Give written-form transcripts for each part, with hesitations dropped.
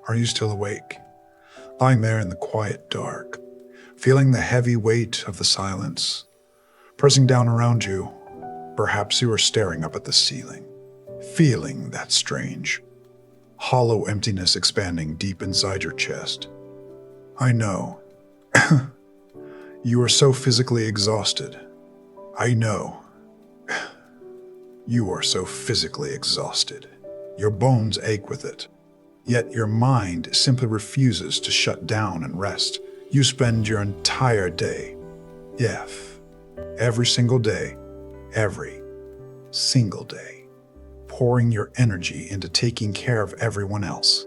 Are you still awake? Lying there in the quiet dark, feeling the heavy weight of the silence, pressing down around you. Perhaps you are staring up at the ceiling, feeling that strange, hollow emptiness expanding deep inside your chest. I know. You are so physically exhausted. I know. You are so physically exhausted. Your bones ache with it. Yet your mind simply refuses to shut down and rest. You spend your entire day, every single day, pouring your energy into taking care of everyone else.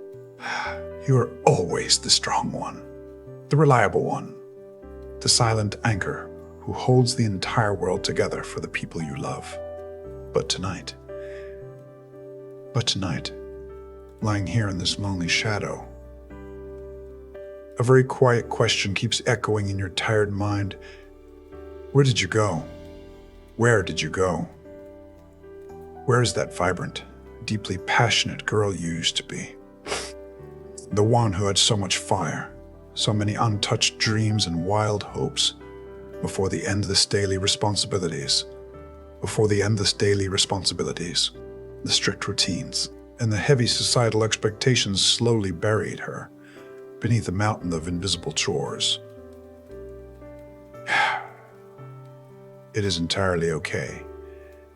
You are always the strong one, the reliable one, the silent anchor who holds the entire world together for the people you love. But tonight, lying here in this lonely shadow, a very quiet question keeps echoing in your tired mind. Where did you go? Where did you go? Where is that vibrant, deeply passionate girl you used to be? The one who had so much fire, so many untouched dreams and wild hopes before the endless daily responsibilities, the strict routines, and the heavy societal expectations slowly buried her beneath a mountain of invisible chores. It is entirely okay.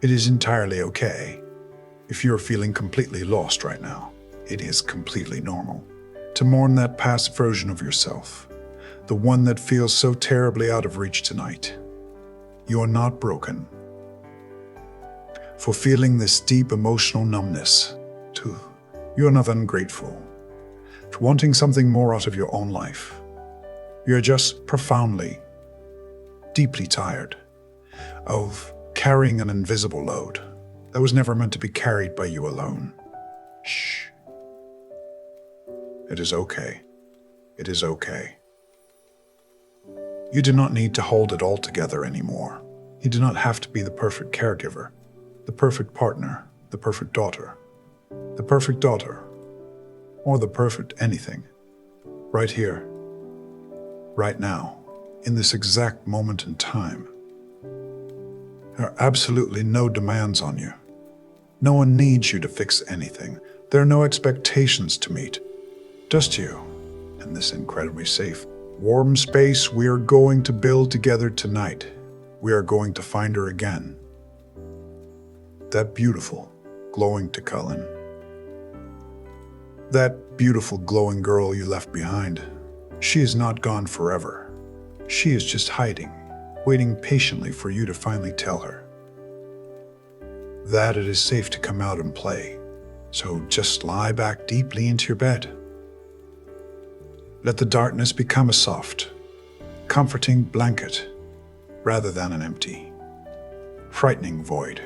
It is entirely okay. If you're feeling completely lost right now, it is completely normal to mourn that past version of yourself, the one that feels so terribly out of reach tonight. You are not broken. For feeling this deep emotional numbness, too, you are not ungrateful. For wanting something more out of your own life, you are just profoundly, deeply tired of carrying an invisible load that was never meant to be carried by you alone. Shh. It is okay. It is okay. You do not need to hold it all together anymore. You do not have to be the perfect caregiver, the perfect partner, the perfect daughter, or the perfect anything. Right here, right now, in this exact moment in time. There are absolutely no demands on you. No one needs you to fix anything. There are no expectations to meet. Just you and this incredibly safe, warm space we are going to build together tonight. We are going to find her again. That beautiful, glowing Cullen. That beautiful, glowing girl you left behind. She is not gone forever. She is just hiding, waiting patiently for you to finally tell her that it is safe to come out and play. So just lie back deeply into your bed. Let the darkness become a soft, comforting blanket rather than an empty, frightening void.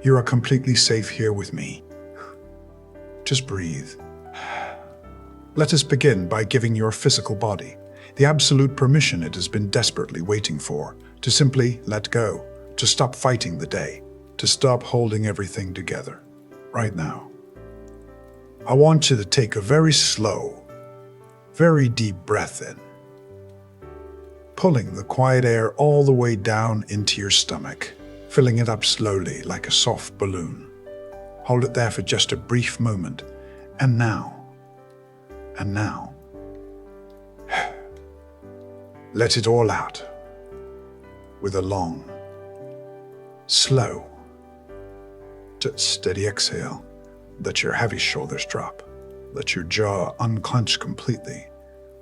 You are completely safe here with me. Just breathe. Let us begin by giving your physical body the absolute permission it has been desperately waiting for, to simply let go, to stop fighting the day, to stop holding everything together. Right now, I want you to take a very slow, very deep breath in, pulling the quiet air all the way down into your stomach, filling it up slowly like a soft balloon. Hold it there for just a brief moment, and now, let it all out with a long, slow, steady exhale. Let your heavy shoulders drop. Let your jaw unclench completely.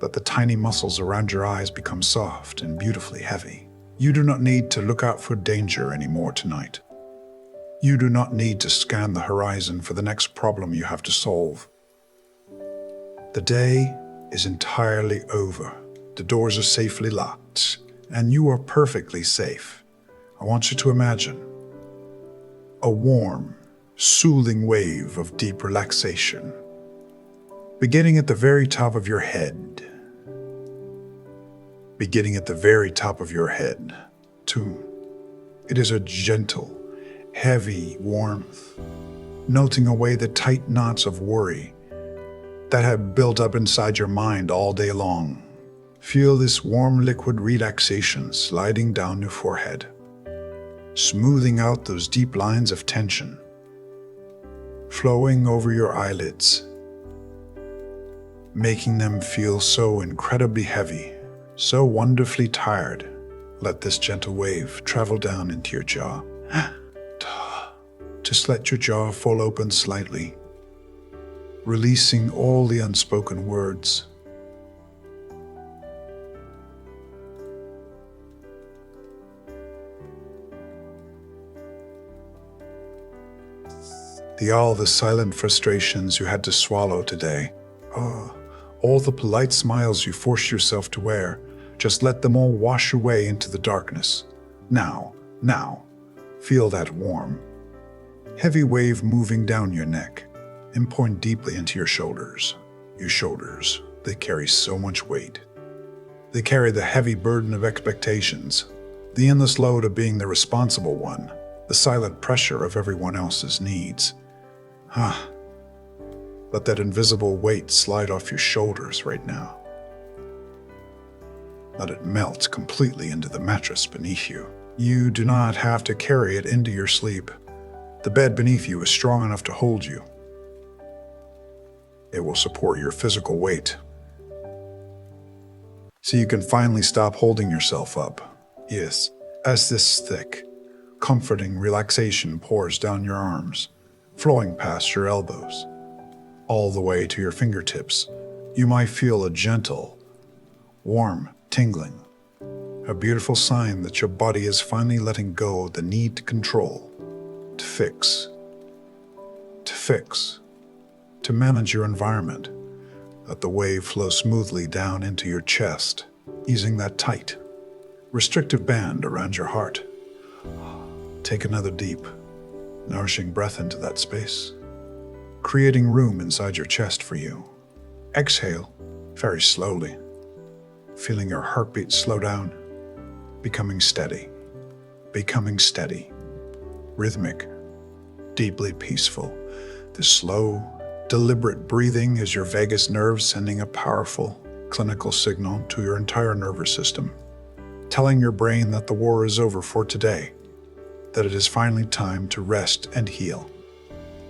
Let the tiny muscles around your eyes become soft and beautifully heavy. You do not need to look out for danger anymore tonight. You do not need to scan the horizon for the next problem you have to solve. The day is entirely over. The doors are safely locked, and you are perfectly safe. I want you to imagine a warm, soothing wave of deep relaxation, beginning at the very top of your head. Too. It is a gentle, heavy warmth, melting away the tight knots of worry that have built up inside your mind all day long. Feel this warm liquid relaxation sliding down your forehead, smoothing out those deep lines of tension, flowing over your eyelids, making them feel so incredibly heavy, so wonderfully tired. Let this gentle wave travel down into your jaw. Just let your jaw fall open slightly, releasing all the unspoken words. All the silent frustrations you had to swallow today. All the polite smiles you forced yourself to wear. Just let them all wash away into the darkness. Now, feel that warm, heavy wave moving down your neck and point deeply into your shoulders. Your shoulders, they carry so much weight. They carry the heavy burden of expectations, the endless load of being the responsible one, the silent pressure of everyone else's needs. Let that invisible weight slide off your shoulders right now. Let it melt completely into the mattress beneath you. You do not have to carry it into your sleep. The bed beneath you is strong enough to hold you. It will support your physical weight, so you can finally stop holding yourself up. Yes, as this thick, comforting relaxation pours down your arms, flowing past your elbows, all the way to your fingertips, you might feel a gentle, warm tingling, a beautiful sign that your body is finally letting go of the need to control, to fix, to manage your environment. Let the wave flow smoothly down into your chest, easing that tight, restrictive band around your heart. Take another deep, nourishing breath into that space, creating room inside your chest for you. Exhale very slowly, feeling your heartbeat slow down, becoming steady, rhythmic, deeply peaceful. This slow, deliberate breathing is your vagus nerve sending a powerful, clinical signal to your entire nervous system, telling your brain that the war is over for today, that it is finally time to rest and heal.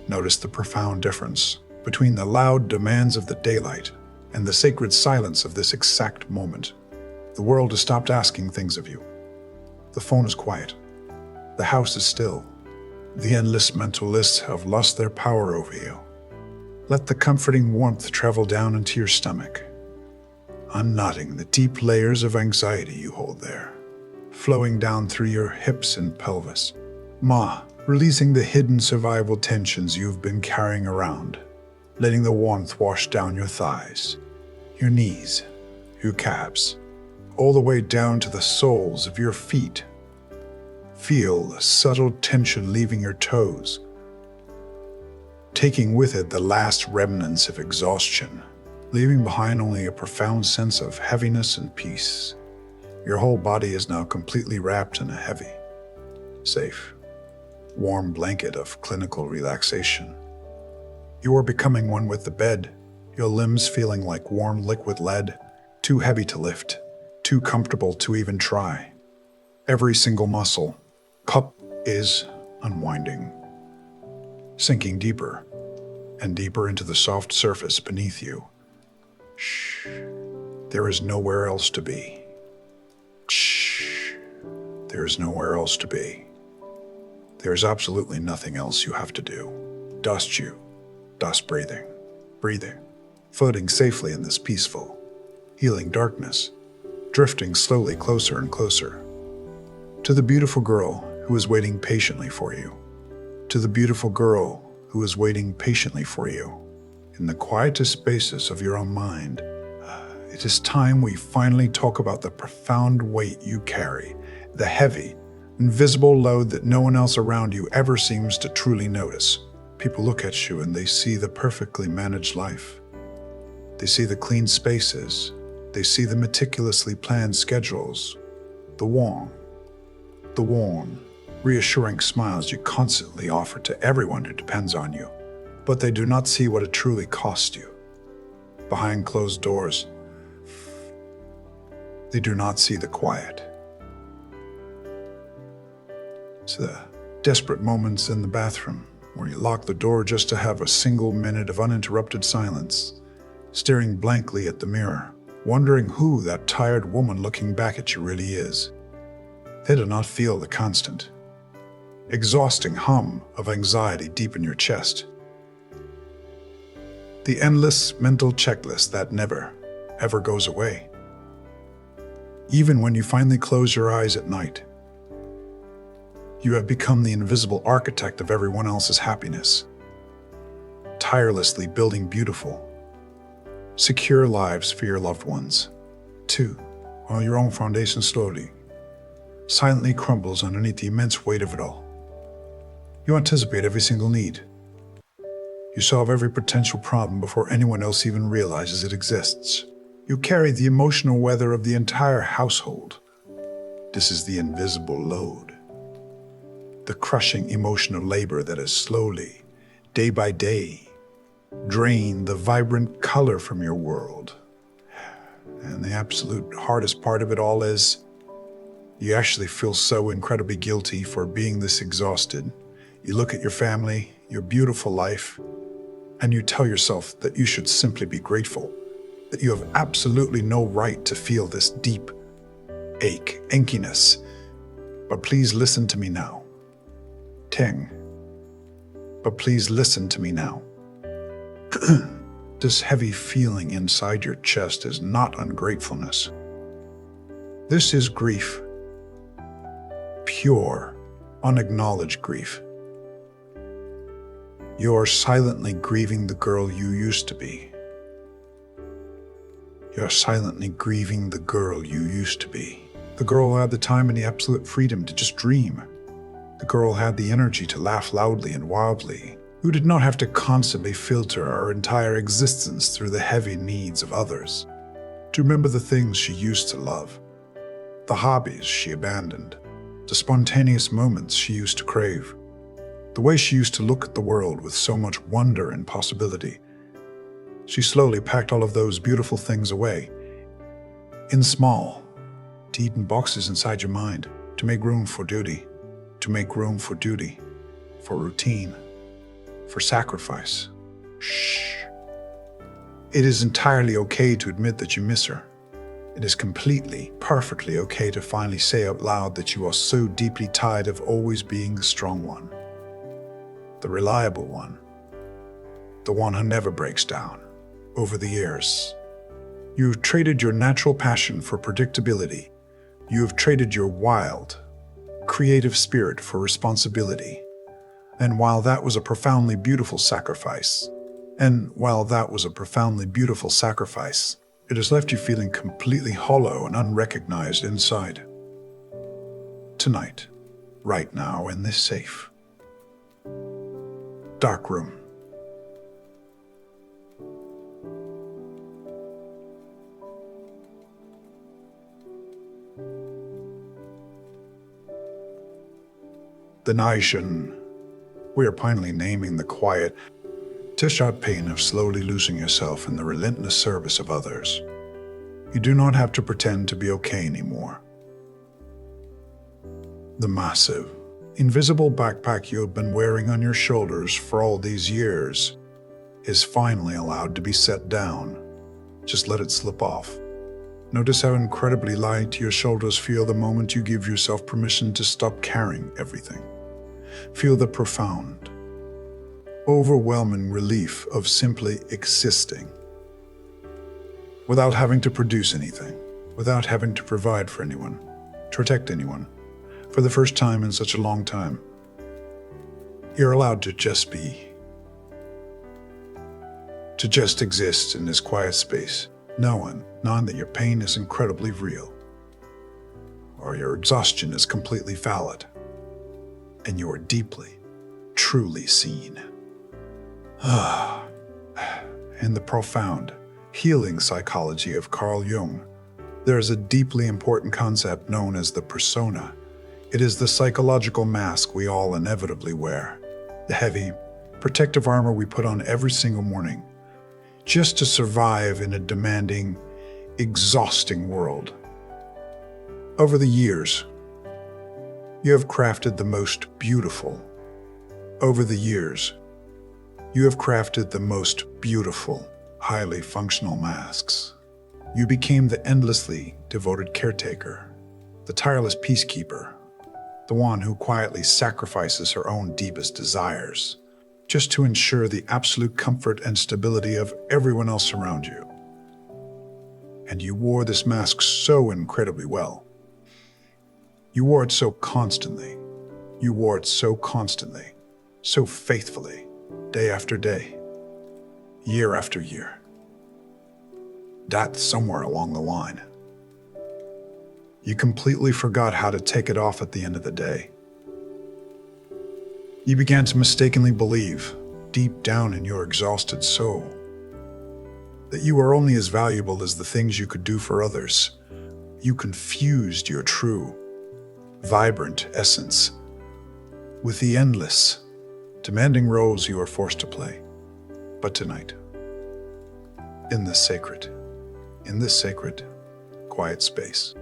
Notice the profound difference between the loud demands of the daylight and the sacred silence of this exact moment. The world has stopped asking things of you. The phone is quiet. The house is still. The endless mental lists have lost their power over you. Let the comforting warmth travel down into your stomach, unknotting the deep layers of anxiety you hold there, flowing down through your hips and pelvis. Releasing the hidden survival tensions you've been carrying around, letting the warmth wash down your thighs, your knees, your calves, all the way down to the soles of your feet. Feel the subtle tension leaving your toes, taking with it the last remnants of exhaustion, leaving behind only a profound sense of heaviness and peace. Your whole body is now completely wrapped in a heavy, safe, warm blanket of clinical relaxation. You are becoming one with the bed, your limbs feeling like warm liquid lead, too heavy to lift, too comfortable to even try. Every single muscle, cup is unwinding, sinking deeper and deeper into the soft surface beneath you. Shh. There is nowhere else to be. Shh. There is nowhere else to be. There is absolutely nothing else you have to do. Dust breathing, floating safely in this peaceful, healing darkness, drifting slowly closer and closer to the beautiful girl who is waiting patiently for you, to the beautiful girl who is waiting patiently for you in the quietest spaces of your own mind. It is time we finally talk about the profound weight you carry, the heavy, invisible load that no one else around you ever seems to truly notice. People look at you and they see the perfectly managed life. They see the clean spaces. They see the meticulously planned schedules. The warm, reassuring smiles you constantly offer to everyone who depends on you. But they do not see what it truly costs you. behind closed doors. They do not see the quiet. It's the desperate moments in the bathroom where you lock the door just to have a single minute of uninterrupted silence, staring blankly at the mirror, wondering who that tired woman looking back at you really is. They do not feel the constant, exhausting hum of anxiety deep in your chest. The endless mental checklist that never, ever goes away. Even when you finally close your eyes at night, you have become the invisible architect of everyone else's happiness, tirelessly building beautiful, secure lives for your loved ones, too, while your own foundation slowly, silently crumbles underneath the immense weight of it all. You anticipate every single need. You solve every potential problem before anyone else even realizes it exists. You carry the emotional weather of the entire household. This is the invisible load. The crushing emotional labor that has slowly, day by day, drained the vibrant color from your world. And the absolute hardest part of it all is you actually feel so incredibly guilty for being this exhausted. You look at your family, your beautiful life, and you tell yourself that you should simply be grateful, that you have absolutely no right to feel this deep ache, achiness. But please listen to me now. Ting. But please listen to me now. This heavy feeling inside your chest is not ungratefulness. This is grief. Pure, unacknowledged grief. You're silently grieving the girl you used to be. You're silently grieving the girl you used to be. The girl who had the time and the absolute freedom to just dream. The girl who had the energy to laugh loudly and wildly, who did not have to constantly filter her entire existence through the heavy needs of others. To remember the things she used to love, the hobbies she abandoned, the spontaneous moments she used to crave, the way she used to look at the world with so much wonder and possibility. She slowly packed all of those beautiful things away, in small, neat boxes inside your mind, to make room for duty. To make room for duty, for routine, for sacrifice. Shh. It is entirely okay to admit that you miss her. It is completely, perfectly okay to finally say out loud that you are so deeply tired of always being the strong one, the reliable one, the one who never breaks down. Over the years, you've traded your natural passion for predictability. You have traded your wild, creative spirit for responsibility. And while that was a profoundly beautiful sacrifice, it has left you feeling completely hollow and unrecognized inside. Tonight, right now, in this safe, dark room, the nation, we are finally naming the quiet, dish-out pain of slowly losing yourself in the relentless service of others. You do not have to pretend to be okay anymore. The massive, invisible backpack you have been wearing on your shoulders for all these years is finally allowed to be set down. Just let it slip off. Notice how incredibly light your shoulders feel the moment you give yourself permission to stop carrying everything. Feel the profound, overwhelming relief of simply existing, without having to produce anything, without having to provide for anyone, to protect anyone. For the first time in such a long time, you're allowed to just be, to just exist in this quiet space, knowing that your pain is incredibly real, or your exhaustion is completely valid, and you are deeply, truly seen. In the profound, healing psychology of Carl Jung, there is a deeply important concept known as the persona. It is the psychological mask we all inevitably wear, the heavy, protective armor we put on every single morning. just to survive in a demanding, exhausting world. Over the years, you have crafted the most beautiful. Over the years, you have crafted the most beautiful, highly functional masks. You became the endlessly devoted caretaker, the tireless peacekeeper, the one who quietly sacrifices her own deepest desires, just to ensure the absolute comfort and stability of everyone else around you. And you wore this mask so incredibly well. You wore it so constantly. You wore it so constantly, so faithfully, day after day, year after year. That somewhere along the line, you completely forgot how to take it off at the end of the day. You began to mistakenly believe, deep down in your exhausted soul, that you were only as valuable as the things you could do for others. You confused your true, vibrant essence with the endless, demanding roles you are forced to play. But tonight, in this sacred, quiet space,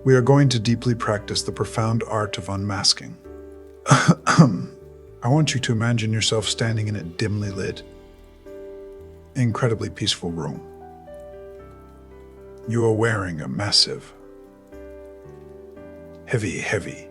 we are going to deeply practice the profound art of unmasking. I want you to imagine yourself standing in a dimly lit, incredibly peaceful room. You are wearing a massive, heavy,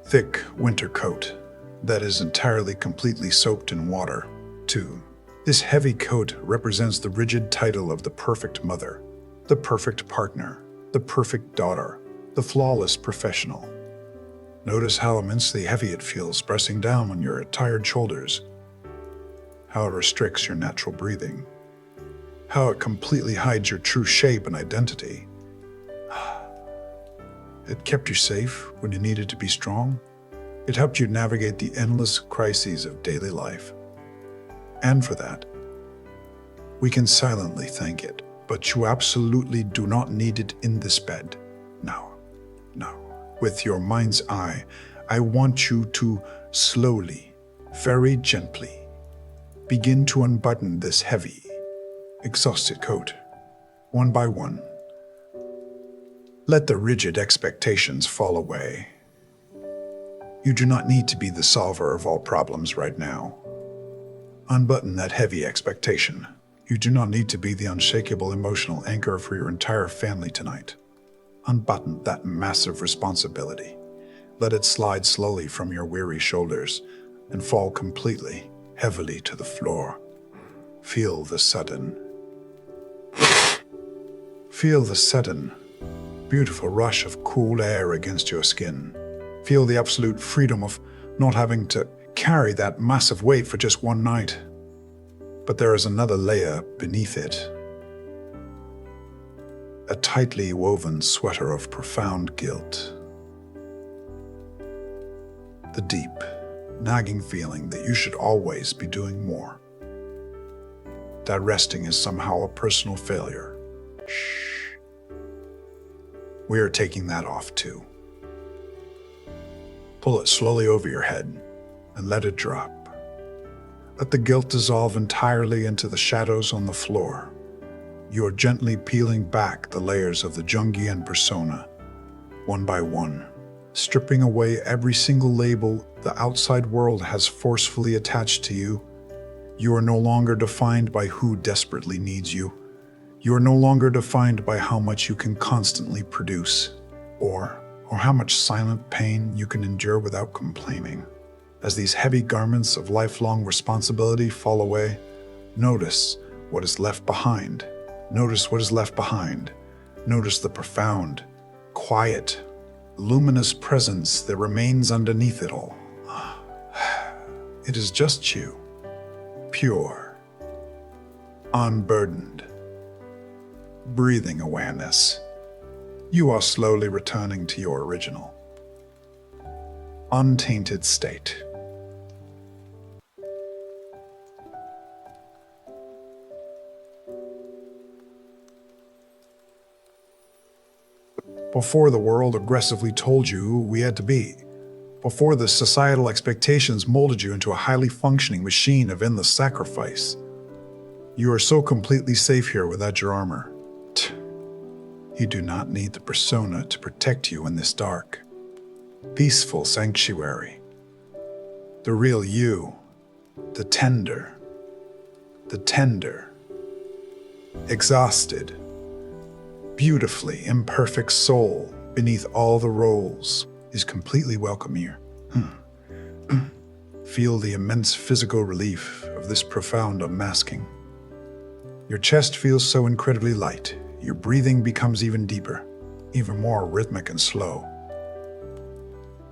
thick winter coat that is entirely completely soaked in water, too. This heavy coat represents the rigid title of the perfect mother, the perfect partner, the perfect daughter, the flawless professional. Notice how immensely heavy it feels pressing down on your tired shoulders, how it restricts your natural breathing, how it completely hides your true shape and identity. It kept you safe when you needed to be strong. It helped you navigate the endless crises of daily life. And for that, we can silently thank it. But you absolutely do not need it in this bed. No. With your mind's eye, I want you to slowly, very gently, begin to unbutton this heavy, exhausted coat, one by one. Let the rigid expectations fall away. You do not need to be the solver of all problems right now. Unbutton that heavy expectation. You do not need to be the unshakable emotional anchor for your entire family tonight. Unbutton that massive responsibility. Let it slide slowly from your weary shoulders and fall completely, heavily to the floor. Feel the sudden, beautiful rush of cool air against your skin. Feel the absolute freedom of not having to carry that massive weight for just one night. But there is another layer beneath it. A tightly woven sweater of profound guilt. The deep, nagging feeling that you should always be doing more. That resting is somehow a personal failure. Shh. We are taking that off too. Pull it slowly over your head and let it drop. Let the guilt dissolve entirely into the shadows on the floor. You are gently peeling back the layers of the Jungian persona, one by one, stripping away every single label the outside world has forcefully attached to you. You are no longer defined by who desperately needs you. You are no longer defined by how much you can constantly produce, or how much silent pain you can endure without complaining. As these heavy garments of lifelong responsibility fall away, notice what is left behind. Notice what is left behind. Notice the profound, quiet, luminous presence that remains underneath it all. It is just you, pure, unburdened, breathing awareness. You are slowly returning to your original, untainted state. Before the world aggressively told you we had to be. before the societal expectations molded you into a highly functioning machine of endless sacrifice. You are so completely safe here without your armor. You do not need the persona to protect you in this dark, peaceful sanctuary. The real you, the tender, exhausted, beautifully imperfect soul beneath all the roles is completely welcome here. Feel the immense physical relief of this profound unmasking. Your chest feels so incredibly light. Your breathing becomes even deeper, even more rhythmic and slow.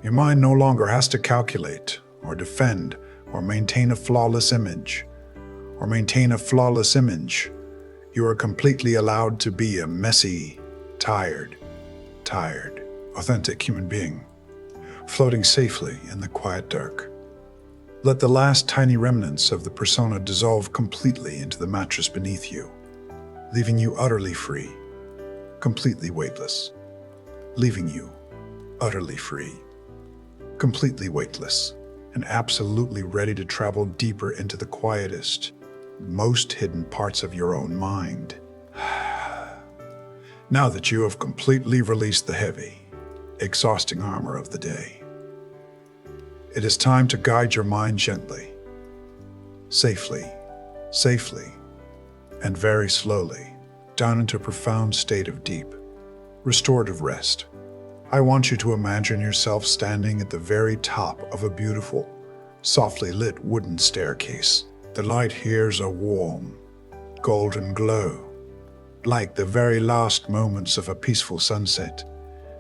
Your mind no longer has to calculate or defend or maintain a flawless image. You are completely allowed to be a messy, tired, authentic human being, floating safely in the quiet dark. Let the last tiny remnants of the persona dissolve completely into the mattress beneath you, leaving you utterly free, completely weightless. Leaving you utterly free, completely weightless, and absolutely ready to travel deeper into the quietest, most hidden parts of your own mind. Now that you have completely released the heavy, exhausting armor of the day, it is time to guide your mind gently, safely, and very slowly down into a profound state of deep, restorative rest. I want you to imagine yourself standing at the very top of a beautiful, softly lit wooden staircase. The light here is a warm, golden glow, like the very last moments of a peaceful sunset.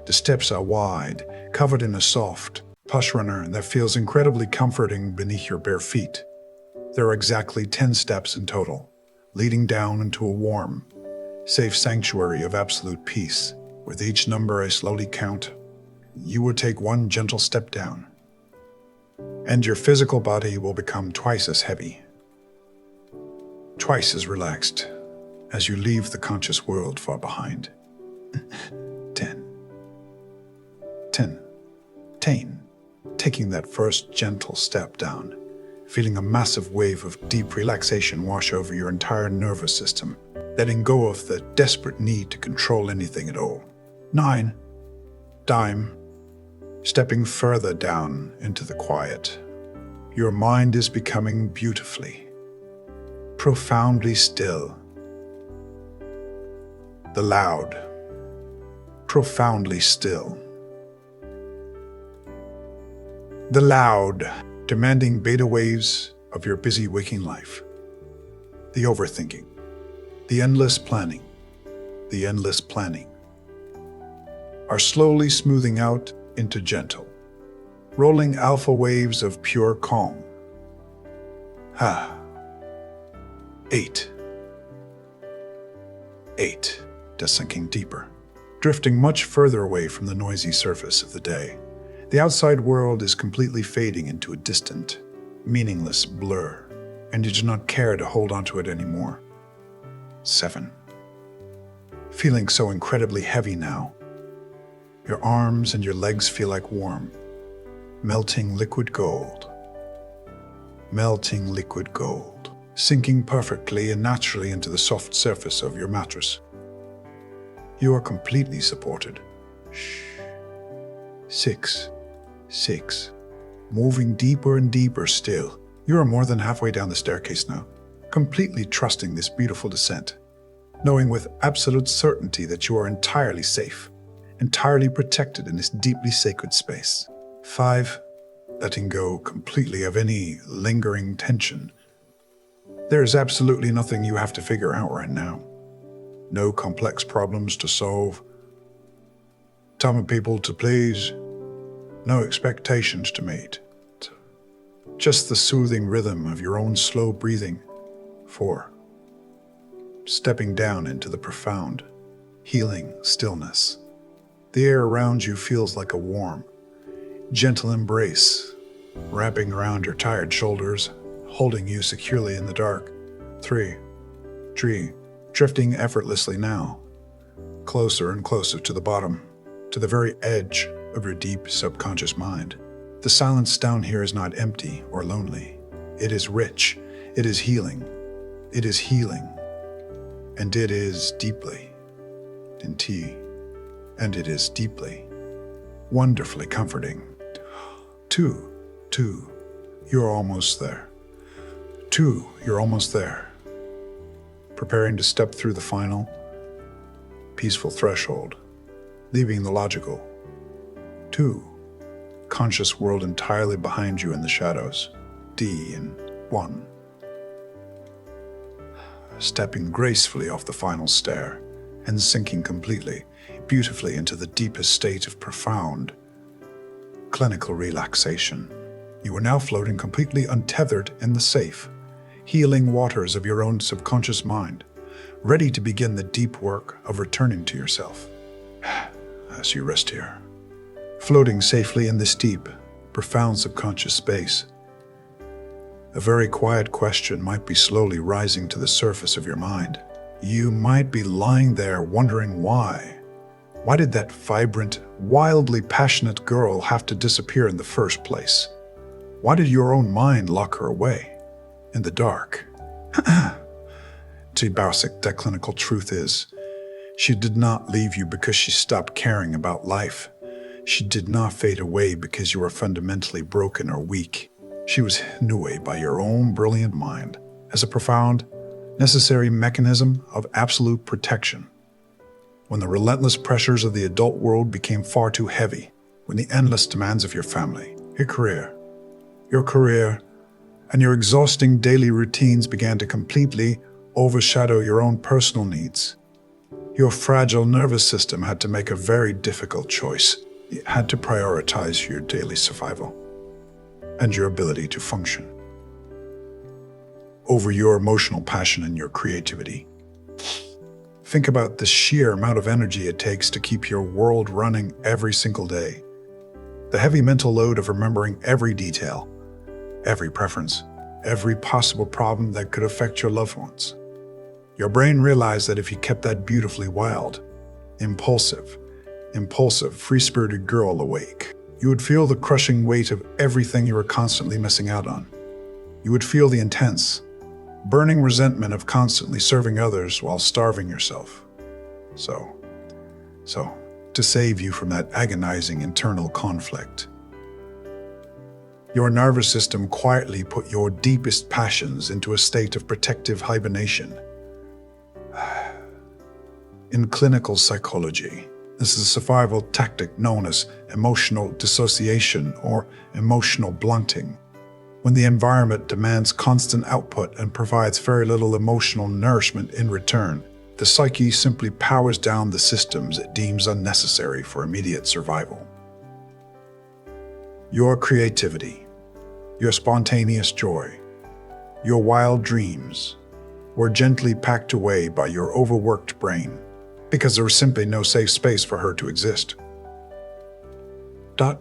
The steps are wide, covered in a soft, plush runner that feels incredibly comforting beneath your bare feet. There are exactly 10 steps in total, leading down into a warm, safe sanctuary of absolute peace. With each number I slowly count, you will take one gentle step down, and your physical body will become twice as heavy, twice as relaxed as you leave the conscious world far behind. 10. Taking that first gentle step down, feeling a massive wave of deep relaxation wash over your entire nervous system, letting go of the desperate need to control anything at all. 9. Stepping further down into the quiet. Your mind is becoming beautifully, profoundly still. The loud, profoundly still. The loud, demanding beta waves of your busy waking life. The overthinking, the endless planning are slowly smoothing out into gentle, rolling alpha waves of pure calm. 8. Just sinking deeper, drifting much further away from the noisy surface of the day. The outside world is completely fading into a distant, meaningless blur, and you do not care to hold onto it anymore. 7. Feeling so incredibly heavy now. Your arms and your legs feel like warm, melting liquid gold, sinking perfectly and naturally into the soft surface of your mattress. You are completely supported. 6. Moving deeper and deeper still. You are more than halfway down the staircase now, completely trusting this beautiful descent, knowing with absolute certainty that you are entirely safe, entirely protected in this deeply sacred space. 5. Letting go completely of any lingering tension. There is absolutely nothing you have to figure out right now. No complex problems to solve. Time of people to please. No expectations to meet. Just the soothing rhythm of your own slow breathing. 4. Stepping down into the profound, healing stillness. The air around you feels like a warm, gentle embrace, wrapping around your tired shoulders, holding you securely in the dark. 3. Drifting effortlessly now, closer and closer to the bottom, to the very edge of your deep subconscious mind. The silence down here is not empty or lonely. It is rich. It is healing. It is healing. And it is deeply in tea. And it is deeply, wonderfully comforting. Two, you're almost there. Two, you're almost there. Preparing to step through the final, peaceful threshold, leaving the logical. Two, conscious world entirely behind you in the shadows. D and 1. Stepping gracefully off the final stair and sinking completely, beautifully into the deepest state of profound, clinical relaxation. You are now floating completely untethered in the safe, healing waters of your own subconscious mind, ready to begin the deep work of returning to yourself. As you rest here, floating safely in this deep, profound subconscious space, a very quiet question might be slowly rising to the surface of your mind. You might be lying there wondering why. Why did that vibrant, wildly passionate girl have to disappear in the first place? Why did your own mind lock her away in the dark? The basic clinical truth is, she did not leave you because she stopped caring about life. She did not fade away because you were fundamentally broken or weak. She was hidden away by your own brilliant mind as a profound, necessary mechanism of absolute protection. When the relentless pressures of the adult world became far too heavy, when the endless demands of your family, your career, and your exhausting daily routines began to completely overshadow your own personal needs, your fragile nervous system had to make a very difficult choice. It had to prioritize your daily survival and your ability to function over your emotional passion and your creativity. Think about the sheer amount of energy it takes to keep your world running every single day. The heavy mental load of remembering every detail, every preference, every possible problem that could affect your loved ones. Your brain realized that if you kept that beautifully wild, impulsive, free-spirited girl awake, you would feel the crushing weight of everything you were constantly missing out on. You would feel the intense, burning resentment of constantly serving others while starving yourself. So, to save you from that agonizing internal conflict, your nervous system quietly put your deepest passions into a state of protective hibernation. In clinical psychology, this is a survival tactic known as emotional dissociation or emotional blunting. When the environment demands constant output and provides very little emotional nourishment in return, the psyche simply powers down the systems it deems unnecessary for immediate survival. Your creativity, your spontaneous joy, your wild dreams were gently packed away by your overworked brain because there was simply no safe space for her to exist.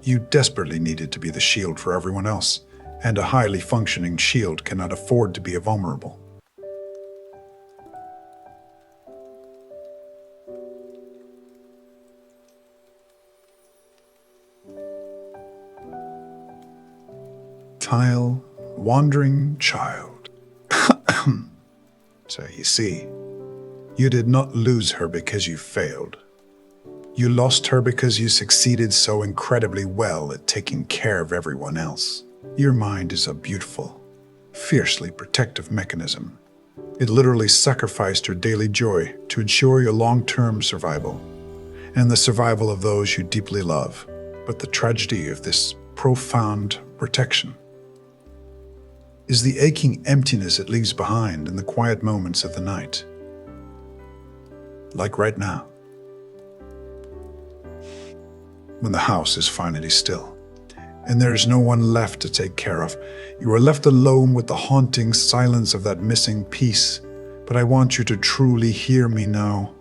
You desperately needed to be the shield for everyone else, and a highly functioning shield cannot afford to be vulnerable. Wandering child. So you see, you did not lose her because you failed. You lost her because you succeeded so incredibly well at taking care of everyone else. Your mind is a beautiful, fiercely protective mechanism. It literally sacrificed your daily joy to ensure your long-term survival and the survival of those you deeply love. But the tragedy of this profound protection is the aching emptiness it leaves behind in the quiet moments of the night. Like right now, when the house is finally still, and there is no one left to take care of. You are left alone with the haunting silence of that missing piece. But I want you to truly hear me now.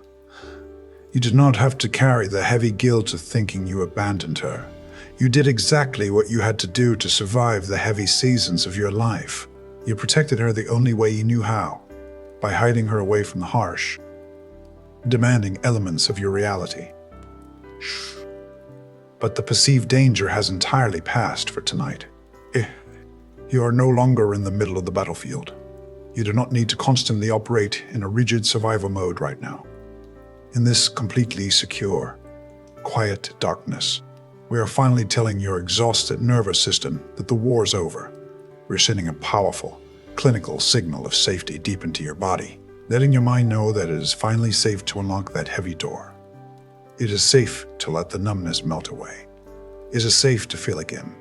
You did not have to carry the heavy guilt of thinking you abandoned her. You did exactly what you had to do to survive the heavy seasons of your life. You protected her the only way you knew how, by hiding her away from the harsh, demanding elements of your reality. But the perceived danger has entirely passed for tonight. You are no longer in the middle of the battlefield. You do not need to constantly operate in a rigid survival mode right now. In this completely secure, quiet darkness, we are finally telling your exhausted nervous system that the war's over. We're sending a powerful, clinical signal of safety deep into your body, letting your mind know that it is finally safe to unlock that heavy door. It is safe to let the numbness melt away. It is safe to feel again.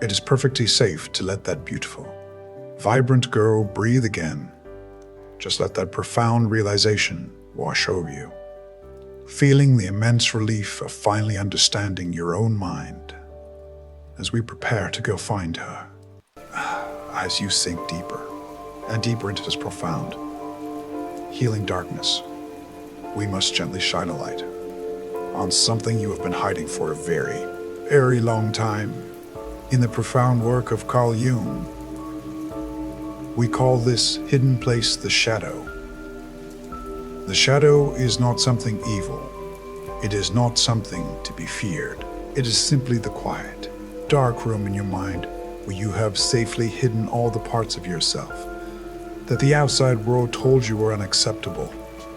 It is perfectly safe to let that beautiful, vibrant girl breathe again. Just let that profound realization wash over you, feeling the immense relief of finally understanding your own mind as we prepare to go find her. As you sink deeper and deeper into this profound, healing darkness, we must gently shine a light on something you have been hiding for a very, very long time. In the profound work of Carl Jung, we call this hidden place the shadow. The shadow is not something evil. It is not something to be feared. It is simply the quiet, dark room in your mind where you have safely hidden all the parts of yourself that the outside world told you were unacceptable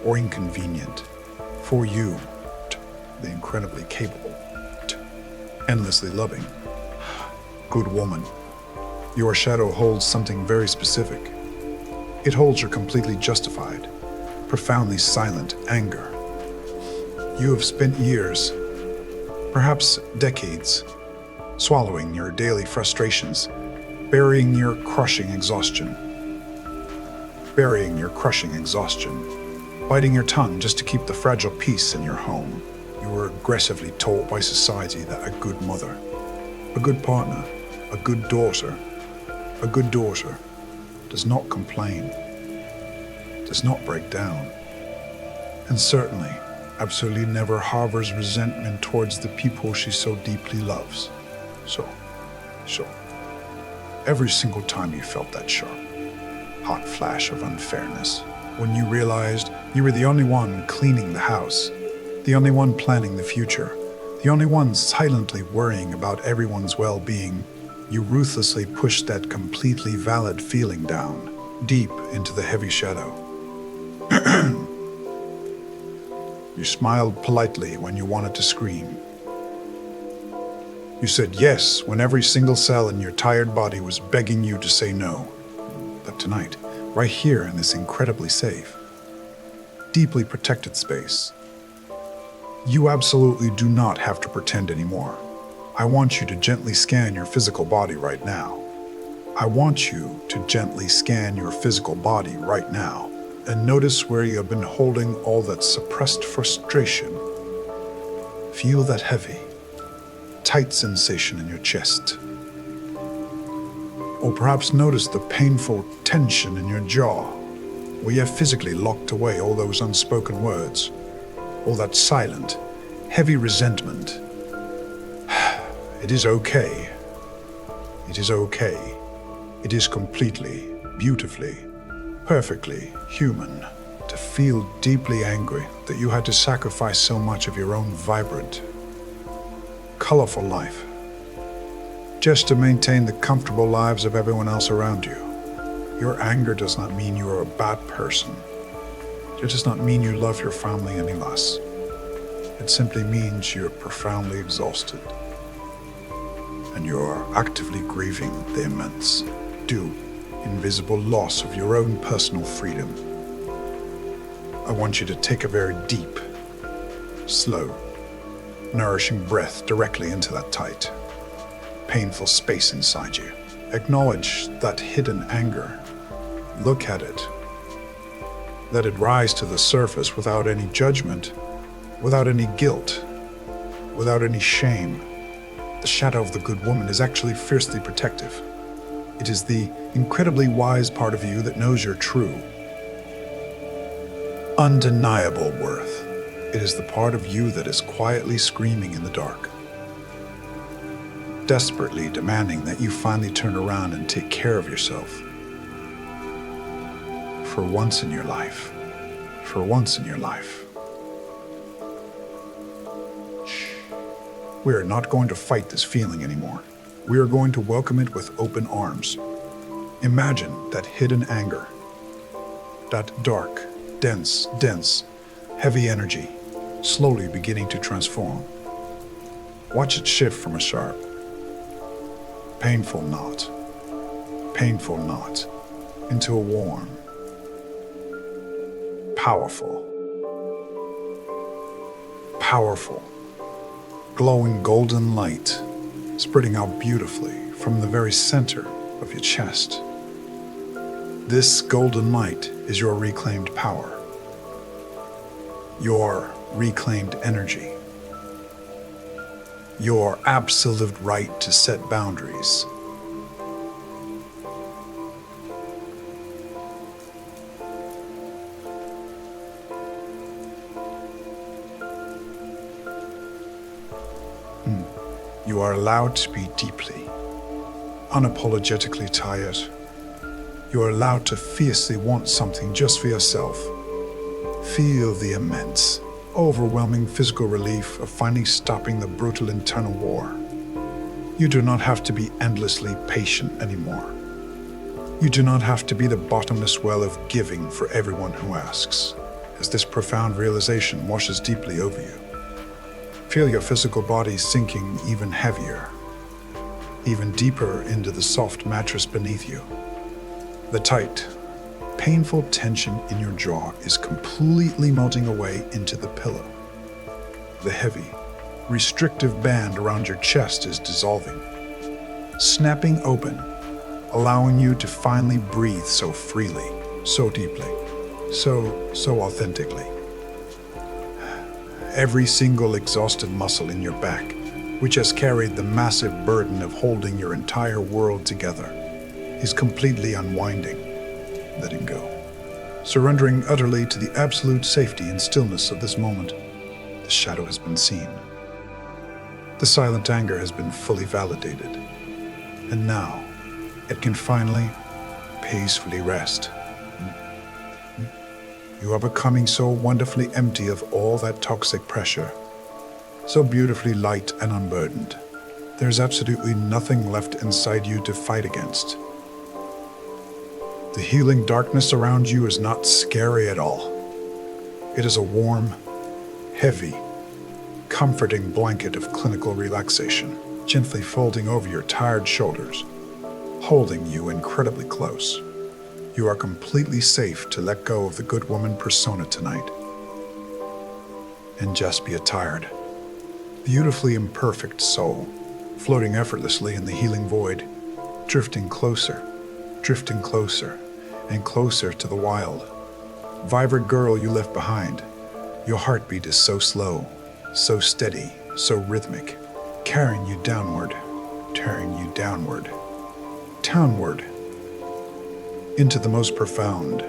or inconvenient. For you, the incredibly capable, endlessly loving, good woman, your shadow holds something very specific. It holds your completely justified, profoundly silent anger. You have spent years, perhaps decades, swallowing your daily frustrations, burying your crushing exhaustion, biting your tongue just to keep the fragile peace in your home. You were aggressively told by society that a good mother, a good partner, a good daughter does not complain, does not break down, and certainly, absolutely never harbors resentment towards the people she so deeply loves. So, every single time you felt that sharp, hot flash of unfairness, when you realized you were the only one cleaning the house, the only one planning the future, the only one silently worrying about everyone's well-being, you ruthlessly pushed that completely valid feeling down, deep into the heavy shadow. You smiled politely when you wanted to scream. You said yes when every single cell in your tired body was begging you to say no. But tonight, right here in this incredibly safe, deeply protected space, you absolutely do not have to pretend anymore. I want you to gently scan your physical body right now. I want you to gently scan your physical body right now and notice where you have been holding all that suppressed frustration. Feel that heavy, tight sensation in your chest. Or perhaps notice the painful tension in your jaw, where you have physically locked away all those unspoken words, all that silent, heavy resentment. It is okay. It is okay. It is completely, beautifully, perfectly human to feel deeply angry that you had to sacrifice so much of your own vibrant, colorful life just to maintain the comfortable lives of everyone else around you. Your anger does not mean you are a bad person. It does not mean you love your family any less. It simply means you're profoundly exhausted and you're actively grieving the immense, invisible loss of your own personal freedom. I want you to take a very deep, slow, nourishing breath directly into that tight, painful space inside you. Acknowledge that hidden anger. Look at it. Let it rise to the surface without any judgment, without any guilt, without any shame. The shadow of the good woman is actually fiercely protective. It is the incredibly wise part of you that knows your true, undeniable worth. It is the part of you that is quietly screaming in the dark, desperately demanding that you finally turn around and take care of yourself. For once in your life. For once in your life. Shh. We are not going to fight this feeling anymore. We are going to welcome it with open arms. Imagine that hidden anger, that dark, dense, heavy energy, slowly beginning to transform. Watch it shift from a sharp, painful knot, into a warm, powerful, glowing golden light spreading out beautifully from the very center of your chest. This golden light is your reclaimed power, your reclaimed energy, your absolute right to set boundaries. You are allowed to be deeply, unapologetically tired. You are allowed to fiercely want something just for yourself. Feel the immense, overwhelming physical relief of finally stopping the brutal internal war. You do not have to be endlessly patient anymore. You do not have to be the bottomless well of giving for everyone who asks, as this profound realization washes deeply over you. Feel your physical body sinking even heavier, even deeper into the soft mattress beneath you. The tight, painful tension in your jaw is completely melting away into the pillow. The heavy, restrictive band around your chest is dissolving, snapping open, allowing you to finally breathe so freely, so deeply, so authentically. Every single exhausted muscle in your back, which has carried the massive burden of holding your entire world together, is completely unwinding, letting go, surrendering utterly to the absolute safety and stillness of this moment. The shadow has been seen. The silent anger has been fully validated. And now, it can finally, peacefully rest. You are becoming so wonderfully empty of all that toxic pressure, so beautifully light and unburdened. There's absolutely nothing left inside you to fight against. The healing darkness around you is not scary at all. It is a warm, heavy, comforting blanket of clinical relaxation, gently folding over your tired shoulders, holding you incredibly close. You are completely safe to let go of the good woman persona tonight and just be a tired, beautifully imperfect soul, floating effortlessly in the healing void, drifting closer and closer to the wild, vibrant girl you left behind. Your heartbeat is so slow, so steady, so rhythmic, carrying you downward, into the most profound,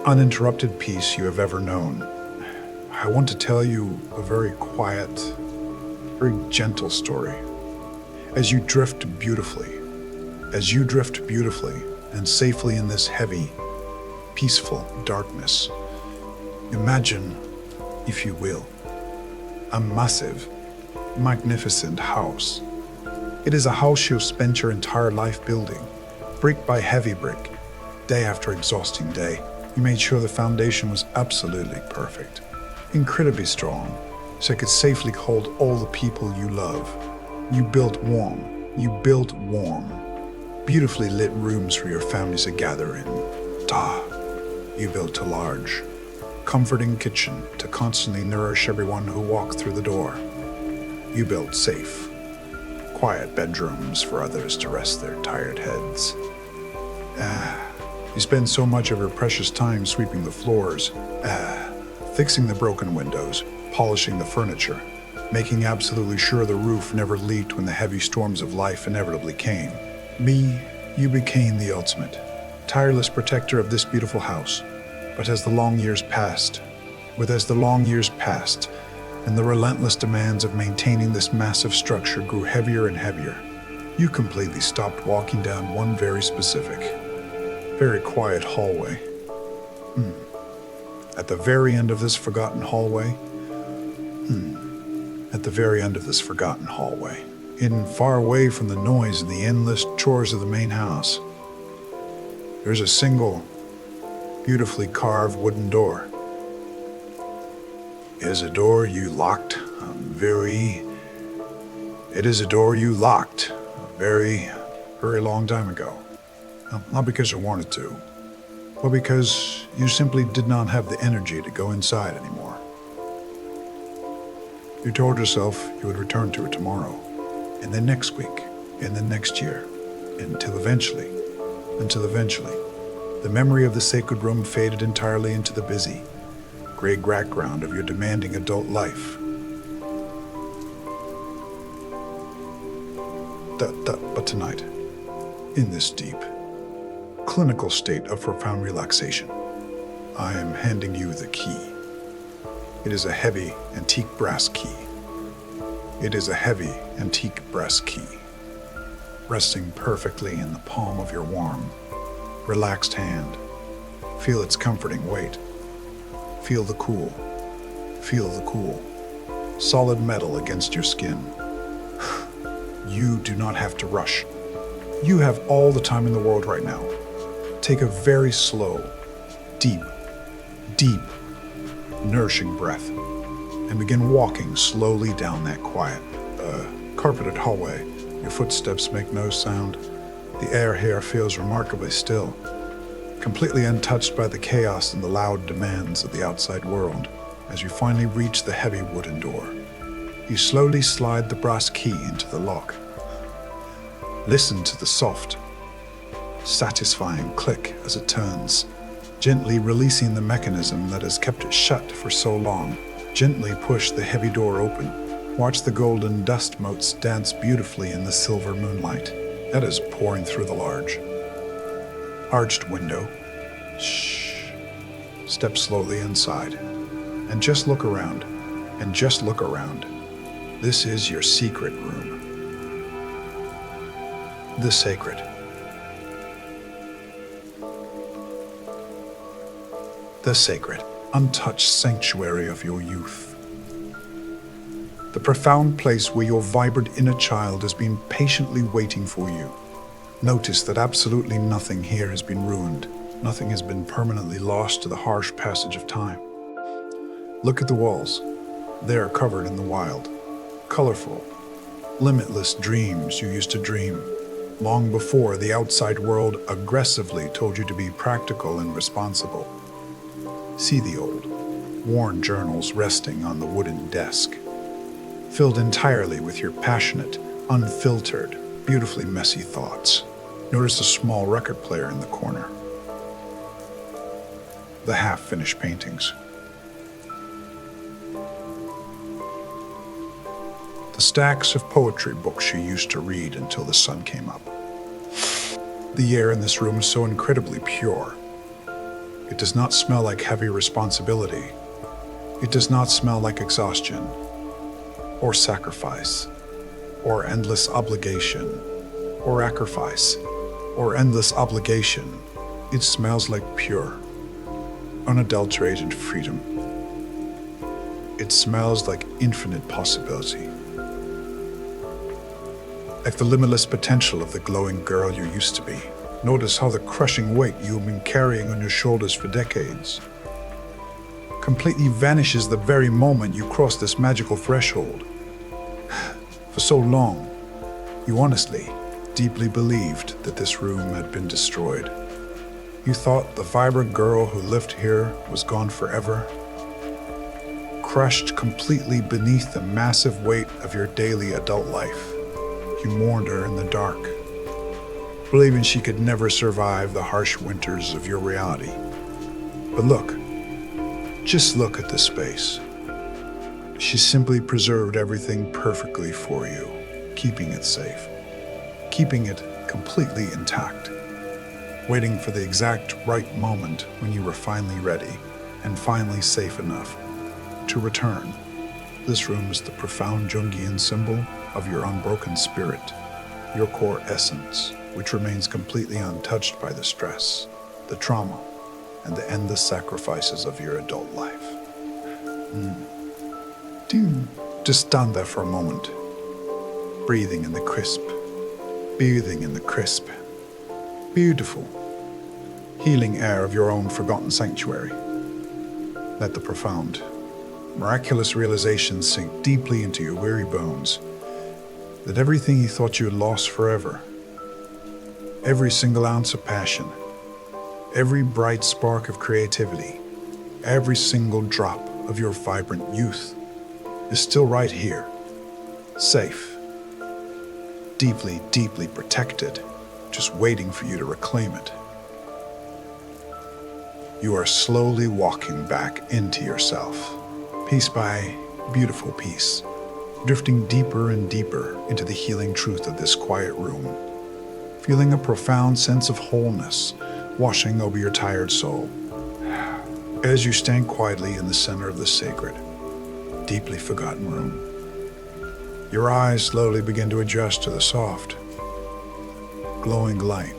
uninterrupted peace you have ever known. I want to tell you a very quiet, very gentle story. As you drift beautifully and safely in this heavy, peaceful darkness, imagine, if you will, a massive, magnificent house. It is a house you've spent your entire life building, brick by heavy brick, day after exhausting day. You made sure the foundation was absolutely perfect, incredibly strong, so it could safely hold all the people you love. You built warm, beautifully lit rooms for your families to gather in. You built a large, comforting kitchen to constantly nourish everyone who walked through the door. You built safe, quiet bedrooms for others to rest their tired heads. You spend so much of your precious time sweeping the floors, fixing the broken windows, polishing the furniture, making absolutely sure the roof never leaked when the heavy storms of life inevitably came. You became the ultimate, tireless protector of this beautiful house. But as the long years passed, and the relentless demands of maintaining this massive structure grew heavier and heavier, you completely stopped walking down one very specific, very quiet hallway. At the very end of this forgotten hallway, at the very end of this forgotten hallway, hidden far away from the noise and the endless chores of the main house. There's a single, beautifully carved wooden door. It is a door you locked It is a door you locked a very, very long time ago. Not because you wanted to, but because you simply did not have the energy to go inside anymore. You told yourself you would return to it tomorrow, and then next week, and then next year, until eventually, the memory of the sacred room faded entirely into the busy, gray background of your demanding adult life. But tonight, in this deep, clinical state of profound relaxation, I am handing you the key. It is a heavy, antique brass key. It is a heavy, antique brass key, resting perfectly in the palm of your warm, relaxed hand. Feel its comforting weight. Feel the cool, solid metal against your skin. You do not have to rush. You have all the time in the world right now. Take a very slow, deep, nourishing breath and begin walking slowly down that quiet, carpeted hallway. Your footsteps make no sound. The air here feels remarkably still, completely untouched by the chaos and the loud demands of the outside world. As you finally reach the heavy wooden door, you slowly slide the brass key into the lock. Listen to the soft, satisfying click as it turns, gently releasing the mechanism that has kept it shut for so long. Gently push the heavy door open. Watch the golden dust motes dance beautifully in the silver moonlight that is pouring through the large, arched window. Shh. Step slowly inside and just look around. This is your secret room. The sacred. The sacred, untouched sanctuary of your youth. The profound place where your vibrant inner child has been patiently waiting for you. Notice that absolutely nothing here has been ruined. Nothing has been permanently lost to the harsh passage of time. Look at the walls. They are covered in the wild, colorful, limitless dreams you used to dream long before the outside world aggressively told you to be practical and responsible. See the old, worn journals resting on the wooden desk, filled entirely with your passionate, unfiltered, beautifully messy thoughts. Notice a small record player in the corner. The half-finished paintings. The stacks of poetry books you used to read until the sun came up. The air in this room is so incredibly pure. It does not smell like heavy responsibility. It does not smell like exhaustion, or sacrifice, or endless obligation, or sacrifice, or endless obligation. It smells like pure, unadulterated freedom. It smells like infinite possibility. Like the limitless potential of the glowing girl you used to be. Notice how the crushing weight you have been carrying on your shoulders for decades completely vanishes the very moment you cross this magical threshold. For so long, you honestly, deeply believed that this room had been destroyed. You thought the vibrant girl who lived here was gone forever, crushed completely beneath the massive weight of your daily adult life. You mourned her in the dark, believing she could never survive the harsh winters of your reality. But look, just look at this space. She simply preserved everything perfectly for you, keeping it safe, keeping it completely intact, waiting for the exact right moment when you were finally ready and finally safe enough to return. This room is the profound Jungian symbol of your unbroken spirit, your core essence, which remains completely untouched by the stress, the trauma, and the endless sacrifices of your adult life. Just stand there for a moment, breathing in the crisp, bathing in the crisp, beautiful, healing air of your own forgotten sanctuary. Let the profound, miraculous realizations sink deeply into your weary bones that everything you thought you had lost forever, every single ounce of passion, every bright spark of creativity, every single drop of your vibrant youth is still right here, safe, deeply, deeply protected, just waiting for you to reclaim it. You are slowly walking back into yourself, piece by beautiful piece, drifting deeper and deeper into the healing truth of this quiet room, feeling a profound sense of wholeness washing over your tired soul as you stand quietly in the center of the sacred, deeply forgotten room. Your eyes slowly begin to adjust to the soft, glowing light,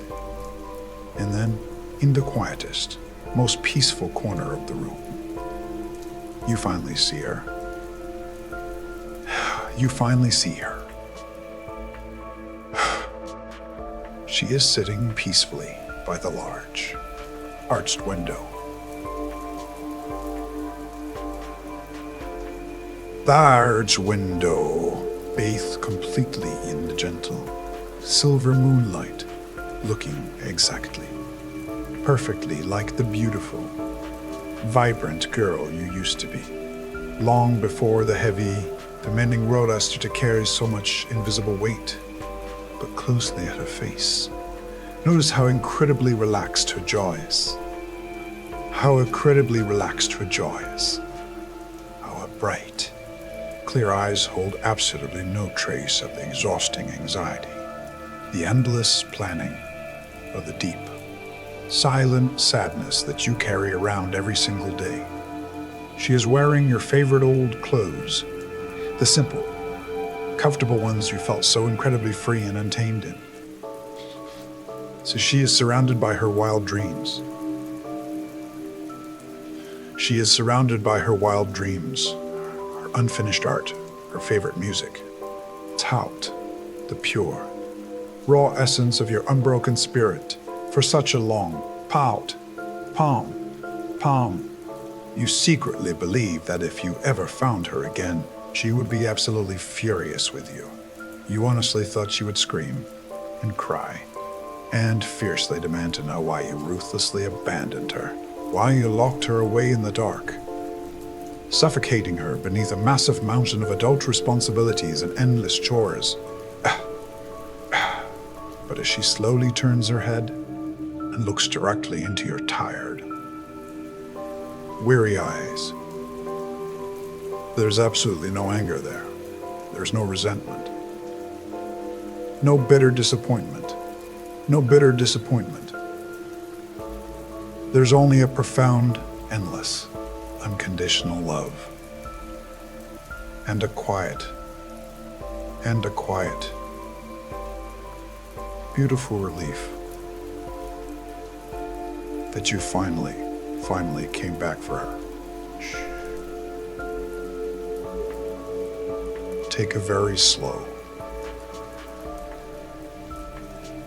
and then in the quietest, most peaceful corner of the room, you finally see her. You finally see her. She is sitting peacefully by the large, arched window. The arched window, bathed completely in the gentle, silver moonlight, looking exactly, perfectly like the beautiful, vibrant girl you used to be, long before the heavy, demanding road started to carry so much invisible weight. Look closely at her face. Notice how incredibly relaxed her jaw is. How incredibly relaxed her jaw is. How her bright, clear eyes hold absolutely no trace of the exhausting anxiety, the endless planning, or the deep, silent sadness that you carry around every single day. She is wearing your favorite old clothes, the simple, comfortable ones you felt so incredibly free and untamed in. So she is surrounded by her wild dreams. She is surrounded by her wild dreams, her unfinished art, her favorite music. Tout, the pure, raw essence of your unbroken spirit for such a long, palm. You secretly believe that if you ever found her again, she would be absolutely furious with you. You honestly thought she would scream and cry and fiercely demand to know why you ruthlessly abandoned her, why you locked her away in the dark, suffocating her beneath a massive mountain of adult responsibilities and endless chores. But as she slowly turns her head and looks directly into your tired, weary eyes, there's absolutely no anger there. There's no resentment. No bitter disappointment. No bitter disappointment. There's only a profound, endless, unconditional love. And a quiet, beautiful relief that you finally came back for her. Shh. Take a very slow,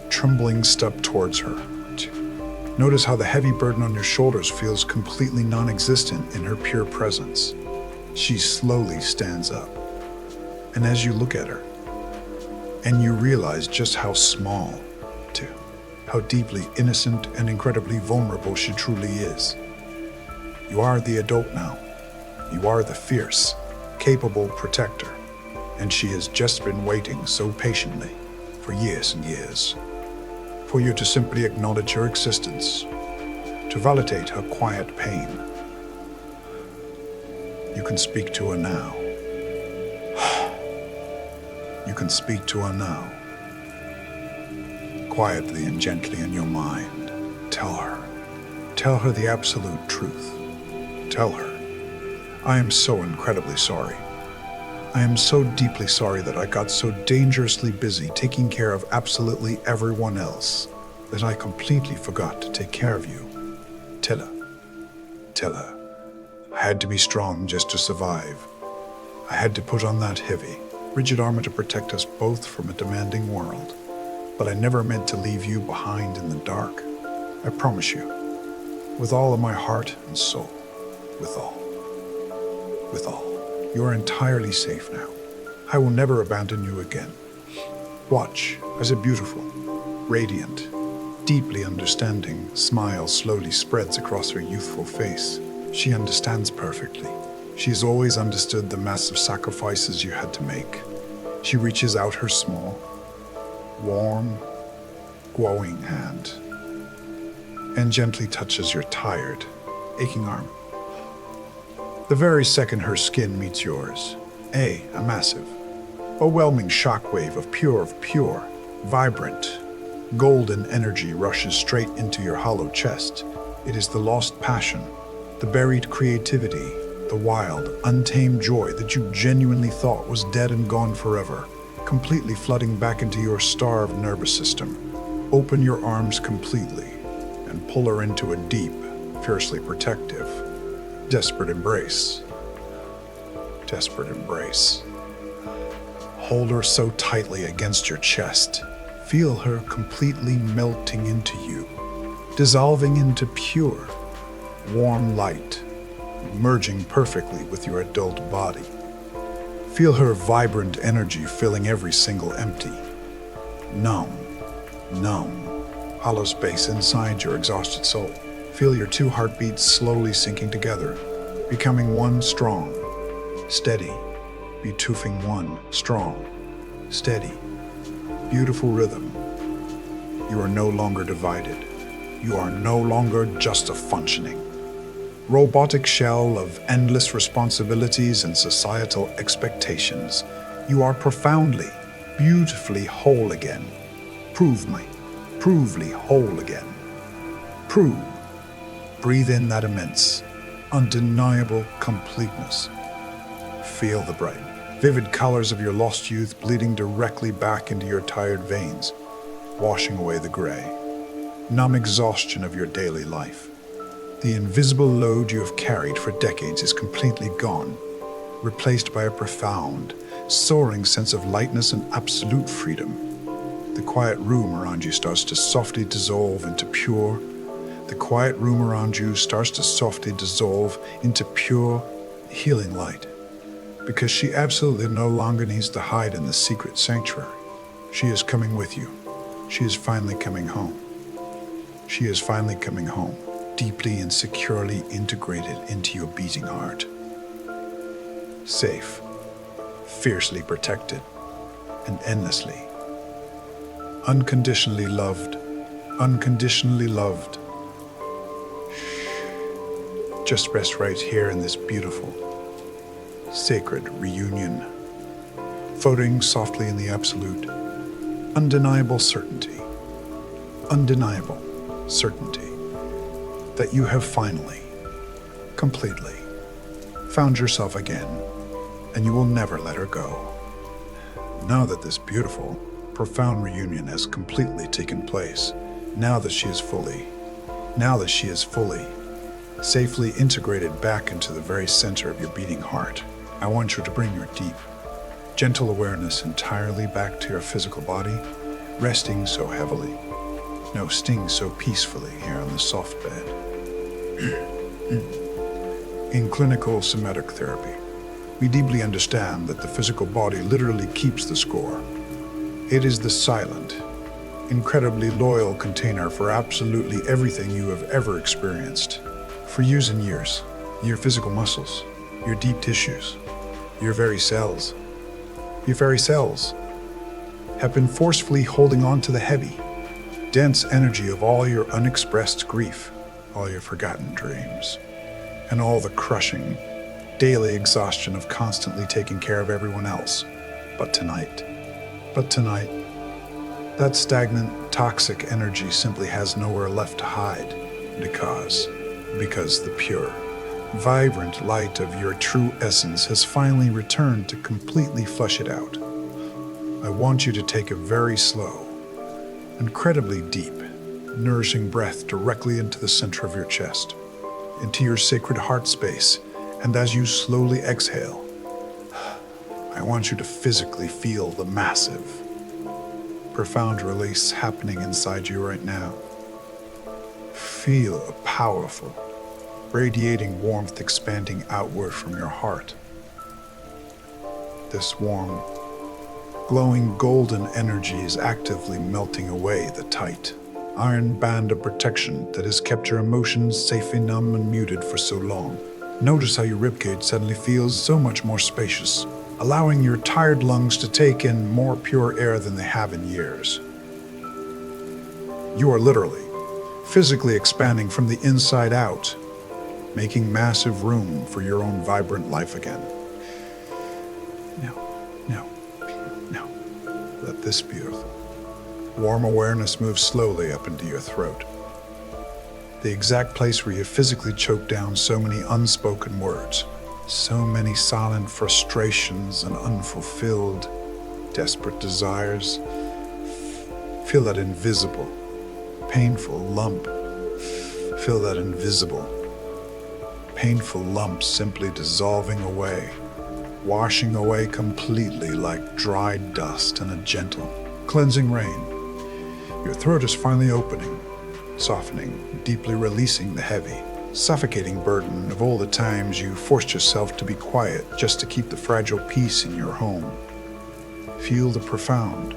trembling step towards her. Notice how the heavy burden on your shoulders feels completely non-existent in her pure presence. She slowly stands up. And as you look at her, and you realize just how small, too, how deeply innocent and incredibly vulnerable she truly is. You are the adult now. You are the fierce, capable protector. And she has just been waiting so patiently for years and years for you to simply acknowledge her existence, to validate her quiet pain. You can speak to her now. You can speak to her now, quietly and gently in your mind. Tell her the absolute truth. Tell her, I am so incredibly sorry. I am so deeply sorry that I got so dangerously busy taking care of absolutely everyone else that I completely forgot to take care of you. Tell her, I had to be strong just to survive. I had to put on that heavy, rigid armor to protect us both from a demanding world. But I never meant to leave you behind in the dark. I promise you, with all of my heart and soul, with all, you are entirely safe now. I will never abandon you again. Watch as a beautiful, radiant, deeply understanding smile slowly spreads across her youthful face. She understands perfectly. She has always understood the massive sacrifices you had to make. She reaches out her small, warm, glowing hand and gently touches your tired, aching arm. The very second her skin meets yours, a massive, overwhelming shockwave of pure, vibrant, golden energy rushes straight into your hollow chest. It is the lost passion, the buried creativity, the wild, untamed joy that you genuinely thought was dead and gone forever, completely flooding back into your starved nervous system. Open your arms completely and pull her into a deep, fiercely protective, desperate embrace. Desperate embrace. Hold her so tightly against your chest. Feel her completely melting into you, dissolving into pure, warm light, merging perfectly with your adult body. Feel her vibrant energy filling every single empty, numb, hollow space inside your exhausted soul. Feel your two heartbeats slowly sinking together, becoming one strong, steady, betuffing one strong, steady, beautiful rhythm. You are no longer divided. You are no longer just a functioning robotic shell of endless responsibilities and societal expectations. You are profoundly, beautifully whole again. Provely whole again. Breathe in that immense, undeniable completeness. Feel the bright, vivid colors of your lost youth bleeding directly back into your tired veins, washing away the gray, numb exhaustion of your daily life. The invisible load you have carried for decades is completely gone, replaced by a profound, soaring sense of lightness and absolute freedom. The quiet room around you starts to softly dissolve into pure healing light, because she absolutely no longer needs to hide in the secret sanctuary. She is coming with you. She is finally coming home. She is finally coming home, deeply and securely integrated into your beating heart. Safe, fiercely protected, and endlessly, unconditionally loved. Just rest right here in this beautiful, sacred reunion, floating softly in the absolute, undeniable certainty that you have finally, completely, found yourself again, and you will never let her go. Now that this beautiful, profound reunion has completely taken place, now that she is fully, safely integrated back into the very center of your beating heart, I want you to bring your deep, gentle awareness entirely back to your physical body, resting so heavily, sting so peacefully here on the soft bed. In clinical somatic therapy, we deeply understand that the physical body literally keeps the score. It is the silent, incredibly loyal container for absolutely everything you have ever experienced. For years and years, your physical muscles, your deep tissues, your very cells have been forcefully holding on to the heavy, dense energy of all your unexpressed grief, all your forgotten dreams, and all the crushing, daily exhaustion of constantly taking care of everyone else. But tonight, that stagnant, toxic energy simply has nowhere left to hide, because the pure, vibrant light of your true essence has finally returned to completely flush it out. I want you to take a very slow, incredibly deep, nourishing breath directly into the center of your chest, into your sacred heart space, and as you slowly exhale, I want you to physically feel the massive, profound release happening inside you right now. Feel a powerful, radiating warmth expanding outward from your heart. This warm, glowing golden energy is actively melting away the tight, iron band of protection that has kept your emotions safely numb and muted for so long. Notice how your ribcage suddenly feels so much more spacious, allowing your tired lungs to take in more pure air than they have in years. You are literally, physically expanding from the inside out, making massive room for your own vibrant life again. Now, let this beautiful, warm awareness move slowly up into your throat. The exact place where you physically choked down so many unspoken words, so many silent frustrations and unfulfilled, desperate desires. Feel that invisible, painful lump. Feel that invisible, painful lump simply dissolving away, washing away completely like dried dust in a gentle, cleansing rain. Your throat is finally opening, softening, deeply releasing the heavy, suffocating burden of all the times you forced yourself to be quiet just to keep the fragile peace in your home. Feel the profound,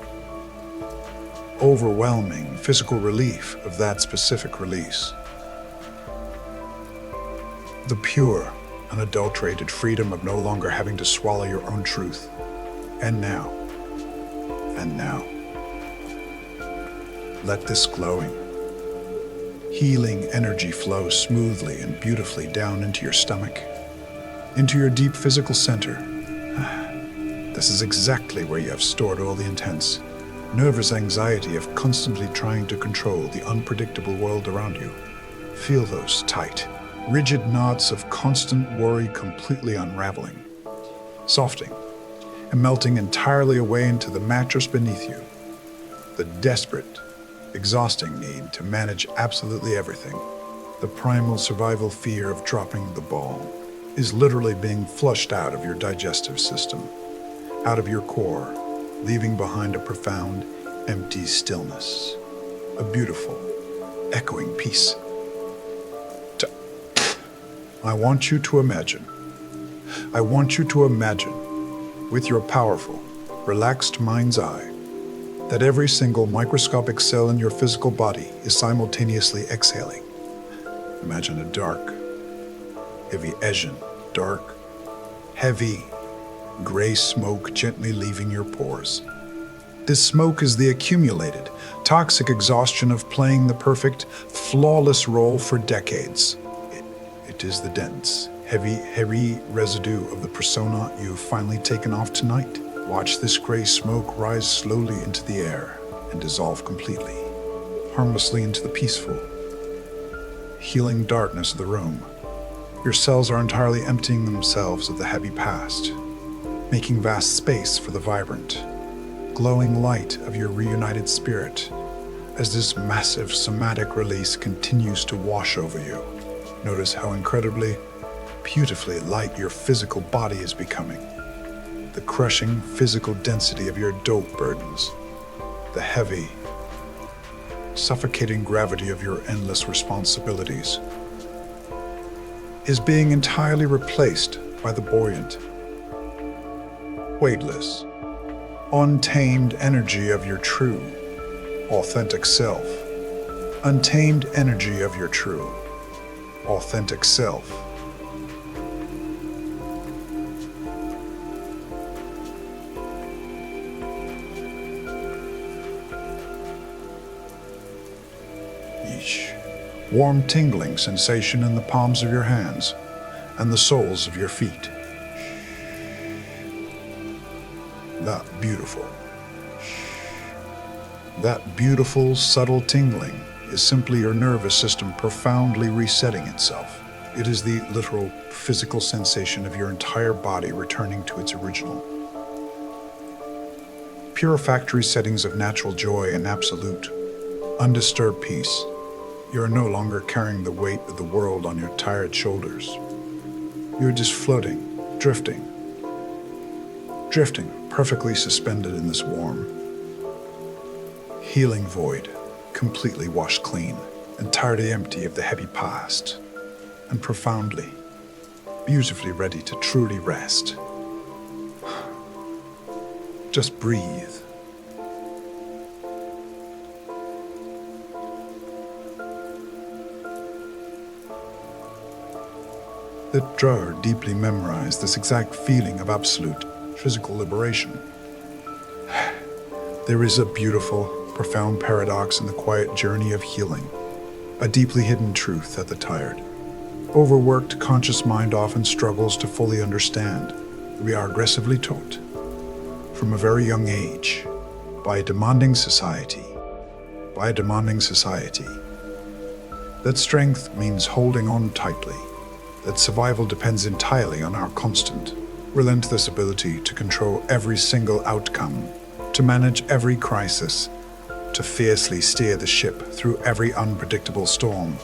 overwhelming physical relief of that specific release. The pure, unadulterated freedom of no longer having to swallow your own truth. And now, let this glowing, healing energy flow smoothly and beautifully down into your stomach, into your deep physical center. This is exactly where you have stored all the intense, nervous anxiety of constantly trying to control the unpredictable world around you. Feel those tight, rigid knots of constant worry completely unraveling, softening, and melting entirely away into the mattress beneath you. The desperate, exhausting need to manage absolutely everything, the primal survival fear of dropping the ball, is literally being flushed out of your digestive system, out of your core, leaving behind a profound, empty stillness, a beautiful, echoing peace. I want you to imagine, with your powerful, relaxed mind's eye, that every single microscopic cell in your physical body is simultaneously exhaling. Imagine a dark, heavy Asian, dark, heavy, gray smoke gently leaving your pores. This smoke is the accumulated, toxic exhaustion of playing the perfect, flawless role for decades. It is the dense, heavy residue of the persona you've finally taken off tonight. Watch this gray smoke rise slowly into the air and dissolve completely, harmlessly into the peaceful, healing darkness of the room. Your cells are entirely emptying themselves of the heavy past, making vast space for the vibrant, glowing light of your reunited spirit as this massive somatic release continues to wash over you. Notice how incredibly, beautifully light your physical body is becoming. The crushing physical density of your dope burdens, the heavy, suffocating gravity of your endless responsibilities, is being entirely replaced by the buoyant, weightless, untamed energy of your true, authentic self. Untamed energy of your true, authentic self. Each warm tingling sensation in the palms of your hands and the soles of your feet. That beautiful, subtle tingling is simply your nervous system profoundly resetting itself. It is the literal physical sensation of your entire body returning to its original, pure factory settings of natural joy and absolute, undisturbed peace. You are no longer carrying the weight of the world on your tired shoulders. You are just floating, drifting, drifting perfectly suspended in this warm, healing void, completely washed clean, entirely empty of the heavy past, and profoundly, beautifully ready to truly rest. Just breathe. Let Drawer deeply memorize this exact feeling of absolute physical liberation. There is a beautiful, profound paradox in the quiet journey of healing, a deeply hidden truth that the tired, overworked conscious mind often struggles to fully understand. We are aggressively taught, from a very young age, by a demanding society, that strength means holding on tightly, that survival depends entirely on our constant, relentless ability to control every single outcome, to manage every crisis, to fiercely steer the ship through every unpredictable storm.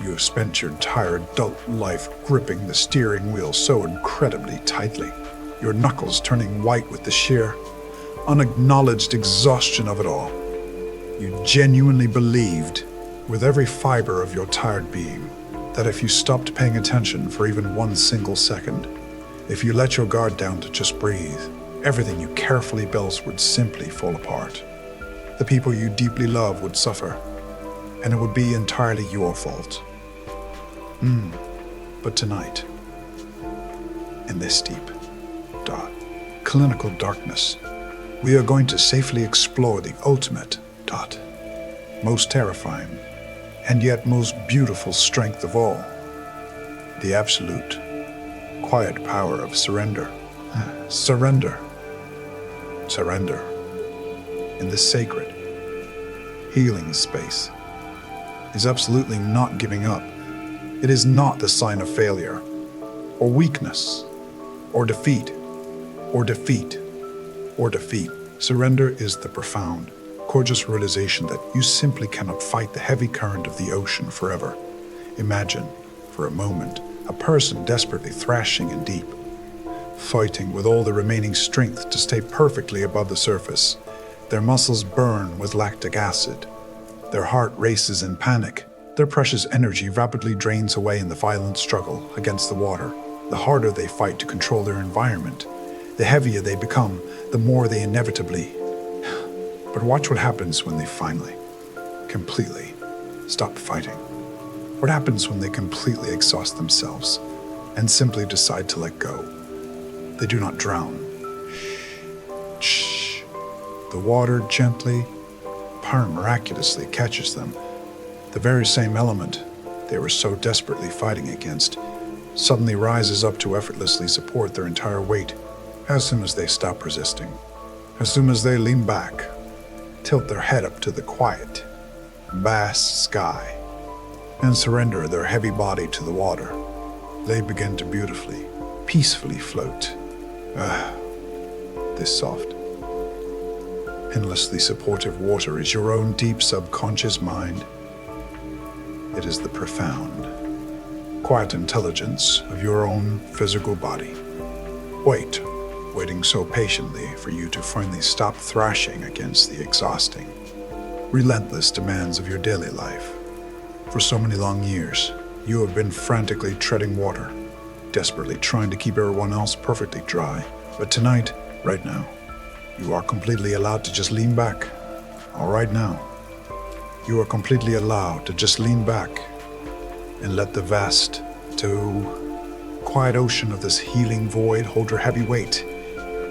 You have spent your entire adult life gripping the steering wheel so incredibly tightly, your knuckles turning white with the sheer, unacknowledged exhaustion of it all. You genuinely believed, with every fiber of your tired being, that if you stopped paying attention for even one single second, if you let your guard down to just breathe, everything you carefully built would simply fall apart. The people you deeply love would suffer, and it would be entirely your fault. But tonight, in this deep, dark, clinical darkness, we are going to safely explore the ultimate, most terrifying, and yet most beautiful strength of all, the absolute, quiet power of surrender. Surrender. In this sacred, healing space is absolutely not giving up. It is not the sign of failure, or weakness, or defeat. Surrender is the profound, gorgeous realization that you simply cannot fight the heavy current of the ocean forever. Imagine, for a moment, a person desperately thrashing in deep, fighting with all the remaining strength to stay perfectly above the surface. Their muscles burn with lactic acid. Their heart races in panic. Their precious energy rapidly drains away in the violent struggle against the water. The harder they fight to control their environment, the heavier they become, the more they inevitably. But watch what happens when they finally, completely stop fighting. What happens when they completely exhaust themselves and simply decide to let go? They do not drown. Shh. The water gently, miraculously catches them. The very same element they were so desperately fighting against suddenly rises up to effortlessly support their entire weight as soon as they stop resisting. As soon as they lean back, tilt their head up to the quiet, vast sky, and surrender their heavy body to the water, they begin to beautifully, peacefully float. This soft, endlessly supportive water is your own deep subconscious mind. It is the profound, quiet intelligence of your own physical body. Waiting so patiently for you to finally stop thrashing against the exhausting, relentless demands of your daily life. For so many long years, you have been frantically treading water, desperately trying to keep everyone else perfectly dry. But tonight, right now, you are completely allowed to just lean back. All right now, you are completely allowed to just lean back and let the vast, quiet ocean of this healing void hold your heavy weight.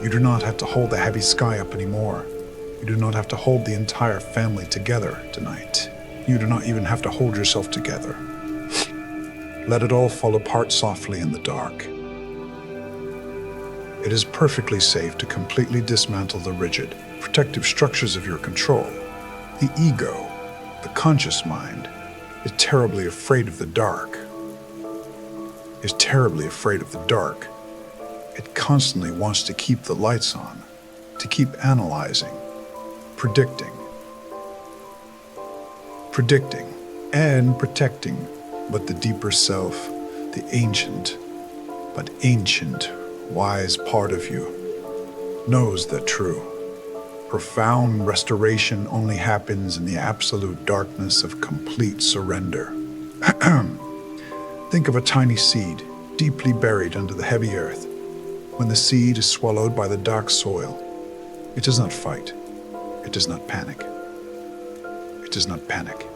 You do not have to hold the heavy sky up anymore. You do not have to hold the entire family together tonight. You do not even have to hold yourself together. Let it all fall apart softly in the dark. It is perfectly safe to completely dismantle the rigid, protective structures of your control. The ego, the conscious mind, is terribly afraid of the dark. It constantly wants to keep the lights on, to keep analyzing, predicting and protecting. But the deeper self, the ancient, wise part of you, knows that true, profound restoration only happens in the absolute darkness of complete surrender. Think of a tiny seed, deeply buried under the heavy earth. When the seed is swallowed by the dark soil, it does not fight. It does not panic. It does not panic.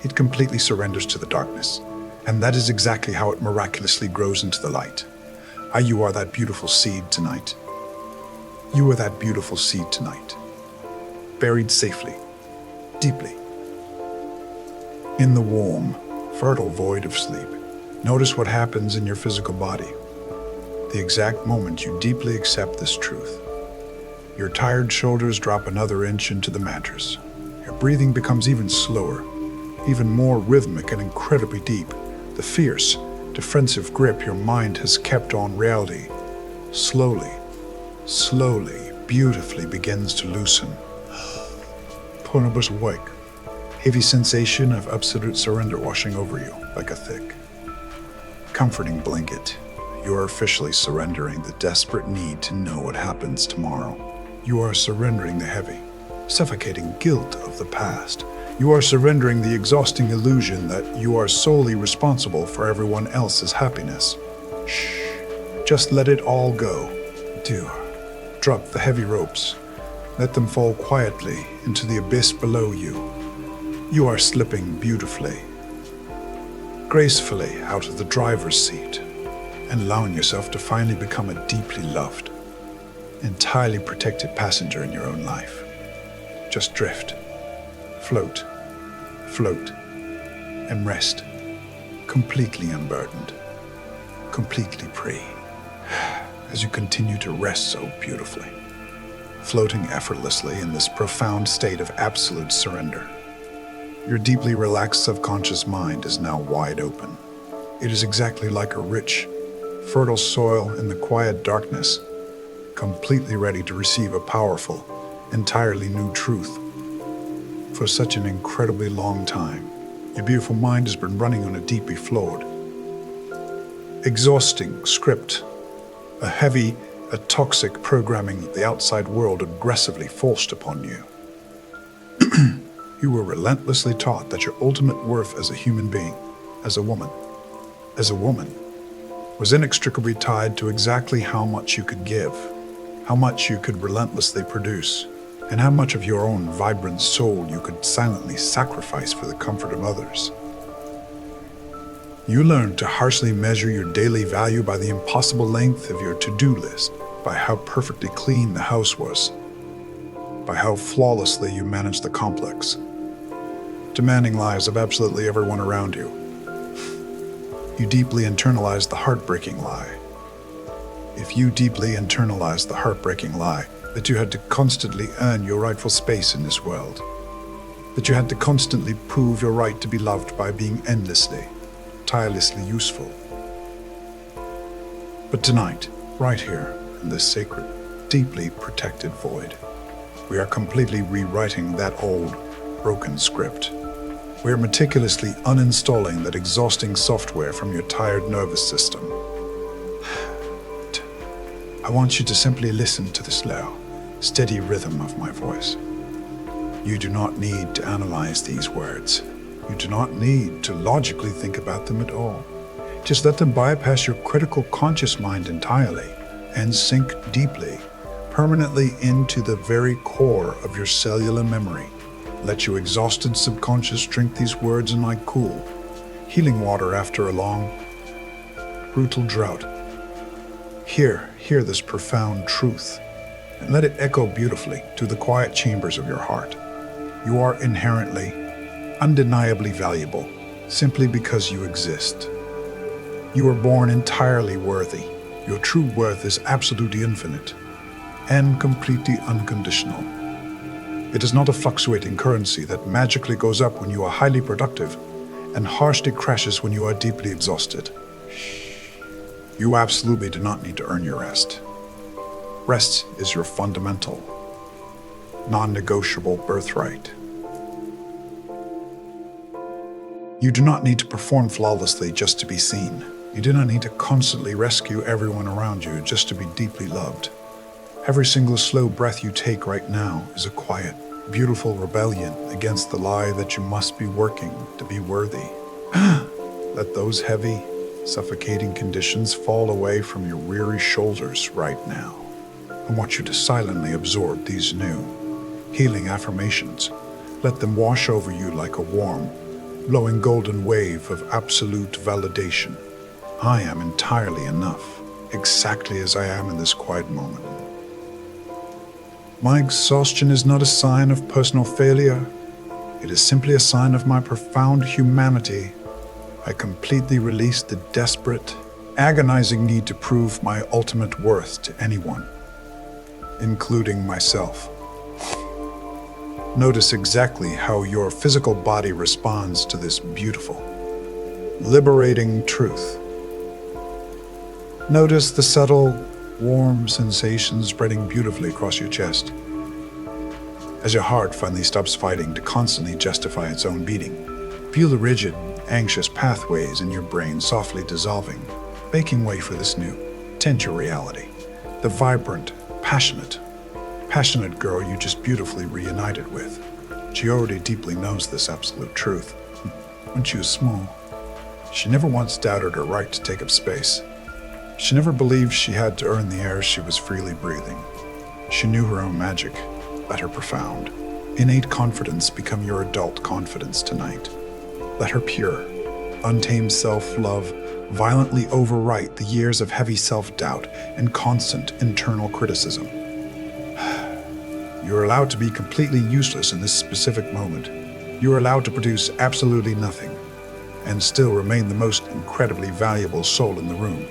It completely surrenders to the darkness. And that is exactly how it miraculously grows into the light. You are that beautiful seed tonight. You are that beautiful seed tonight. Buried safely, deeply, in the warm, fertile void of sleep. Notice what happens in your physical body. The exact moment you deeply accept this truth, your tired shoulders drop another inch into the mattress. Your breathing becomes even slower, even more rhythmic and incredibly deep. The fierce, defensive grip your mind has kept on reality slowly, beautifully begins to loosen. Pornobus awake. Heavy sensation of absolute surrender washing over you like a thick, comforting blanket. You are officially surrendering the desperate need to know what happens tomorrow. You are surrendering the heavy, suffocating guilt of the past. You are surrendering the exhausting illusion that you are solely responsible for everyone else's happiness. Shh. Just let it all go. Drop the heavy ropes. Let them fall quietly into the abyss below you. You are slipping beautifully, gracefully out of the driver's seat and allowing yourself to finally become a deeply loved, entirely protected passenger in your own life. Just drift, float, and rest, completely unburdened, completely free, as you continue to rest so beautifully, floating effortlessly in this profound state of absolute surrender. Your deeply relaxed subconscious mind is now wide open. It is exactly like a rich, fertile soil in the quiet darkness, completely ready to receive a powerful, entirely new truth. For such an incredibly long time, your beautiful mind has been running on a deeply flawed, exhausting script, a toxic programming that the outside world aggressively forced upon you. You were relentlessly taught that your ultimate worth as a human being, as a woman, was inextricably tied to exactly how much you could give, how much you could relentlessly produce, and how much of your own vibrant soul you could silently sacrifice for the comfort of others. You learned to harshly measure your daily value by the impossible length of your to-do list, by how perfectly clean the house was, by how flawlessly you managed the complex, demanding lives of absolutely everyone around you. You deeply internalized the heartbreaking lie. If you deeply internalized the heartbreaking lie that you had to constantly earn your rightful space in this world, that you had to constantly prove your right to be loved by being endlessly, tirelessly useful. But tonight, right here, in this sacred, deeply protected void, we are completely rewriting that old, broken script. We are meticulously uninstalling that exhausting software from your tired nervous system. I want you to simply listen to the slow, steady rhythm of my voice. You do not need to analyze these words. You do not need to logically think about them at all. Just let them bypass your critical conscious mind entirely and sink deeply, permanently into the very core of your cellular memory. Let your exhausted subconscious drink these words in like cool, healing water after a long, brutal drought. Hear this profound truth, and let it echo beautifully to the quiet chambers of your heart. You are inherently, undeniably valuable, simply because you exist. You are born entirely worthy. Your true worth is absolutely infinite and completely unconditional. It is not a fluctuating currency that magically goes up when you are highly productive and harshly crashes when you are deeply exhausted. You absolutely do not need to earn your rest. Rest is your fundamental, non-negotiable birthright. You do not need to perform flawlessly just to be seen. You do not need to constantly rescue everyone around you just to be deeply loved. Every single slow breath you take right now is a quiet, beautiful rebellion against the lie that you must be working to be worthy. Let those heavy, suffocating conditions fall away from your weary shoulders right now. I want you to silently absorb these new, healing affirmations. Let them wash over you like a warm, blowing golden wave of absolute validation. I am entirely enough, exactly as I am in this quiet moment. My exhaustion is not a sign of personal failure. It is simply a sign of my profound humanity. I completely release the desperate, agonizing need to prove my ultimate worth to anyone, including myself. Notice exactly how your physical body responds to this beautiful, liberating truth. Notice the subtle, warm sensations spreading beautifully across your chest. As your heart finally stops fighting to constantly justify its own beating, feel the rigid, anxious pathways in your brain softly dissolving, making way for this new, tender reality. The vibrant, passionate girl you just beautifully reunited with. She already deeply knows this absolute truth. When she was small, she never once doubted her right to take up space. She never believed she had to earn the air she was freely breathing. She knew her own magic. Let her profound, innate confidence become your adult confidence tonight. Let her pure, untamed self-love violently overwrite the years of heavy self-doubt and constant internal criticism. You are allowed to be completely useless in this specific moment. You are allowed to produce absolutely nothing and still remain the most incredibly valuable soul in the room.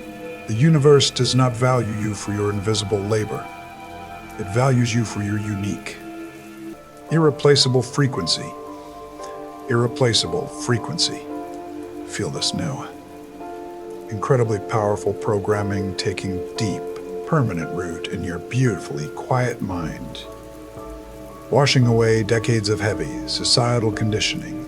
The universe does not value you for your invisible labor. It values you for your unique, irreplaceable frequency. Irreplaceable frequency. Feel this new, incredibly powerful programming taking deep, permanent root in your beautifully quiet mind, washing away decades of heavy, societal conditioning.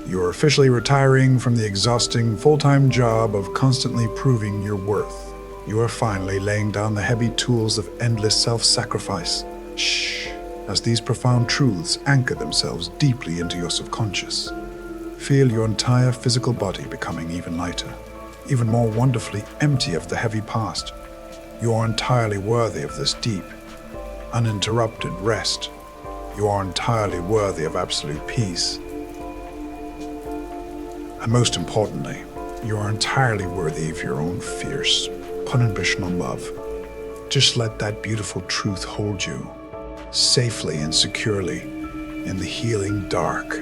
You are officially retiring from the exhausting, full-time job of constantly proving your worth. You are finally laying down the heavy tools of endless self-sacrifice. Shh. As these profound truths anchor themselves deeply into your subconscious, feel your entire physical body becoming even lighter, even more wonderfully empty of the heavy past. You are entirely worthy of this deep, uninterrupted rest. You are entirely worthy of absolute peace. And most importantly, you are entirely worthy of your own fierce, unconditional love. Just let that beautiful truth hold you, safely and securely, in the healing dark.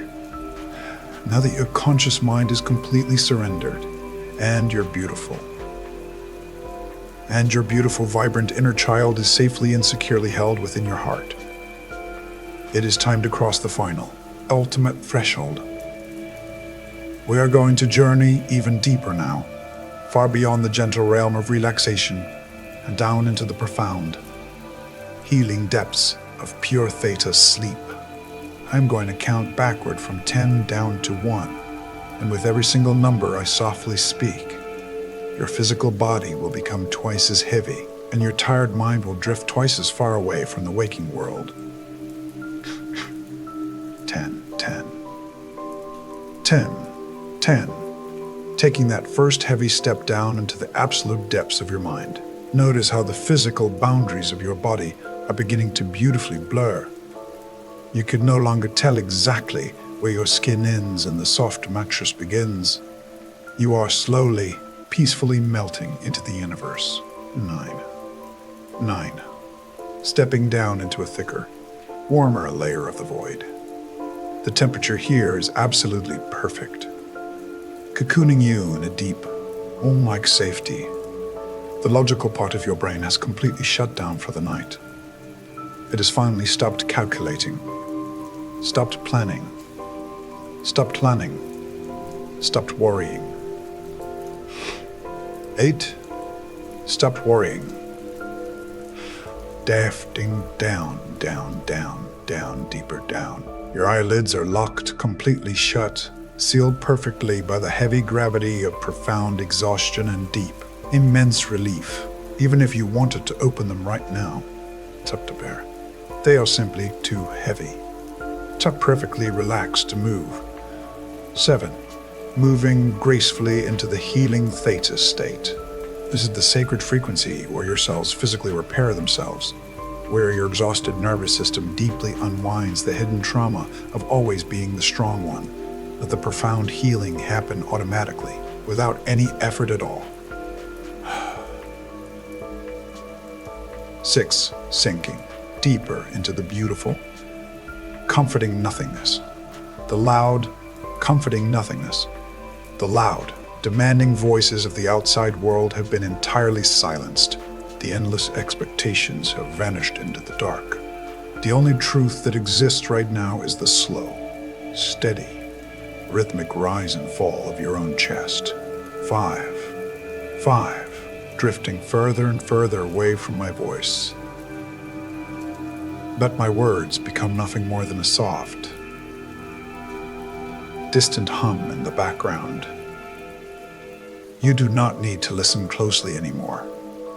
Now that your conscious mind is completely surrendered, and you're beautiful, and your beautiful, vibrant inner child is safely and securely held within your heart, it is time to cross the final, ultimate threshold. We are going to journey even deeper now, far beyond the gentle realm of relaxation and down into the profound, healing depths of pure Theta sleep. I'm going to count backward from 10 down to 1, and with every single number I softly speak, your physical body will become twice as heavy, and your tired mind will drift twice as far away from the waking world. 10, 10, 10, 10. Taking that first heavy step down into the absolute depths of your mind. Notice how the physical boundaries of your body are beginning to beautifully blur. You can no longer tell exactly where your skin ends and the soft mattress begins. You are slowly, peacefully melting into the universe. 9. Stepping down into a thicker, warmer layer of the void. The temperature here is absolutely perfect, cocooning you in a deep, womb-like safety. The logical part of your brain has completely shut down for the night. It has finally stopped calculating, stopped planning, stopped worrying. 8. Stopped worrying. Drifting down, deeper down. Your eyelids are locked completely shut, sealed perfectly by the heavy gravity of profound exhaustion and deep, immense relief, even if you wanted to open them right now. up to bear. They are simply too heavy. Too perfectly relaxed to move. 7. Moving gracefully into the healing Theta state. This is the sacred frequency where your cells physically repair themselves, where your exhausted nervous system deeply unwinds the hidden trauma of always being the strong one. Let the profound healing happen automatically, without any effort at all. 6. Sinking deeper into the beautiful, comforting nothingness. The loud, comforting nothingness. The loud, demanding voices of the outside world have been entirely silenced. The endless expectations have vanished into the dark. The only truth that exists right now is the slow, steady, rhythmic rise and fall of your own chest. 5. Drifting further and further away from my voice. Let my words become nothing more than a soft, distant hum in the background. You do not need to listen closely anymore.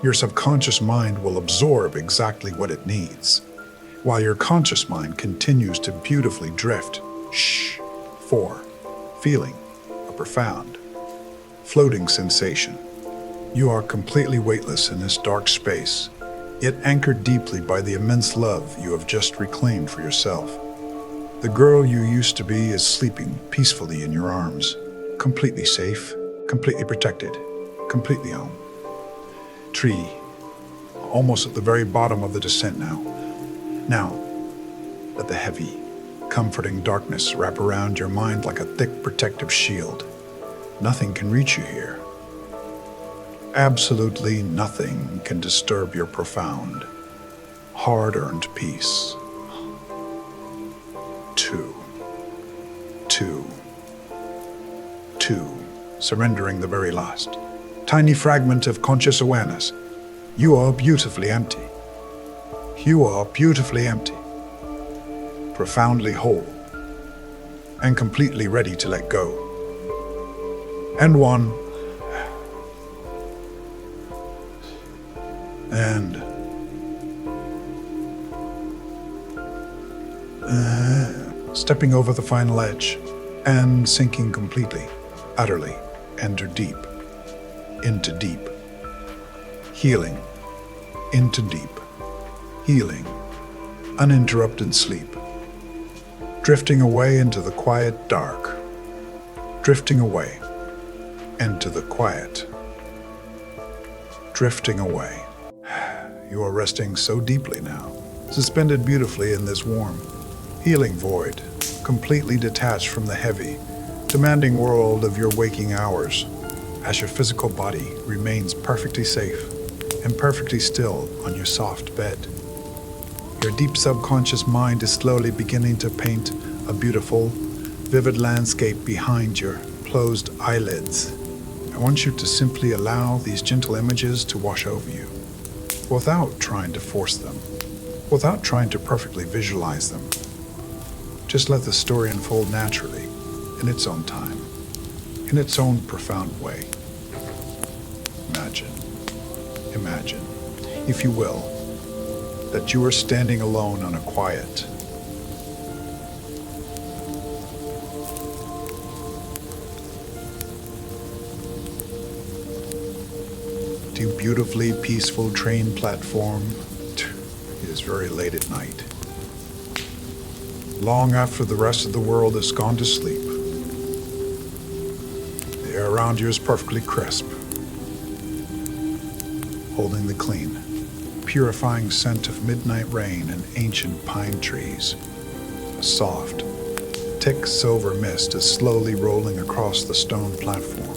Your subconscious mind will absorb exactly what it needs, while your conscious mind continues to beautifully drift. 4. Feeling a profound, floating sensation. You are completely weightless in this dark space, yet anchored deeply by the immense love you have just reclaimed for yourself. The girl you used to be is sleeping peacefully in your arms, completely safe, completely protected, completely home. Tree, almost at the very bottom of the descent now. Now, let the heavy, comforting darkness wrap around your mind like a thick protective shield. Nothing can reach you here. Absolutely nothing can disturb your profound, hard-earned peace. 2. Surrendering the very last tiny fragment of conscious awareness. You are beautifully empty. You are beautifully empty, profoundly whole, and completely ready to let go. And 1. And stepping over the final edge and sinking completely, utterly, enter deep, into deep, healing, into deep, healing, uninterrupted sleep, drifting away into the quiet dark, drifting away into the quiet, drifting away. You are resting so deeply now, suspended beautifully in this warm, healing void, completely detached from the heavy, demanding world of your waking hours, as your physical body remains perfectly safe and perfectly still on your soft bed. Your deep subconscious mind is slowly beginning to paint a beautiful, vivid landscape behind your closed eyelids. I want you to simply allow these gentle images to wash over you, without trying to force them, without trying to perfectly visualize them. Just let the story unfold naturally, in its own time, in its own profound way. Imagine, if you will, that you are standing alone on a quiet, beautifully peaceful train platform. It is very late at night, long after the rest of the world has gone to sleep. The air around you is perfectly crisp, holding the clean, purifying scent of midnight rain and ancient pine trees. A soft, thick silver mist is slowly rolling across the stone platform,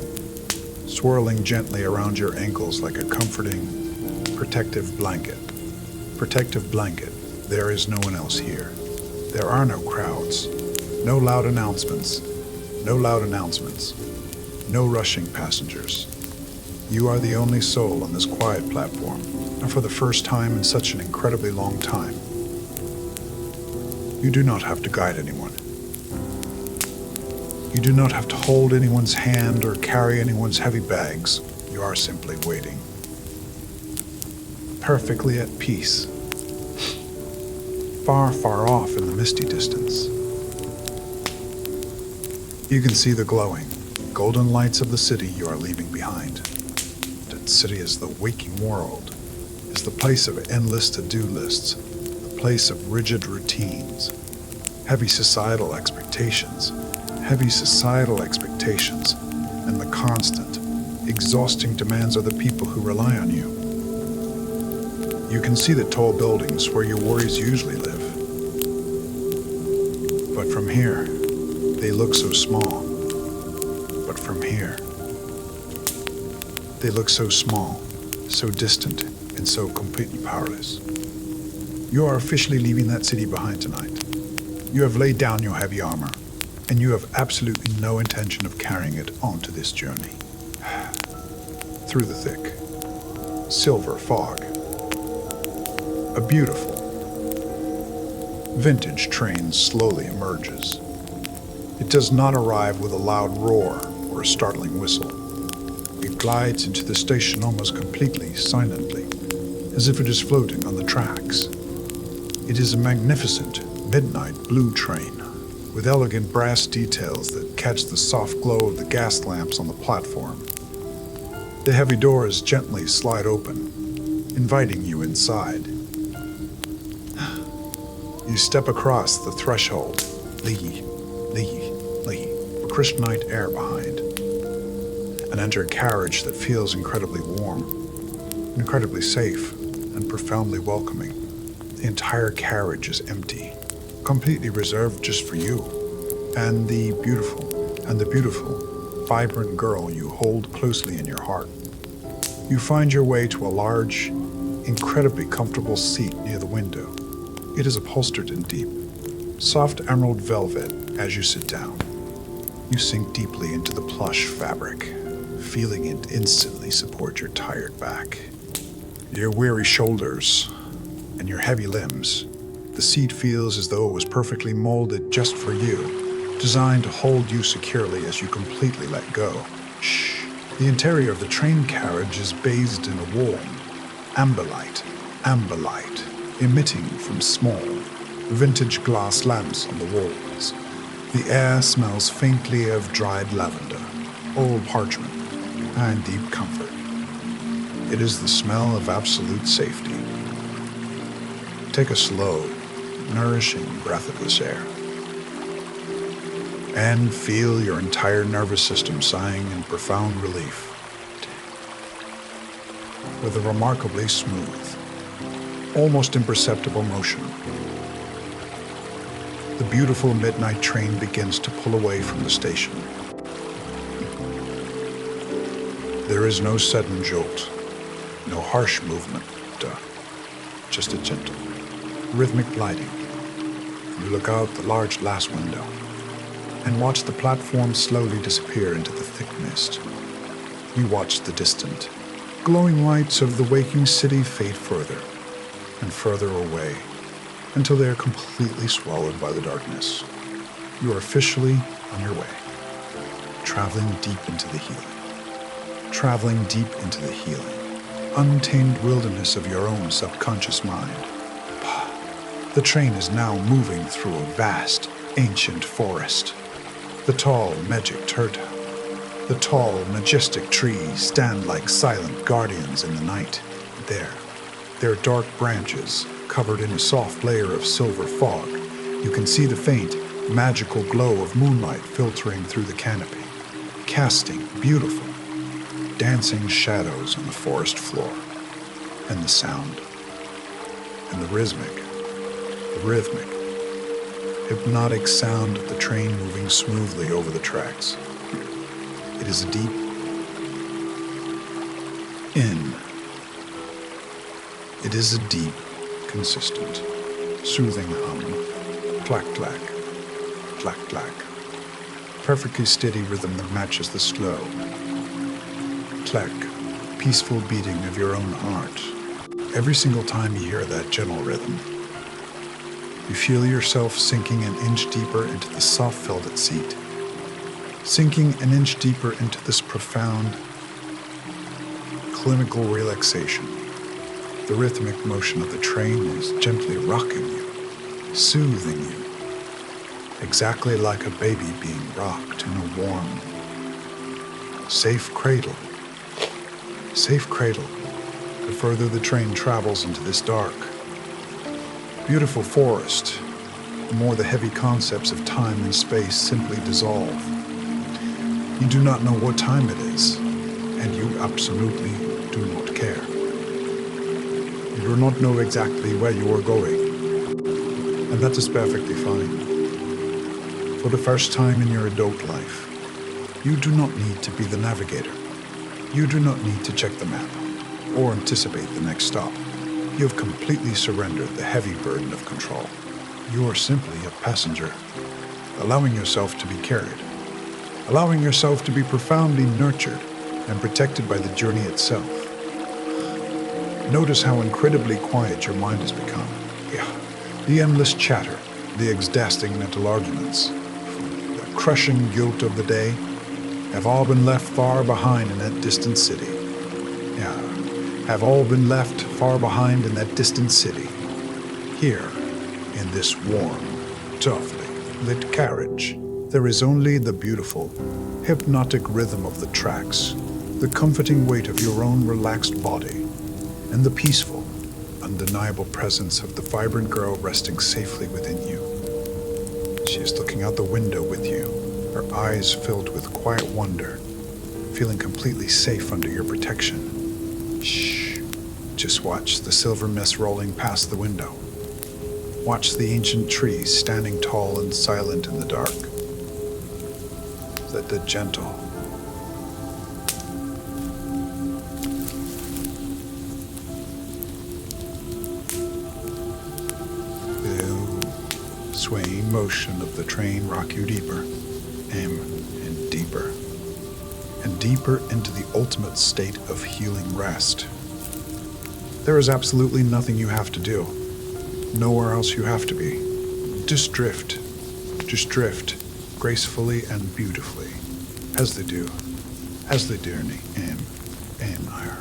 swirling gently around your ankles like a comforting, protective blanket. Protective blanket. There is no one else here. There are no crowds, no loud announcements, no rushing passengers. You are the only soul on this quiet platform, and for the first time in such an incredibly long time. You do not have to guide anyone. You do not have to hold anyone's hand or carry anyone's heavy bags. You are simply waiting. Perfectly at peace. far, far off in the misty distance. You can see the glowing, golden lights of the city you are leaving behind. That city is the waking world, is the place of endless to-do lists, the place of rigid routines, heavy societal expectations, and the constant, exhausting demands of the people who rely on you. You can see the tall buildings where your worries usually live. But from here, they look so small. But from here, they look so small, so distant, and so completely powerless. You are officially leaving that city behind tonight. You have laid down your heavy armor, and you have absolutely no intention of carrying it onto this journey. Through the thick, silver fog, a beautiful, vintage train slowly emerges. It does not arrive with a loud roar or a startling whistle. It glides into the station almost completely silently, as if it is floating on the tracks. It is a magnificent midnight blue train with elegant brass details that catch the soft glow of the gas lamps on the platform. The heavy doors gently slide open, inviting you inside. You step across the threshold, the crisp night air behind, and enter a carriage that feels incredibly warm, incredibly safe, and profoundly welcoming. The entire carriage is empty, completely reserved just for you, and the beautiful, vibrant girl you hold closely in your heart. You find your way to a large, incredibly comfortable seat near the window. It is upholstered in deep, soft emerald velvet. As you sit down, you sink deeply into the plush fabric, feeling it instantly support your tired back, your weary shoulders, and your heavy limbs. The seat feels as though it was perfectly molded just for you, designed to hold you securely as you completely let go. Shh. The interior of the train carriage is bathed in a warm, amber light, emitting from small, vintage glass lamps on the walls. The air smells faintly of dried lavender, old parchment, and deep comfort. It is the smell of absolute safety. Take a slow, nourishing breath of this air, and feel your entire nervous system sighing in profound relief. With a remarkably smooth, almost imperceptible motion, the beautiful midnight train begins to pull away from the station. There is no sudden jolt, no harsh movement, just a gentle, rhythmic gliding. You look out the large glass window and watch the platform slowly disappear into the thick mist. You watch the distant, glowing lights of the waking city fade further and further away until they are completely swallowed by the darkness. You are officially on your way, traveling deep into the healing, untamed wilderness of your own subconscious mind. The train is now moving through a vast, ancient forest. The tall, majestic trees stand like silent guardians in the night. Their dark branches, covered in a soft layer of silver fog, you can see the faint, magical glow of moonlight filtering through the canopy, casting beautiful, dancing shadows on the forest floor. And the sound, and the rhythmic, hypnotic sound of the train moving smoothly over the tracks. It is a deep in. It is a deep, consistent, soothing hum. Clack, clack, clack, clack. Perfectly steady rhythm that matches the slow, clack, peaceful beating of your own heart. Every single time you hear that gentle rhythm, you feel yourself sinking an inch deeper into the soft velvet seat, sinking an inch deeper into this profound, clinical relaxation. The rhythmic motion of the train is gently rocking you, soothing you, exactly like a baby being rocked in a warm, safe cradle. Safe cradle. The further the train travels into this dark, beautiful forest, the more the heavy concepts of time and space simply dissolve. You do not know what time it is, and you absolutely do not care. You do not know exactly where you are going, and that is perfectly fine. For the first time in your adult life, you do not need to be the navigator. You do not need to check the map or anticipate the next stop. You have completely surrendered the heavy burden of control. You are simply a passenger, allowing yourself to be carried, allowing yourself to be profoundly nurtured and protected by the journey itself. Notice how incredibly quiet your mind has become. Yeah. The endless chatter, the exhausting mental arguments, the crushing guilt of the day, have all been left far behind in that distant city. Yeah, have all been left far behind in that distant city. Here, in this warm, softly lit carriage, there is only the beautiful, hypnotic rhythm of the tracks, the comforting weight of your own relaxed body, and the peaceful, undeniable presence of the vibrant girl resting safely within you. She is looking out the window with you, her eyes filled with quiet wonder, feeling completely safe under your protection. Shh. Just watch the silver mist rolling past the window. Watch the ancient trees standing tall and silent in the dark. Let the gentle, swaying motion of the train rock you deeper, and deeper into the ultimate state of healing rest. There is absolutely nothing you have to do, nowhere else you have to be. Just drift, gracefully and beautifully, as they do, and are.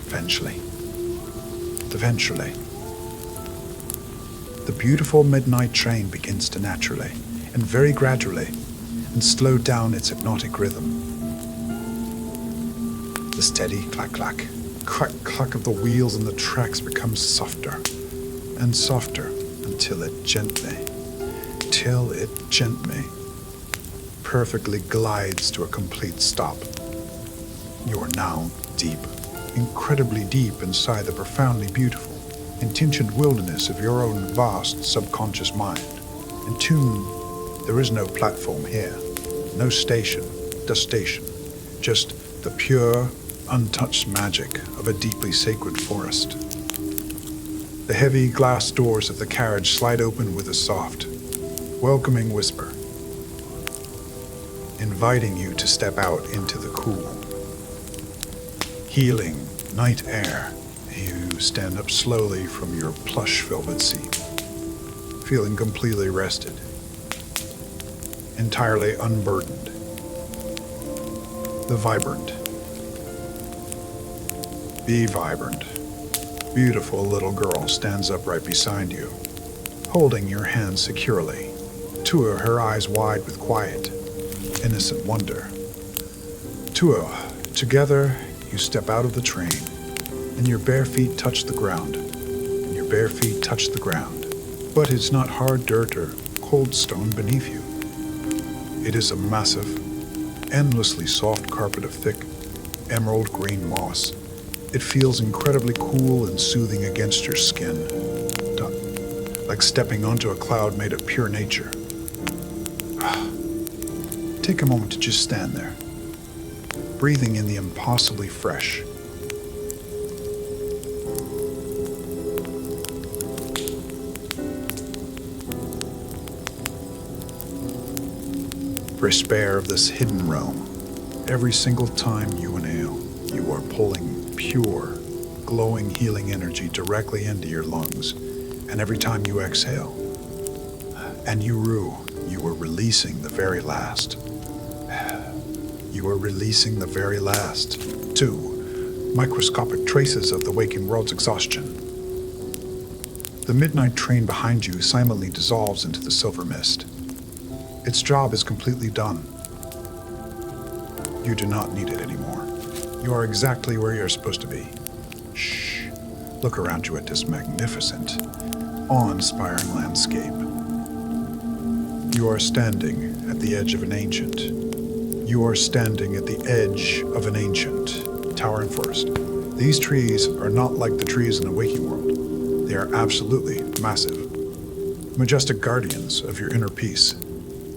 Eventually. The beautiful midnight train begins to naturally, and very gradually, and slow down its hypnotic rhythm. The steady clack-clack of the wheels and the tracks becomes softer and softer until it gently, perfectly glides to a complete stop. You are now deep, incredibly deep inside the profoundly beautiful, intentioned wilderness of your own vast subconscious mind. In tune, there is no platform here, no station, just the pure, untouched magic of a deeply sacred forest. The heavy glass doors of the carriage slide open with a soft, welcoming whisper, inviting you to step out into the cool, healing night air. You stand up slowly from your plush velvet seat, feeling completely rested, entirely unburdened. Be vibrant, beautiful little girl stands up right beside you, holding your hand securely, her eyes wide with quiet, innocent wonder. Together, you step out of the train, and your bare feet touch the ground, but it's not hard dirt or cold stone beneath you. It is a massive, endlessly soft carpet of thick, emerald green moss. It feels incredibly cool and soothing against your skin, like stepping onto a cloud made of pure nature. Take a moment to just stand there, breathing in the impossibly fresh, crisp air of this hidden realm. Every single time you inhale, you are pulling pure, glowing, healing energy directly into your lungs. And every time you exhale, and you are releasing the very last. You are releasing the very last, too, microscopic traces of the waking world's exhaustion. The midnight train behind you silently dissolves into the silver mist. Its job is completely done. You do not need it anymore. You are exactly where you're supposed to be. Shh. Look around you at this magnificent, awe-inspiring landscape. You are standing at the edge of an ancient. You are standing at the edge of an ancient towering forest. These trees are not like the trees in the waking world. They are absolutely massive. Majestic guardians of your inner peace.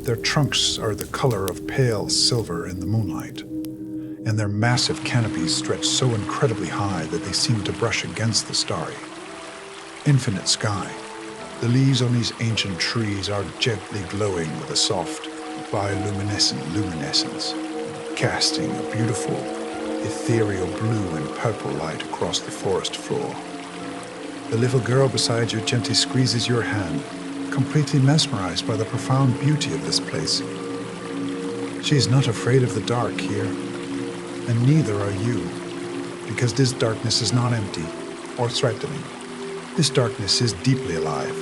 Their trunks are the color of pale silver in the moonlight, and their massive canopies stretch so incredibly high that they seem to brush against the starry, infinite sky. The leaves on these ancient trees are gently glowing with a soft, bioluminescent luminescence, casting a beautiful, ethereal blue and purple light across the forest floor. The little girl beside you gently squeezes your hand, completely mesmerized by the profound beauty of this place. She is not afraid of the dark here, and neither are you, because this darkness is not empty or threatening. This darkness is deeply alive,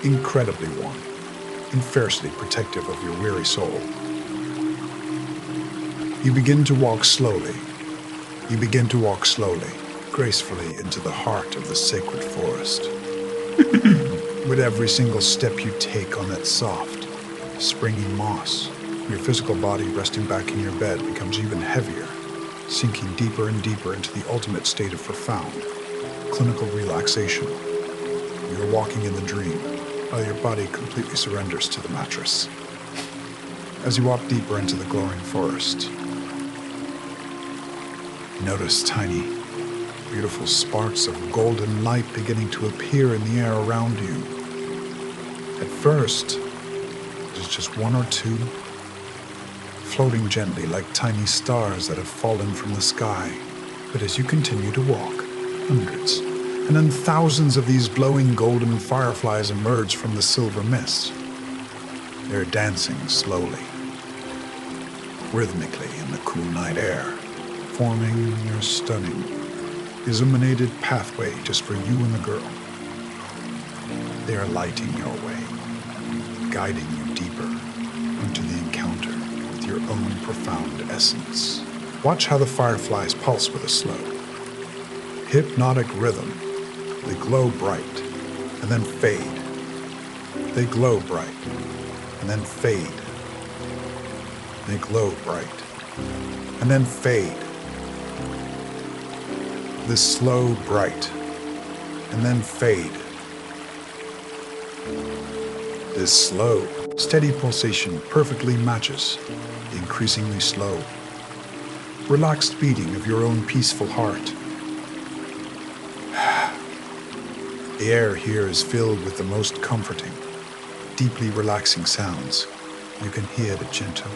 incredibly warm, and fiercely protective of your weary soul. You begin to walk slowly. You begin to walk slowly, gracefully into the heart of the sacred forest. With every single step you take on that soft, springy moss, your physical body resting back in your bed becomes even heavier, sinking deeper and deeper into the ultimate state of profound, clinical relaxation. You're walking in the dream, while your body completely surrenders to the mattress. As you walk deeper into the glowing forest, notice tiny, beautiful sparks of golden light beginning to appear in the air around you. At first, there's just one or two, floating gently like tiny stars that have fallen from the sky. But as you continue to walk, hundreds, and then thousands of these glowing golden fireflies emerge from the silver mist. They're dancing slowly, rhythmically in the cool night air, forming your stunning, illuminated pathway just for you and the girl. They are lighting your way, guiding you deeper into the encounter with your own profound essence. Watch how the fireflies pulse with a slow, hypnotic rhythm. They glow bright and then fade. They glow bright and then fade. They glow bright and then fade. This slow, bright, and then fade. This slow, steady pulsation perfectly matches the increasingly slow, relaxed beating of your own peaceful heart. The air here is filled with the most comforting, deeply relaxing sounds. You can hear the gentle,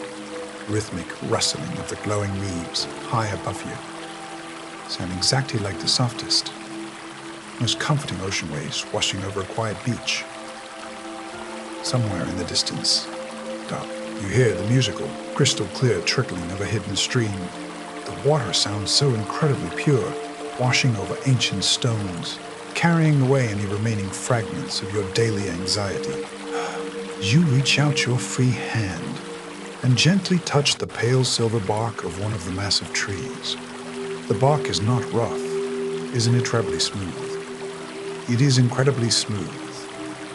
rhythmic rustling of the glowing leaves high above you, sound exactly like the softest, most comforting ocean waves washing over a quiet beach. Somewhere in the distance, you hear the musical, crystal clear trickling of a hidden stream. The water sounds so incredibly pure, washing over ancient stones, carrying away any remaining fragments of your daily anxiety. You reach out your free hand and gently touch the pale silver bark of one of the massive trees. The bark is not rough, isn't it trebly smooth? It is incredibly smooth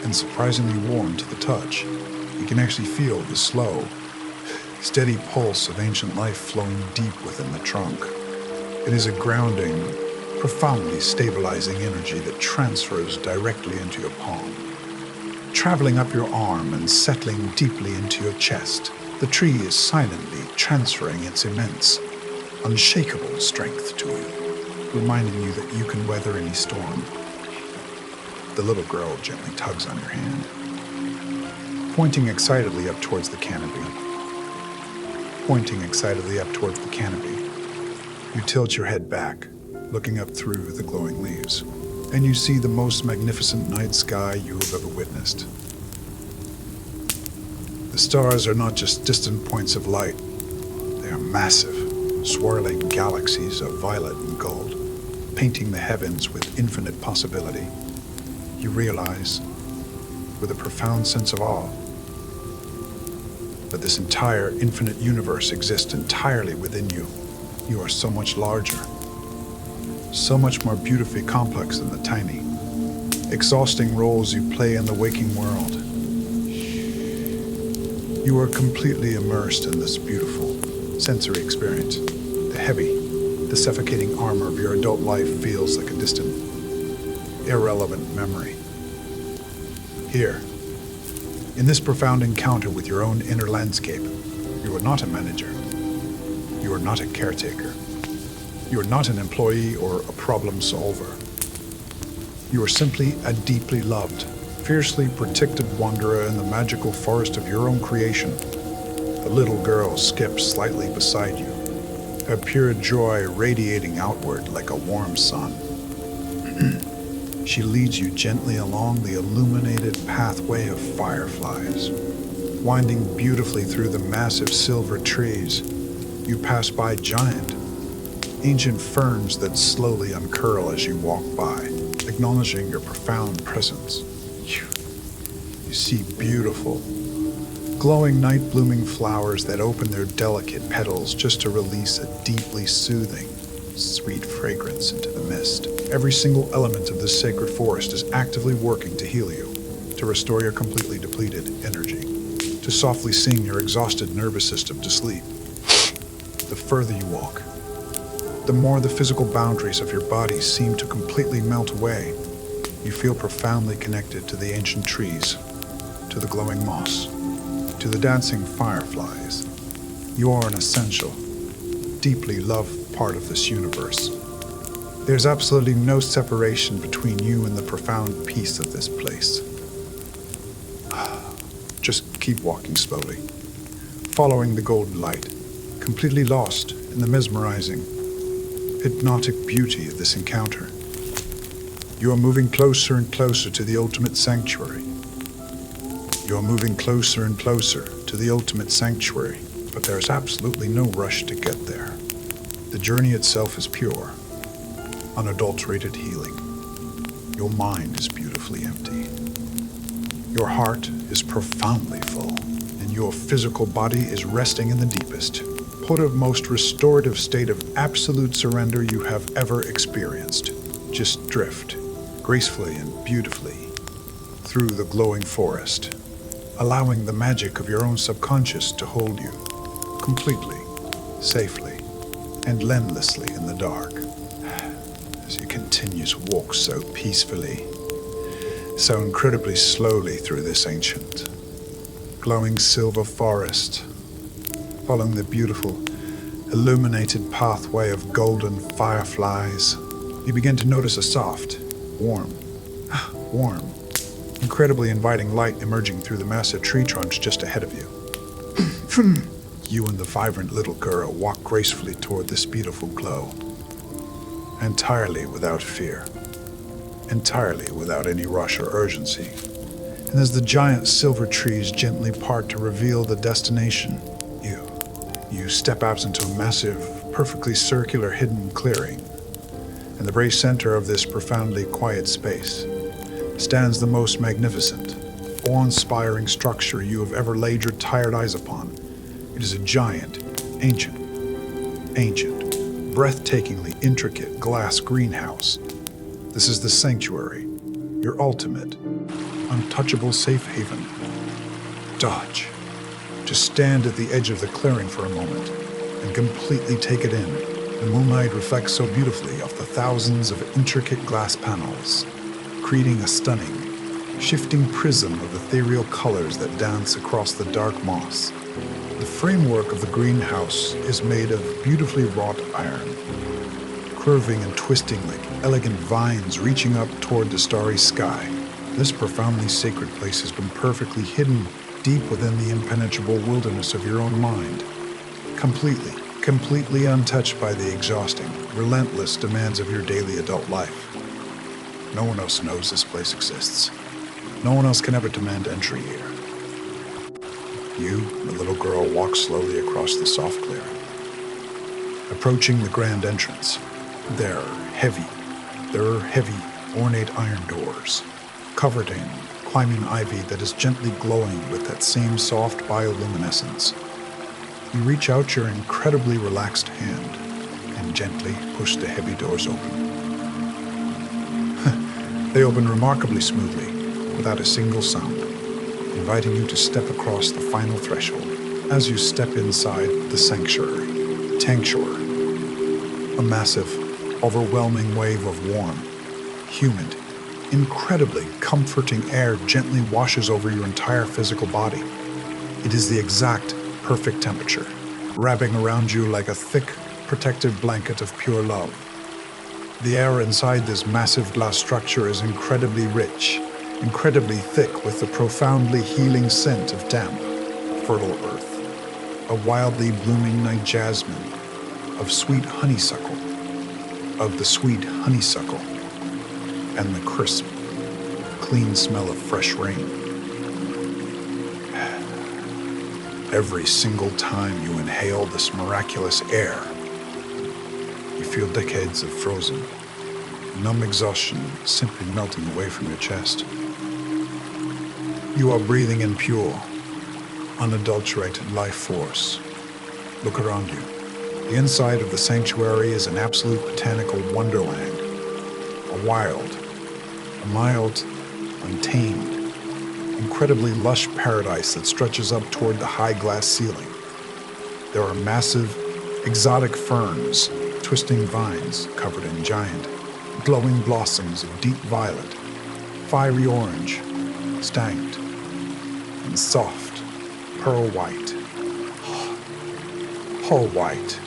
and surprisingly warm to the touch. You can actually feel the slow, steady pulse of ancient life flowing deep within the trunk. It is a grounding, profoundly stabilizing energy that transfers directly into your palm, traveling up your arm and settling deeply into your chest. The tree is silently transferring its immense, unshakable strength to you, reminding you that you can weather any storm. The little girl gently tugs on your hand, pointing excitedly up towards the canopy. You tilt your head back, looking up through the glowing leaves, and you see the most magnificent night sky you have ever witnessed. The stars are not just distant points of light. They are massive, swirling galaxies of violet and gold, painting the heavens with infinite possibility. You realize, with a profound sense of awe, that this entire infinite universe exists entirely within you. You are so much larger, so much more beautifully complex than the tiny, exhausting roles you play in the waking world. You are completely immersed in this beautiful sensory experience. The heavy, the suffocating armor of your adult life feels like a distant, irrelevant memory. Here, in this profound encounter with your own inner landscape, you are not a manager. You are not a caretaker. You are not an employee or a problem solver. You are simply a deeply loved, fiercely protected wanderer in the magical forest of your own creation. The little girl skips slightly beside you, her pure joy radiating outward like a warm sun. She leads you gently along the illuminated pathway of fireflies. Winding beautifully through the massive silver trees, you pass by giant, ancient ferns that slowly uncurl as you walk by, acknowledging your profound presence. You see beautiful, glowing night-blooming flowers that open their delicate petals just to release a deeply soothing, sweet fragrance into the mist. Every single element of this sacred forest is actively working to heal you, to restore your completely depleted energy, to softly sing your exhausted nervous system to sleep. The further you walk, the more the physical boundaries of your body seem to completely melt away. You feel profoundly connected to the ancient trees, to the glowing moss, to the dancing fireflies. You are an essential, deeply loved part of this universe. There's absolutely no separation between you and the profound peace of this place. Just keep walking slowly, following the golden light, completely lost in the mesmerizing, hypnotic beauty of this encounter. You are moving closer and closer to the ultimate sanctuary. You are moving closer and closer to the ultimate sanctuary, but there is absolutely no rush to get there. The journey itself is pure, unadulterated healing. Your mind is beautifully empty. Your heart is profoundly full, and your physical body is resting in the deepest, most restorative state of absolute surrender you have ever experienced. Just drift, gracefully and beautifully, through the glowing forest, allowing the magic of your own subconscious to hold you, completely, safely, and endlessly in the dark. As you continue to walk so peacefully, so incredibly slowly through this ancient, glowing silver forest, following the beautiful, illuminated pathway of golden fireflies, you begin to notice a soft, warm, incredibly inviting light emerging through the massive tree trunks just ahead of you. You and the vibrant little girl walk gracefully toward this beautiful glow, entirely without fear, entirely without any rush or urgency. And as the giant silver trees gently part to reveal the destination, you step out into a massive, perfectly circular hidden clearing. In the very center of this profoundly quiet space stands the most magnificent, awe-inspiring structure you have ever laid your tired eyes upon. It is a giant, ancient, breathtakingly intricate glass greenhouse. This is the sanctuary, your ultimate, untouchable safe haven. Dodge. Just stand at the edge of the clearing for a moment and completely take it in. The moonlight reflects so beautifully off the thousands of intricate glass panels, creating a stunning, shifting prism of ethereal colors that dance across the dark moss. The framework of the greenhouse is made of beautifully wrought iron, curving and twisting like elegant vines reaching up toward the starry sky. This profoundly sacred place has been perfectly hidden deep within the impenetrable wilderness of your own mind, completely untouched by the exhausting, relentless demands of your daily adult life. No one else knows this place exists. No one else can ever demand entry here. You, the little girl, walk slowly across the soft clearing, approaching the grand entrance. There are heavy, ornate iron doors, covered in climbing ivy that is gently glowing with that same soft bioluminescence. You reach out your incredibly relaxed hand and gently push the heavy doors open. They open remarkably smoothly, without a single sound, inviting you to step across the final threshold as you step inside the sanctuary. A massive, overwhelming wave of warm, humid, incredibly comforting air gently washes over your entire physical body. It is the exact perfect temperature, wrapping around you like a thick, protective blanket of pure love. The air inside this massive glass structure is incredibly rich, incredibly thick with the profoundly healing scent of damp, fertile earth, of wildly blooming night jasmine, of sweet honeysuckle, and the crisp, clean smell of fresh rain. Every single time you inhale this miraculous air, you feel decades of frozen, numb exhaustion simply melting away from your chest. You are breathing in pure, unadulterated life force. Look around you. The inside of the sanctuary is an absolute botanical wonderland, a wild, a mild, untamed, incredibly lush paradise that stretches up toward the high glass ceiling. There are massive, exotic ferns, twisting vines covered in giant, glowing blossoms of deep violet, fiery orange, stagnant, and soft, pearl white. Pearl white.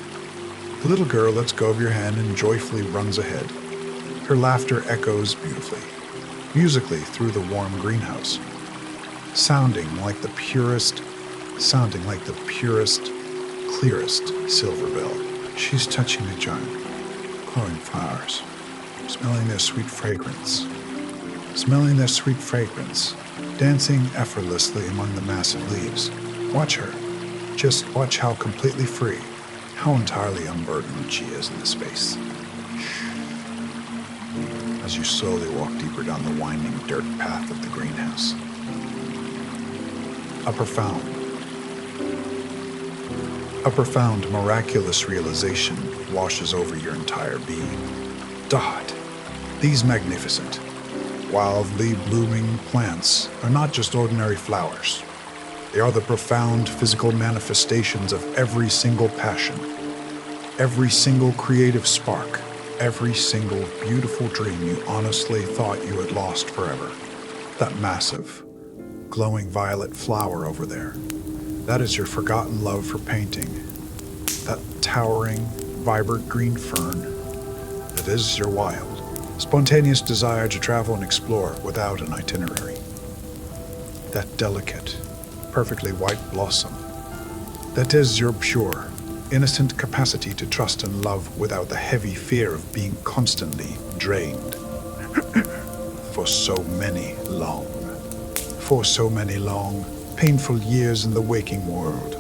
The little girl lets go of your hand and joyfully runs ahead. Her laughter echoes beautifully, musically through the warm greenhouse, sounding like the purest, clearest silver bell. She's touching the giant, glowing flowers, smelling their sweet fragrance, dancing effortlessly among the massive leaves. Watch her. Just watch how completely free, how entirely unburdened she is in the space. As you slowly walk deeper down the winding dirt path of the greenhouse. A profound, miraculous realization washes over your entire being. God, these magnificent, wildly blooming plants are not just ordinary flowers. They are the profound physical manifestations of every single passion, every single creative spark, every single beautiful dream you honestly thought you had lost forever. That massive, glowing violet flower over there, that is your forgotten love for painting. That towering, vibrant green fern, that is your wild, spontaneous desire to travel and explore without an itinerary. That delicate, perfectly white blossom, that is your pure, innocent capacity to trust and love without the heavy fear of being constantly drained. For so many long, painful years in the waking world,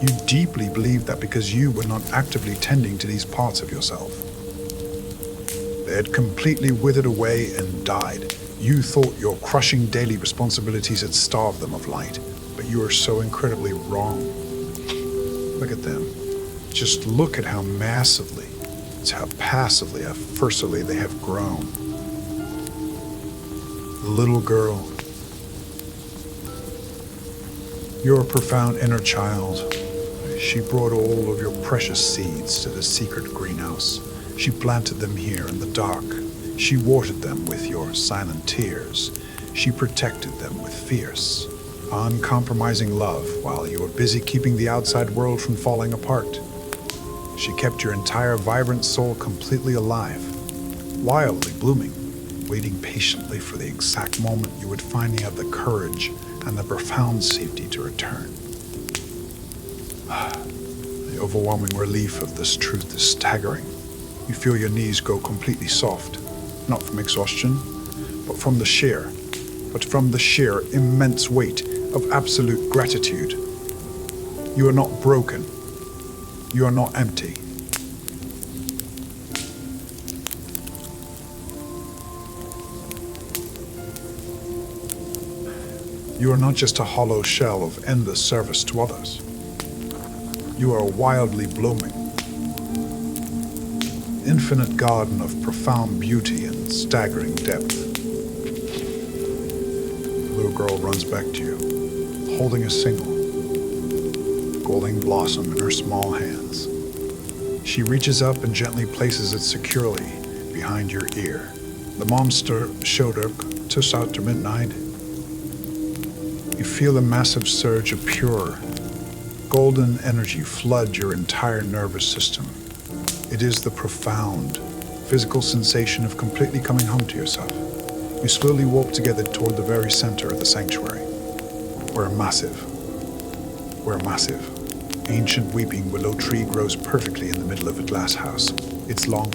you deeply believed that because you were not actively tending to these parts of yourself, they had completely withered away and died. You thought your crushing daily responsibilities had starved them of light, but you are so incredibly wrong. Look at them. Just look at how massively, how passively, how fursely they have grown. The little girl, your profound inner child, she brought all of your precious seeds to the secret greenhouse. She planted them here in the dark. She watered them with your silent tears. She protected them with fierce, uncompromising love while you were busy keeping the outside world from falling apart. She kept your entire vibrant soul completely alive, wildly blooming, waiting patiently for the exact moment you would finally have the courage and the profound safety to return. The overwhelming relief of this truth is staggering. You feel your knees go completely soft, not from exhaustion, but from the sheer immense weight of absolute gratitude. You are not broken. You are not empty. You are not just a hollow shell of endless service to others. You are a wildly blooming, infinite garden of profound beauty and staggering depth. The little girl runs back to you, holding a single golden blossom in her small hands. She reaches up and gently places it securely behind your ear. The monster shoulder tush out to midnight. You feel a massive surge of pure, golden energy flood your entire nervous system. It is the profound, physical sensation of completely coming home to yourself. You slowly walk together toward the very center of the sanctuary, where a massive, ancient weeping willow tree grows perfectly in the middle of a glass house. Its long,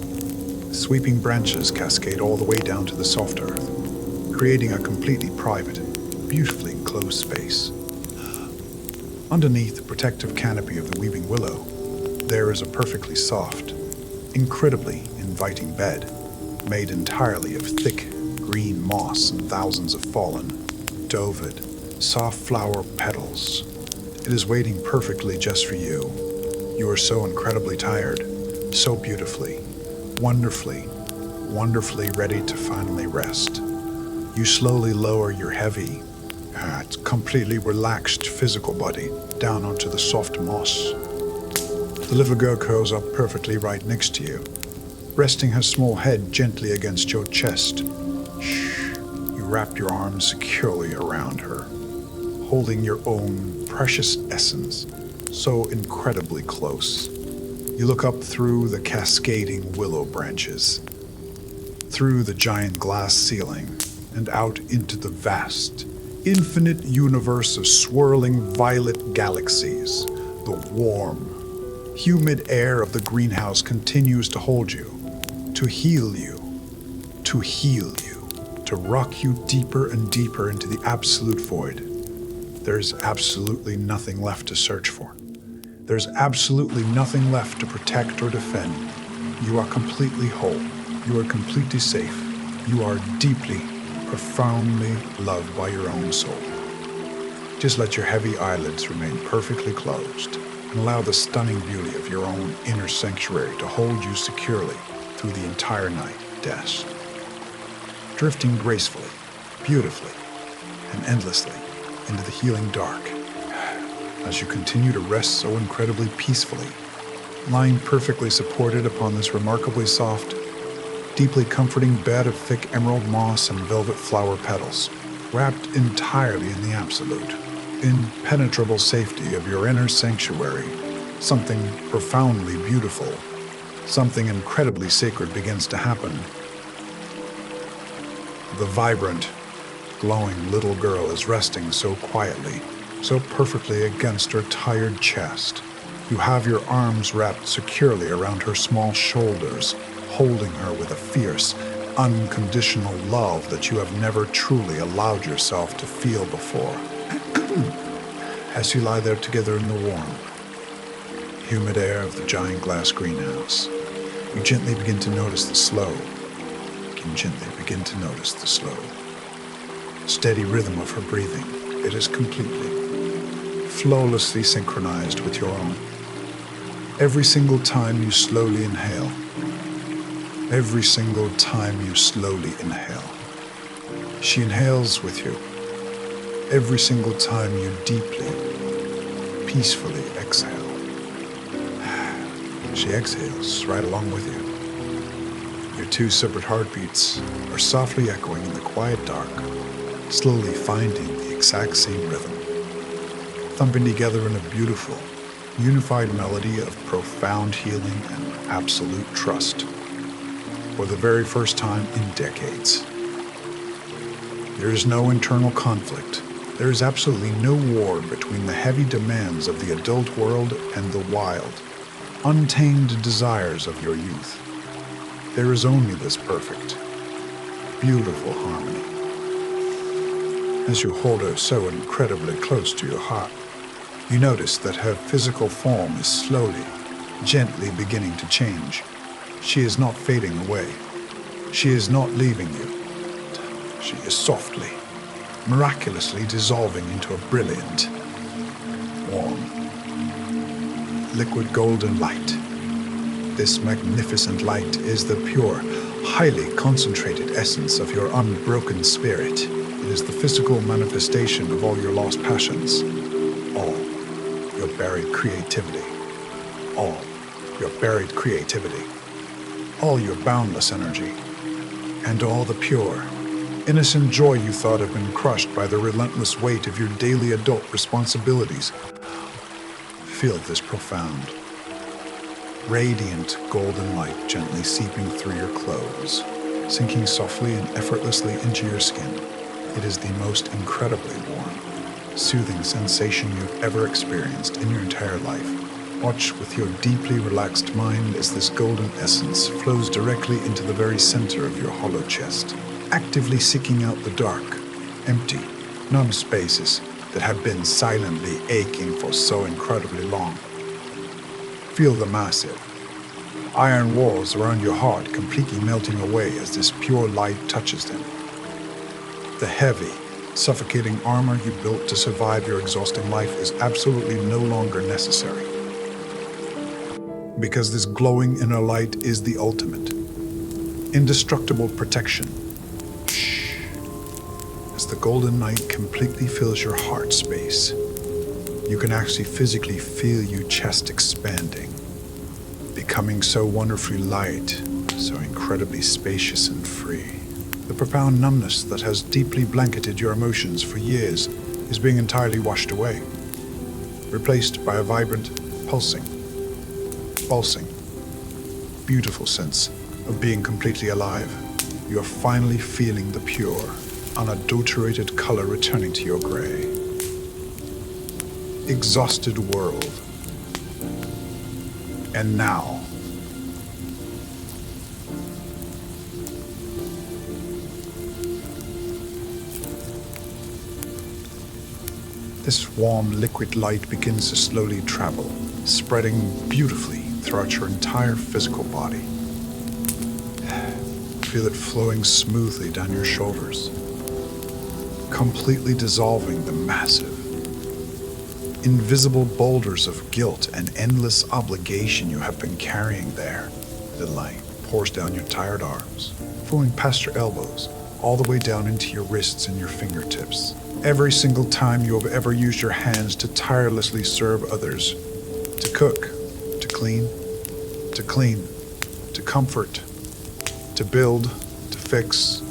sweeping branches cascade all the way down to the soft earth, creating a completely private, beautifully enclosed space. Underneath the protective canopy of the weeping willow, there is a perfectly soft, incredibly inviting bed, made entirely of thick green moss and thousands of fallen, doved, soft flower petals. It is waiting perfectly just for you. You are so incredibly tired, so beautifully, wonderfully ready to finally rest. You slowly lower your heavy, completely relaxed physical body down onto the soft moss. The little girl curls up perfectly right next to you, resting her small head gently against your chest. You wrap your arms securely around her, holding your own precious essence so incredibly close. You look up through the cascading willow branches, through the giant glass ceiling, and out into the vast, infinite universe of swirling violet galaxies. The warm, humid air of the greenhouse continues to hold you, to heal you, to rock you deeper and deeper into the absolute void. There's absolutely nothing left to search for. There's absolutely nothing left to protect or defend. You are completely whole. You are completely safe. You are deeply, profoundly loved by your own soul. Just let your heavy eyelids remain perfectly closed and allow the stunning beauty of your own inner sanctuary to hold you securely through the entire night. Dash. Drifting gracefully, beautifully, and endlessly into the healing dark. As you continue to rest so incredibly peacefully, lying perfectly supported upon this remarkably soft, deeply comforting bed of thick emerald moss and velvet flower petals, wrapped entirely in the absolute, impenetrable safety of your inner sanctuary, something profoundly beautiful, something incredibly sacred begins to happen. The vibrant, glowing little girl is resting so quietly, so perfectly against her tired chest. You have your arms wrapped securely around her small shoulders, holding her with a fierce, unconditional love that you have never truly allowed yourself to feel before. As you lie there together in the warm, humid air of the giant glass greenhouse, you gently begin to notice the slow, steady rhythm of her breathing. It is completely, flawlessly synchronized with your own. Every single time you slowly inhale, she inhales with you. Every single time you deeply, peacefully exhale, she exhales right along with you. Your two separate heartbeats are softly echoing in the quiet dark, slowly finding the exact same rhythm, thumping together in a beautiful, unified melody of profound healing and absolute trust. For the very first time in decades. There is no internal conflict. There is absolutely no war between the heavy demands of the adult world and the wild, untamed desires of your youth. There is only this perfect, beautiful harmony. As you hold her so incredibly close to your heart, you notice that her physical form is slowly, gently beginning to change. She is not fading away. She is not leaving you. She is softly, miraculously dissolving into a brilliant, warm, liquid golden light. This magnificent light is the pure, highly concentrated essence of your unbroken spirit. It is the physical manifestation of all your lost passions, all your buried creativity, all your buried creativity, all your boundless energy, and all the pure, innocent joy you thought had been crushed by the relentless weight of your daily adult responsibilities. Feel this profound, radiant golden light gently seeping through your clothes, sinking softly and effortlessly into your skin. It is the most incredibly warm, soothing sensation you've ever experienced in your entire life. Watch with your deeply relaxed mind as this golden essence flows directly into the very center of your hollow chest, actively seeking out the dark, empty, numb spaces that have been silently aching for so incredibly long. Feel the massive, iron walls around your heart completely melting away as this pure light touches them. The heavy, suffocating armor you built to survive your exhausting life is absolutely no longer necessary. Because this glowing inner light is the ultimate, indestructible protection. Shh. As the golden light completely fills your heart space, you can actually physically feel your chest expanding, becoming so wonderfully light, so incredibly spacious and free. The profound numbness that has deeply blanketed your emotions for years is being entirely washed away, replaced by a vibrant, pulsing, beautiful sense of being completely alive. You are finally feeling the pure, unadulterated color returning to your gray, exhausted world. And now, this warm liquid light begins to slowly travel, spreading beautifully throughout your entire physical body. Feel it flowing smoothly down your shoulders, completely dissolving the massive, invisible boulders of guilt and endless obligation you have been carrying there. The light pours down your tired arms, flowing past your elbows, all the way down into your wrists and your fingertips. Every single time you have ever used your hands to tirelessly serve others, to cook, to clean, to comfort, to build, to fix,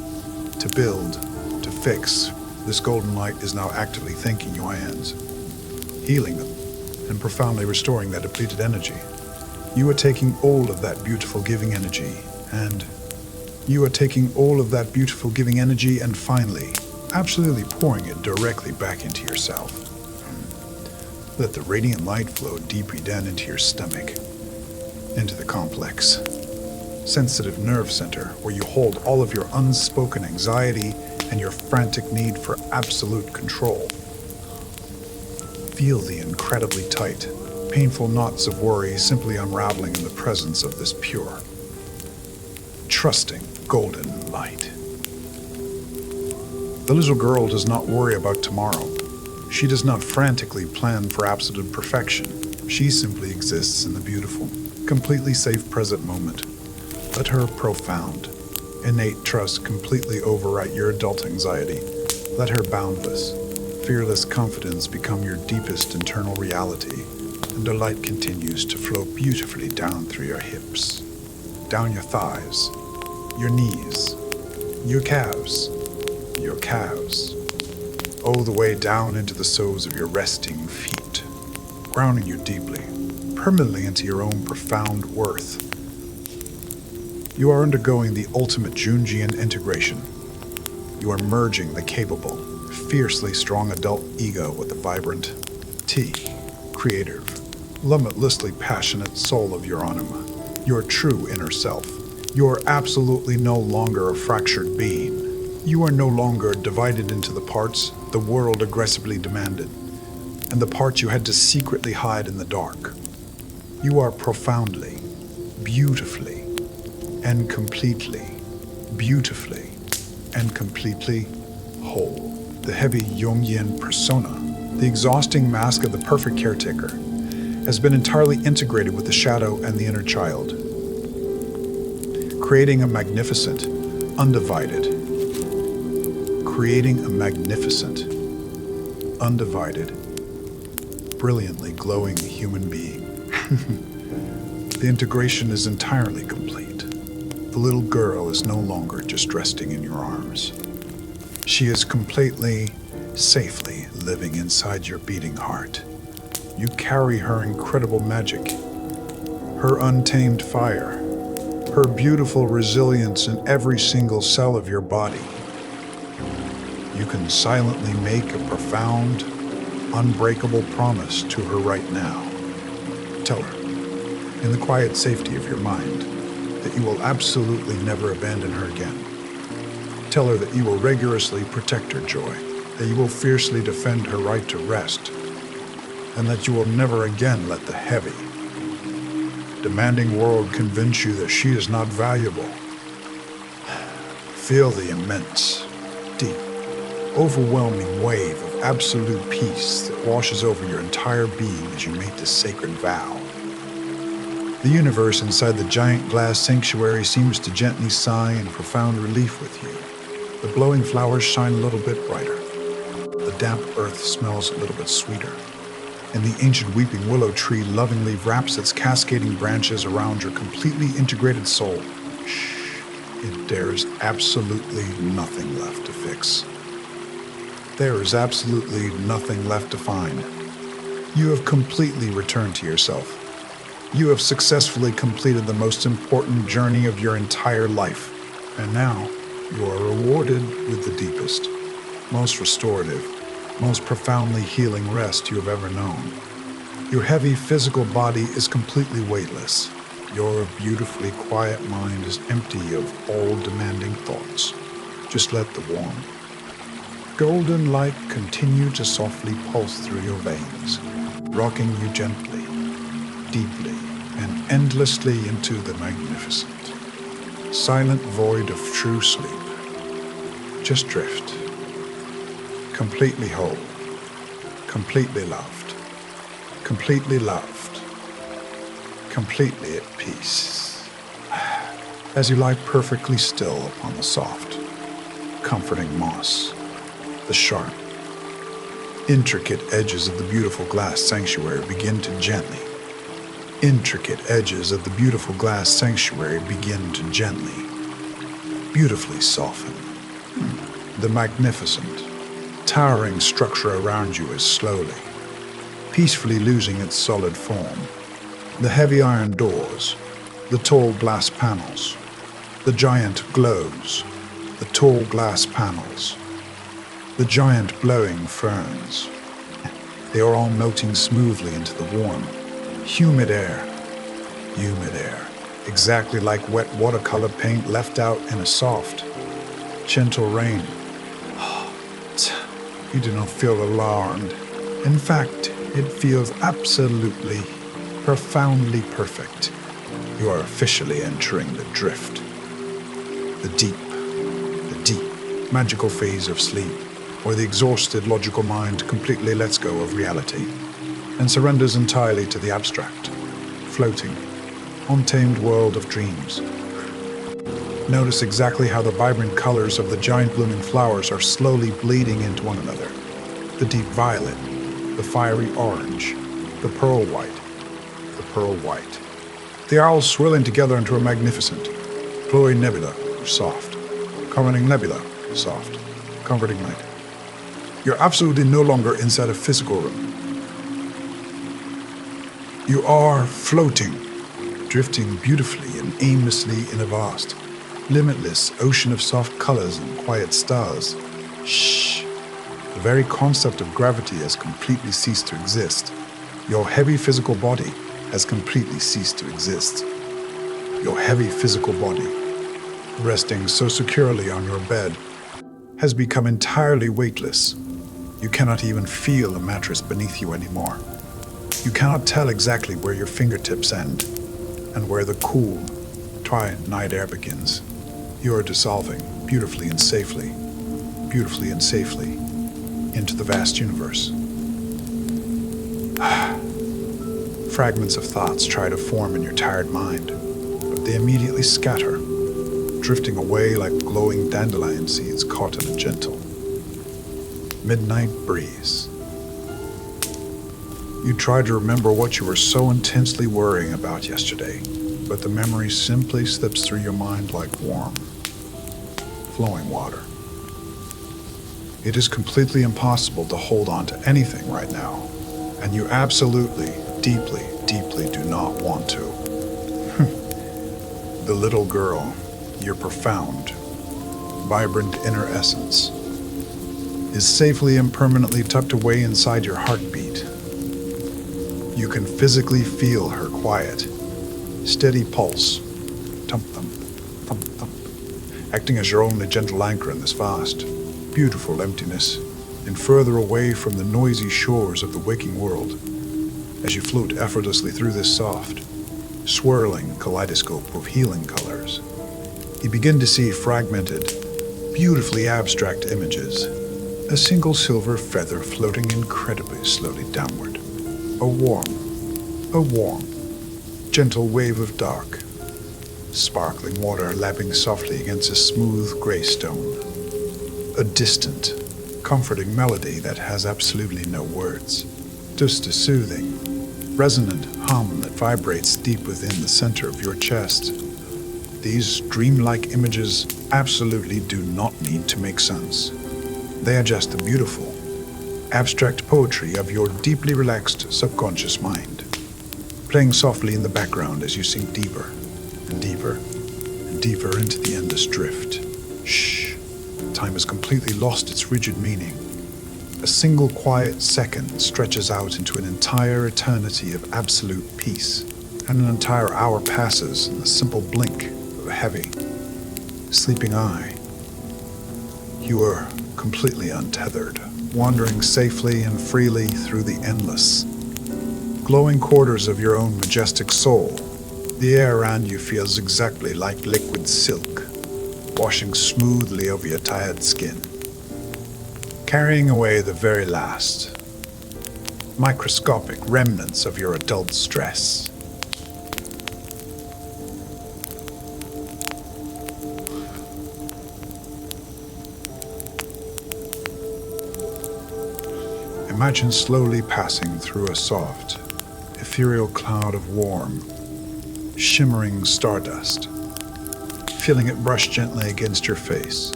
this golden light is now actively thanking your hands, healing them, and profoundly restoring that depleted energy. You are taking all of that beautiful giving energy and finally, absolutely pouring it directly back into yourself. Let the radiant light flow deeply down into your stomach, into the complex, sensitive nerve center where you hold all of your unspoken anxiety and your frantic need for absolute control. Feel the incredibly tight, painful knots of worry simply unraveling in the presence of this pure, trusting golden light. The little girl does not worry about tomorrow. She does not frantically plan for absolute perfection. She simply exists in the beautiful, completely safe present moment. Let her profound, innate trust completely overwrite your adult anxiety. Let her boundless, fearless confidence become your deepest internal reality, and the light continues to flow beautifully down through your hips, down your thighs, your knees, your calves, all the way down into the soles of your resting feet, grounding you deeply, permanently into your own profound worth. You are undergoing the ultimate Jungian integration. You are merging the capable, fiercely strong adult ego with the vibrant, creative, limitlessly passionate soul of your anima, your true inner self. You are absolutely no longer a fractured being. You are no longer divided into the parts the world aggressively demanded, and the parts you had to secretly hide in the dark. You are profoundly, beautifully, and completely whole. the heavy Jungian persona, the exhausting mask of the perfect caretaker, has been entirely integrated with the shadow and the inner child, creating a magnificent, undivided, brilliantly glowing human being. The integration is entirely complete. The little girl is no longer just resting in your arms. She is completely, safely living inside your beating heart. You carry her incredible magic, her untamed fire, her beautiful resilience in every single cell of your body. You can silently make a profound, unbreakable promise to her right now. Tell her, in the quiet safety of your mind, that you will absolutely never abandon her again. Tell her that you will rigorously protect her joy, that you will fiercely defend her right to rest, and that you will never again let the heavy, demanding world convince you that she is not valuable. Feel the immense, deep, overwhelming wave of absolute peace that washes over your entire being as you make this sacred vow. The universe inside the giant glass sanctuary seems to gently sigh in profound relief with you. The glowing flowers shine a little bit brighter. The damp earth smells a little bit sweeter. And the ancient weeping willow tree lovingly wraps its cascading branches around your completely integrated soul. Shh. There's absolutely nothing left to fix. There is absolutely nothing left to find. You have completely returned to yourself. You have successfully completed the most important journey of your entire life. And now, you are rewarded with the deepest, most restorative, most profoundly healing rest you have ever known. Your heavy physical body is completely weightless. Your beautifully quiet mind is empty of all demanding thoughts. Just let the warm, golden light continue to softly pulse through your veins, rocking you gently, deeply, and endlessly into the magnificent, silent void of true sleep. Just drift, completely whole, completely loved, completely at peace. As you lie perfectly still upon the soft, comforting moss, the sharp, intricate edges of the beautiful glass sanctuary begin to gently beautifully soften. The magnificent, towering structure around you is slowly, peacefully losing its solid form. The heavy iron doors, the tall glass panels, the giant globes, the tall glass panels, the giant blowing ferns. They are all melting smoothly into the warm, humid air, exactly like wet watercolor paint left out in a soft, gentle rain. You do not feel alarmed. In fact, it feels absolutely, profoundly perfect. You are officially entering the drift, the deep, magical phase of sleep, where the exhausted logical mind completely lets go of reality and surrenders entirely to the abstract, floating, untamed world of dreams. Notice exactly how the vibrant colors of the giant blooming flowers are slowly bleeding into one another. The deep violet, the fiery orange, the pearl white. They are all swirling together into a magnificent, glowing nebula of soft, comforting nebula, soft, comforting light. You're absolutely no longer inside a physical room. You are floating, drifting beautifully and aimlessly in a vast, limitless ocean of soft colors and quiet stars. Shh. The very concept of gravity has completely ceased to exist. Your heavy physical body has completely ceased to exist. Your heavy physical body, resting so securely on your bed, has become entirely weightless. You cannot even feel the mattress beneath you anymore. You cannot tell exactly where your fingertips end and where the cool, dry night air begins. You are dissolving beautifully and safely, into the vast universe. Fragments of thoughts try to form in your tired mind, but they immediately scatter, drifting away like glowing dandelion seeds caught in a gentle midnight breeze. You try to remember what you were so intensely worrying about yesterday, but the memory simply slips through your mind like warm, flowing water. It is completely impossible to hold on to anything right now, and you absolutely, deeply, deeply do not want to. The little girl, your profound, vibrant inner essence, is safely and permanently tucked away inside your heartbeat. You can physically feel her quiet, steady pulse, thump-thump, thump-thump, acting as your only gentle anchor in this vast, beautiful emptiness, and further away from the noisy shores of the waking world. As you float effortlessly through this soft, swirling kaleidoscope of healing colors, you begin to see fragmented, beautifully abstract images, a single silver feather floating incredibly slowly downward, a warm, gentle wave of dark, sparkling water lapping softly against a smooth gray stone, a distant, comforting melody that has absolutely no words, just a soothing, resonant hum that vibrates deep within the center of your chest. These dreamlike images absolutely do not need to make sense. They are just the beautiful, abstract poetry of your deeply relaxed subconscious mind, playing softly in the background as you sink deeper and deeper and deeper into the endless drift. Shh. Time has completely lost its rigid meaning. A single quiet second stretches out into an entire eternity of absolute peace, and an entire hour passes in the simple blink of a heavy, sleeping eye. You are completely untethered, wandering safely and freely through the endless, glowing quarters of your own majestic soul. The air around you feels exactly like liquid silk, washing smoothly over your tired skin, carrying away the very last, microscopic remnants of your adult stress. Imagine slowly passing through a soft, ethereal cloud of warm, shimmering stardust, feeling it brush gently against your face,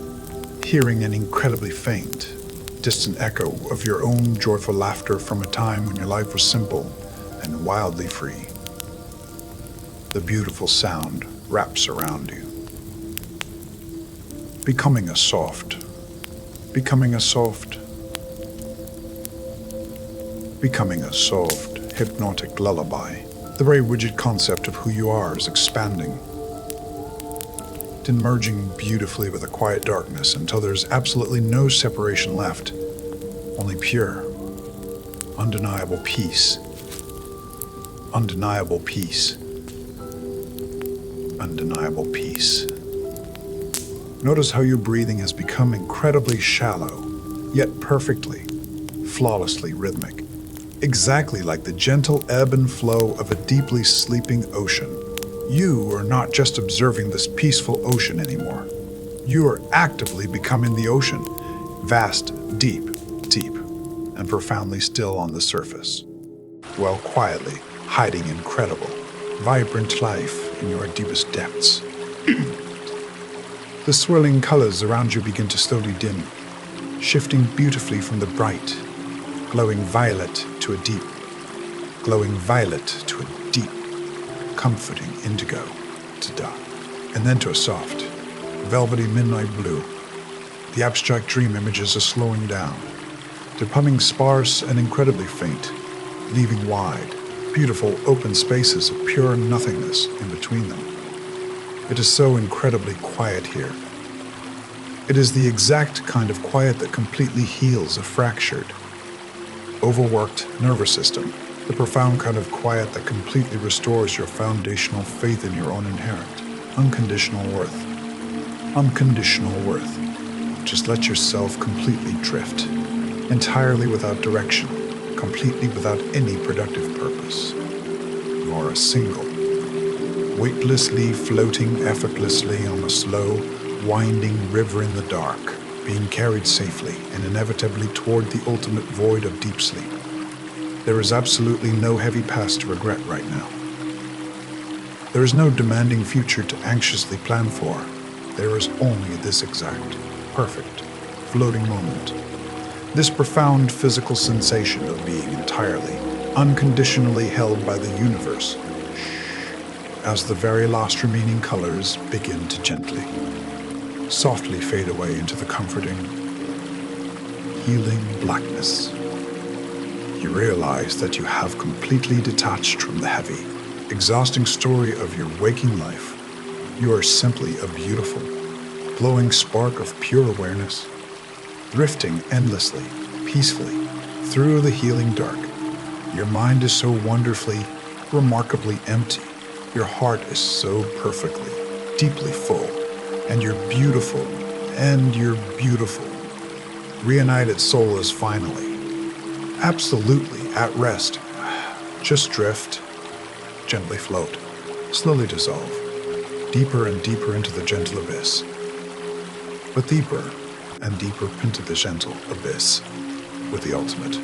hearing an incredibly faint, distant echo of your own joyful laughter from a time when your life was simple and wildly free. The beautiful sound wraps around you, becoming a soft, hypnotic lullaby. The very rigid concept of who you are is expanding, then merging beautifully with a quiet darkness until there's absolutely no separation left, only pure, undeniable peace. Undeniable peace. Undeniable peace. Notice how your breathing has become incredibly shallow, yet perfectly, flawlessly rhythmic. Exactly like the gentle ebb and flow of a deeply sleeping ocean. You are not just observing this peaceful ocean anymore. You are actively becoming the ocean, vast, deep, and profoundly still on the surface, while quietly hiding incredible, vibrant life in your deepest depths. The swirling colors around you begin to slowly dim, shifting beautifully from the bright, glowing violet to a deep, comforting indigo to dark, and then to a soft, velvety midnight blue. The abstract dream images are slowing down, becoming sparse and incredibly faint, leaving wide, beautiful open spaces of pure nothingness in between them. It is so incredibly quiet here. It is the exact kind of quiet that completely heals a fractured, overworked nervous system, the profound kind of quiet that completely restores your foundational faith in your own inherent, unconditional worth. Unconditional worth. Just let yourself completely drift entirely without direction, completely without any productive purpose. You are a single, weightlessly floating effortlessly on a slow, winding river in the dark, being carried safely and inevitably toward the ultimate void of deep sleep. There is absolutely no heavy past to regret right now. There is no demanding future to anxiously plan for. There is only this exact, perfect, floating moment. This profound physical sensation of being entirely, unconditionally held by the universe, as the very last remaining colors begin to gently, softly fade away into the comforting, healing blackness. You realize that you have completely detached from the heavy, exhausting story of your waking life. You are simply a beautiful, glowing spark of pure awareness, drifting endlessly, peacefully, through the healing dark. Your mind is so wonderfully, remarkably empty. Your heart is so perfectly, deeply full, and your beautiful, reunited soul is finally, absolutely at rest. Just drift, gently float, slowly dissolve, deeper and deeper into the gentle abyss, but deeper and deeper into the gentle abyss with the ultimate.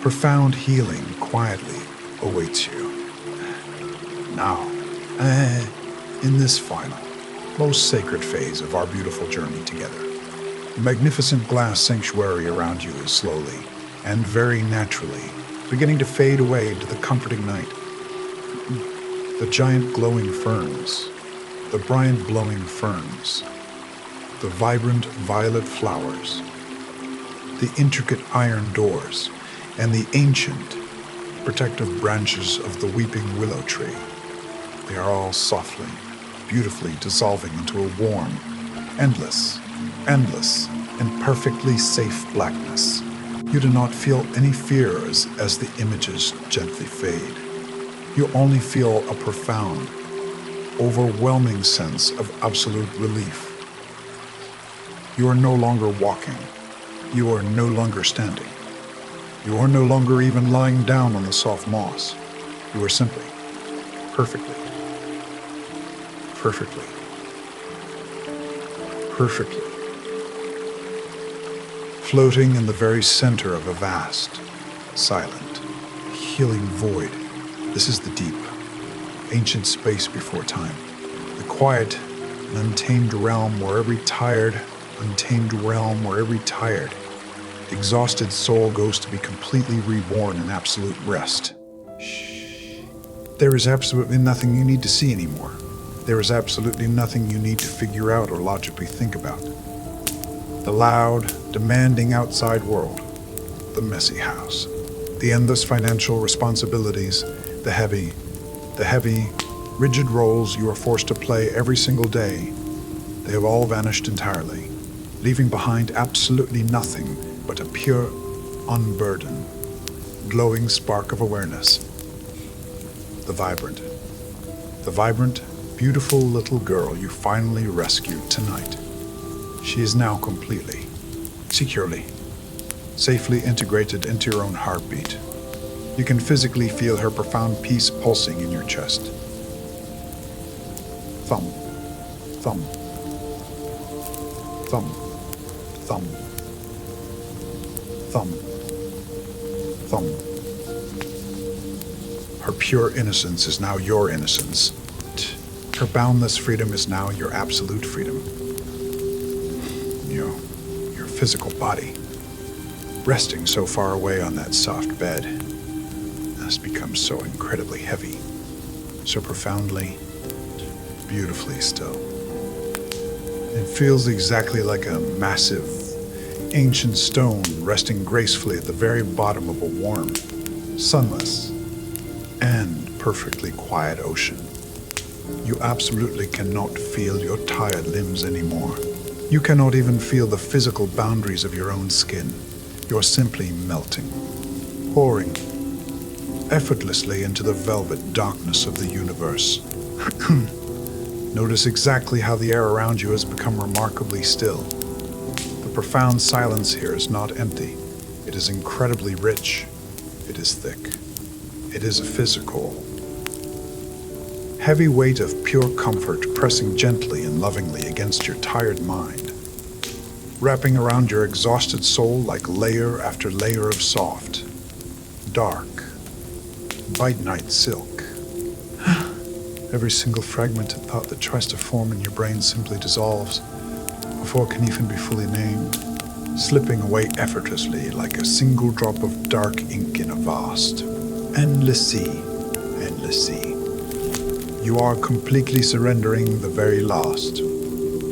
Profound healing quietly awaits you. Now, in this final, most sacred phase of our beautiful journey together, the magnificent glass sanctuary around you is slowly and very naturally beginning to fade away into the comforting night. The giant glowing ferns, the bright blowing ferns, the vibrant violet flowers, the intricate iron doors, and the ancient protective branches of the weeping willow tree. They are all softly, beautifully dissolving into a warm, endless, and perfectly safe blackness. You do not feel any fear as the images gently fade. You only feel a profound, overwhelming sense of absolute relief. You are no longer walking. You are no longer standing. You are no longer even lying down on the soft moss. You are simply, perfectly, floating in the very center of a vast, silent, healing void. This is the deep, ancient space before time, the quiet and untamed realm where every tired, exhausted soul goes to be completely reborn in absolute rest. There is absolutely nothing you need to see anymore. There is absolutely nothing you need to figure out or logically think about. The loud, demanding outside world, the messy house, the endless financial responsibilities, the heavy, rigid roles you are forced to play every single day, they have all vanished entirely, leaving behind absolutely nothing but a pure, unburdened, glowing spark of awareness. The vibrant, beautiful little girl you finally rescued tonight. She is now completely, securely, safely integrated into your own heartbeat. You can physically feel her profound peace pulsing in your chest. Thump, thump, thump, thump, thump, thump. Her pure innocence is now your innocence. Her boundless freedom is now your absolute freedom. Your physical body, resting so far away on that soft bed, has become so incredibly heavy, so profoundly, beautifully still. It feels exactly like a massive, ancient stone resting gracefully at the very bottom of a warm, sunless, and perfectly quiet ocean. You absolutely cannot feel your tired limbs anymore. You cannot even feel the physical boundaries of your own skin. You're simply melting, pouring effortlessly into the velvet darkness of the universe. Notice exactly how the air around you has become remarkably still. The The profound silence here is not empty. It is incredibly rich. It is thick. It is a physical, heavy weight of pure comfort pressing gently and lovingly against your tired mind, wrapping around your exhausted soul like layer after layer of soft, dark, bite-night silk. Every single fragmented thought that tries to form in your brain simply dissolves before it can even be fully named, slipping away effortlessly like a single drop of dark ink in a vast, endless sea, endless sea. You are completely surrendering the very last,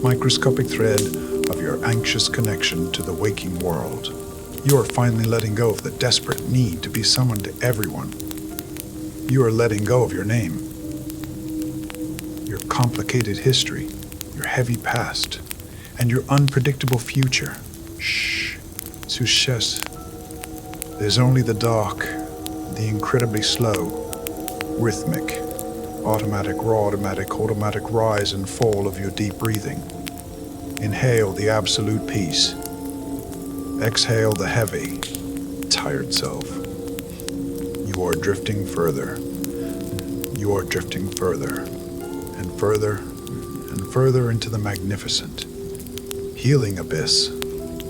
microscopic thread of your anxious connection to the waking world. You are finally letting go of the desperate need to be someone to everyone. You are letting go of your name, your complicated history, your heavy past, and your unpredictable future. Shh, success. There's only the dark, the incredibly slow, rhythmic, automatic rise and fall of your deep breathing. Inhale the absolute peace. Exhale the heavy, tired self. You are drifting further. You are drifting further and further and further into the magnificent, healing abyss.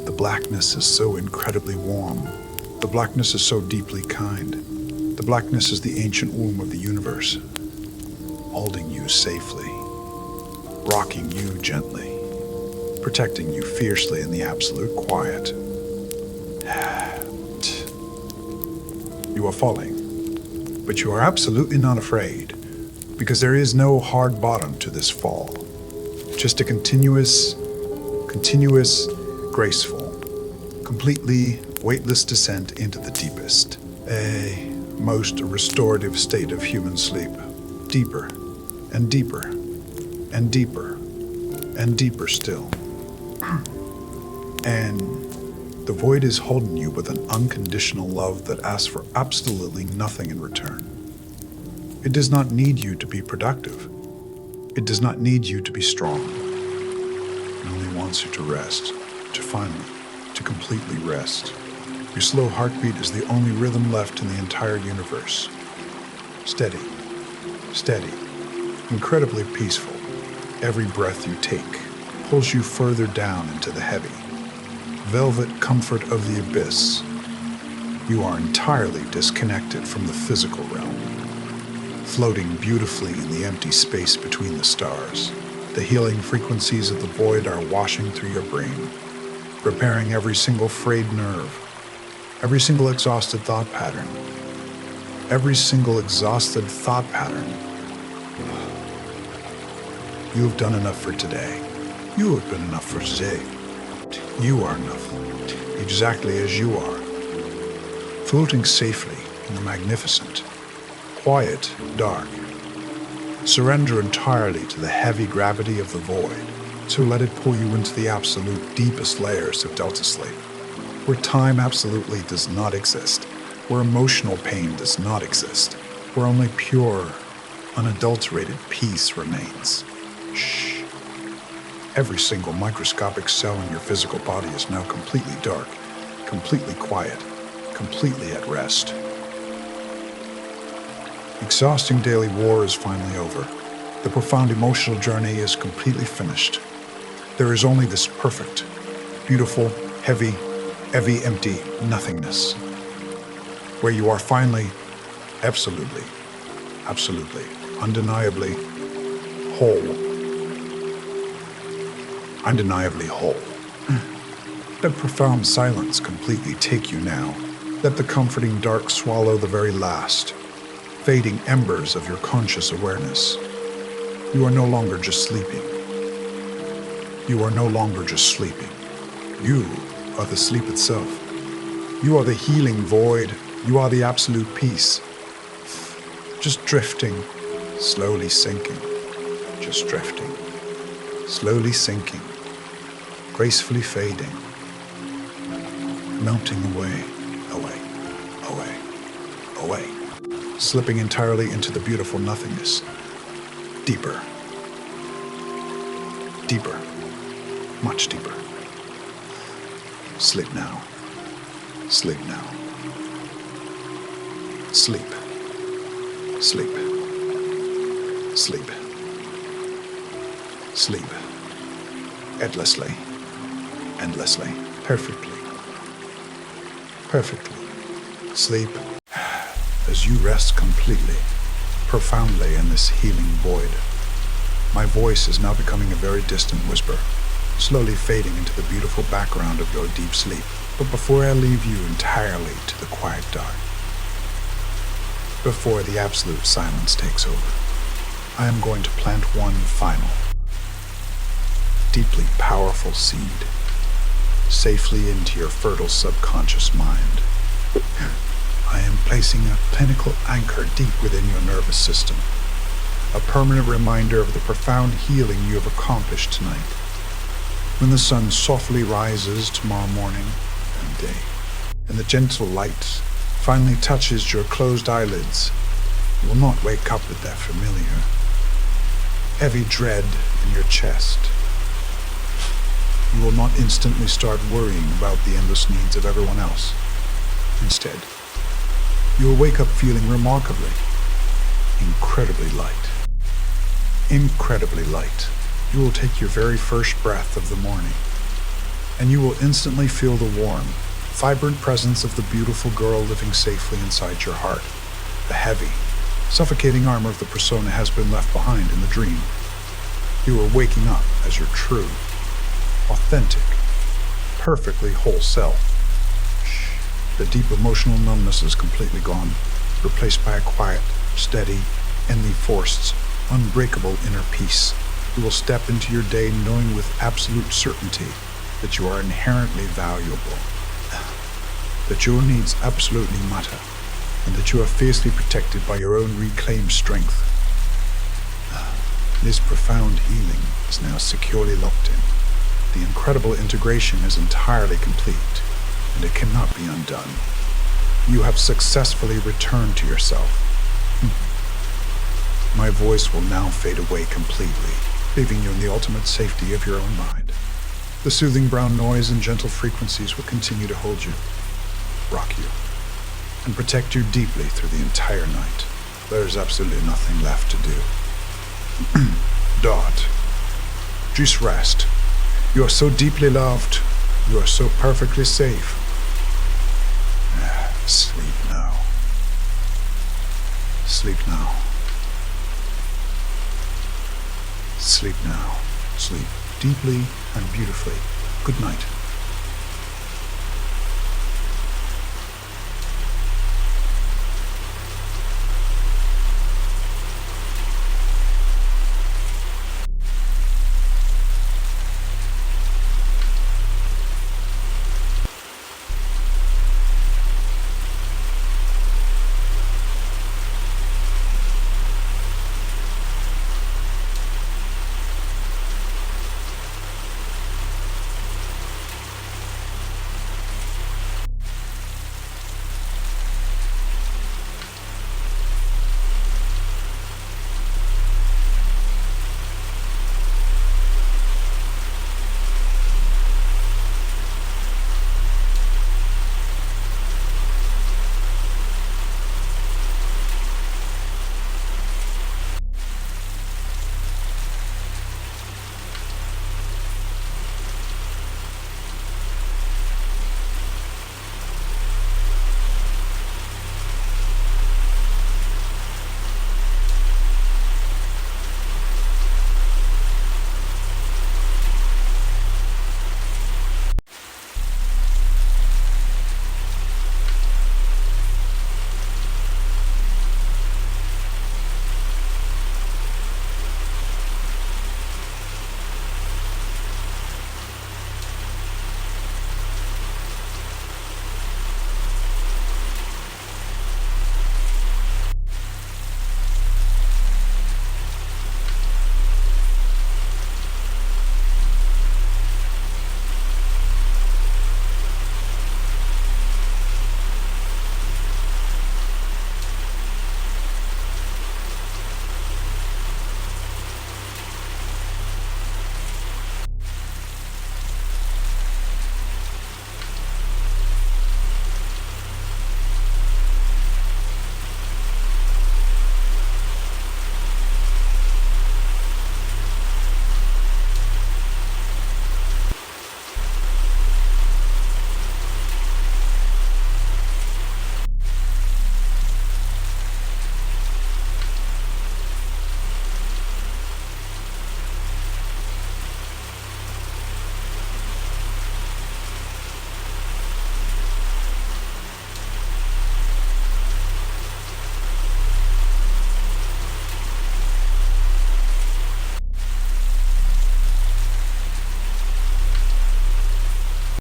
The blackness is so incredibly warm. The blackness is so deeply kind. The blackness is the ancient womb of the universe, holding you safely, rocking you gently, protecting you fiercely in the absolute quiet. You are falling, but you are absolutely not afraid, because there is no hard bottom to this fall. Just a continuous, graceful, completely weightless descent into the deepest, a most restorative state of human sleep. Deeper and deeper and deeper and deeper still. And the void is holding you with an unconditional love that asks for absolutely nothing in return. It does not need you to be productive. It does not need you to be strong. It only wants you to rest, to completely rest. Your slow heartbeat is the only rhythm left in the entire universe. Steady, incredibly peaceful. Every breath you take pulls you further down into the heavy, velvet comfort of the abyss. You are entirely disconnected from the physical realm, floating beautifully in the empty space between the stars. The healing frequencies of the void are washing through your brain, repairing every single frayed nerve, every single exhausted thought pattern. Every single exhausted thought pattern. You have done enough for today. You have been enough for today. You are enough, exactly as you are, floating safely in the magnificent, quiet, dark. Surrender entirely to the heavy gravity of the void, so let it pull you into the absolute deepest layers of delta sleep, where time absolutely does not exist, where emotional pain does not exist, where only pure, unadulterated peace remains. Shh. Every single microscopic cell in your physical body is now completely dark, completely quiet, completely at rest. The exhausting daily war is finally over. The profound emotional journey is completely finished. There is only this perfect, beautiful, heavy, empty nothingness, where you are finally, absolutely, undeniably whole. Undeniably whole. Let profound silence completely take you now. Let the comforting dark swallow the very last, fading embers of your conscious awareness. You are no longer just sleeping. You are no longer just sleeping. You are the sleep itself. You are the healing void. You are the absolute peace. Just drifting, slowly sinking. Just drifting, slowly sinking, gracefully fading, melting away, slipping entirely into the beautiful nothingness. Deeper, much deeper. Sleep now. Sleep now. Sleep. Sleep. Sleep. Sleep. Endlessly. Endlessly. Perfectly. Perfectly. Sleep as you rest completely, profoundly in this healing void. My voice is now becoming a very distant whisper, slowly fading into the beautiful background of your deep sleep. But before I leave you entirely to the quiet dark, before the absolute silence takes over, I am going to plant one final, deeply powerful seed safely into your fertile subconscious mind. I am placing a pinnacle anchor deep within your nervous system, a permanent reminder of the profound healing you have accomplished tonight. When the sun softly rises tomorrow morning and day, and the gentle light finally touches your closed eyelids, you will not wake up with that familiar, heavy dread in your chest. You will not instantly start worrying about the endless needs of everyone else. Instead, you will wake up feeling remarkably, incredibly light. Incredibly light. You will take your very first breath of the morning, and you will instantly feel the warm, vibrant presence of the beautiful girl living safely inside your heart. The heavy, suffocating armor of the persona has been left behind in the dream. You are waking up as your true, authentic, perfectly whole self. The deep emotional numbness is completely gone, replaced by a quiet, steady, endlessly forced, unbreakable inner peace. You will step into your day knowing with absolute certainty that you are inherently valuable, that your needs absolutely matter, and that you are fiercely protected by your own reclaimed strength. This profound healing is now securely locked in. The incredible integration is entirely complete, and it cannot be undone. You have successfully returned to yourself. My voice will now fade away completely, leaving you in the ultimate safety of your own mind. The soothing brown noise and gentle frequencies will continue to hold you, rock you, and protect you deeply through the entire night. There is absolutely nothing left to do. Dot. Just rest. You are so deeply loved. You are so perfectly safe. Sleep now. Sleep now. Sleep now. Sleep deeply and beautifully. Good night.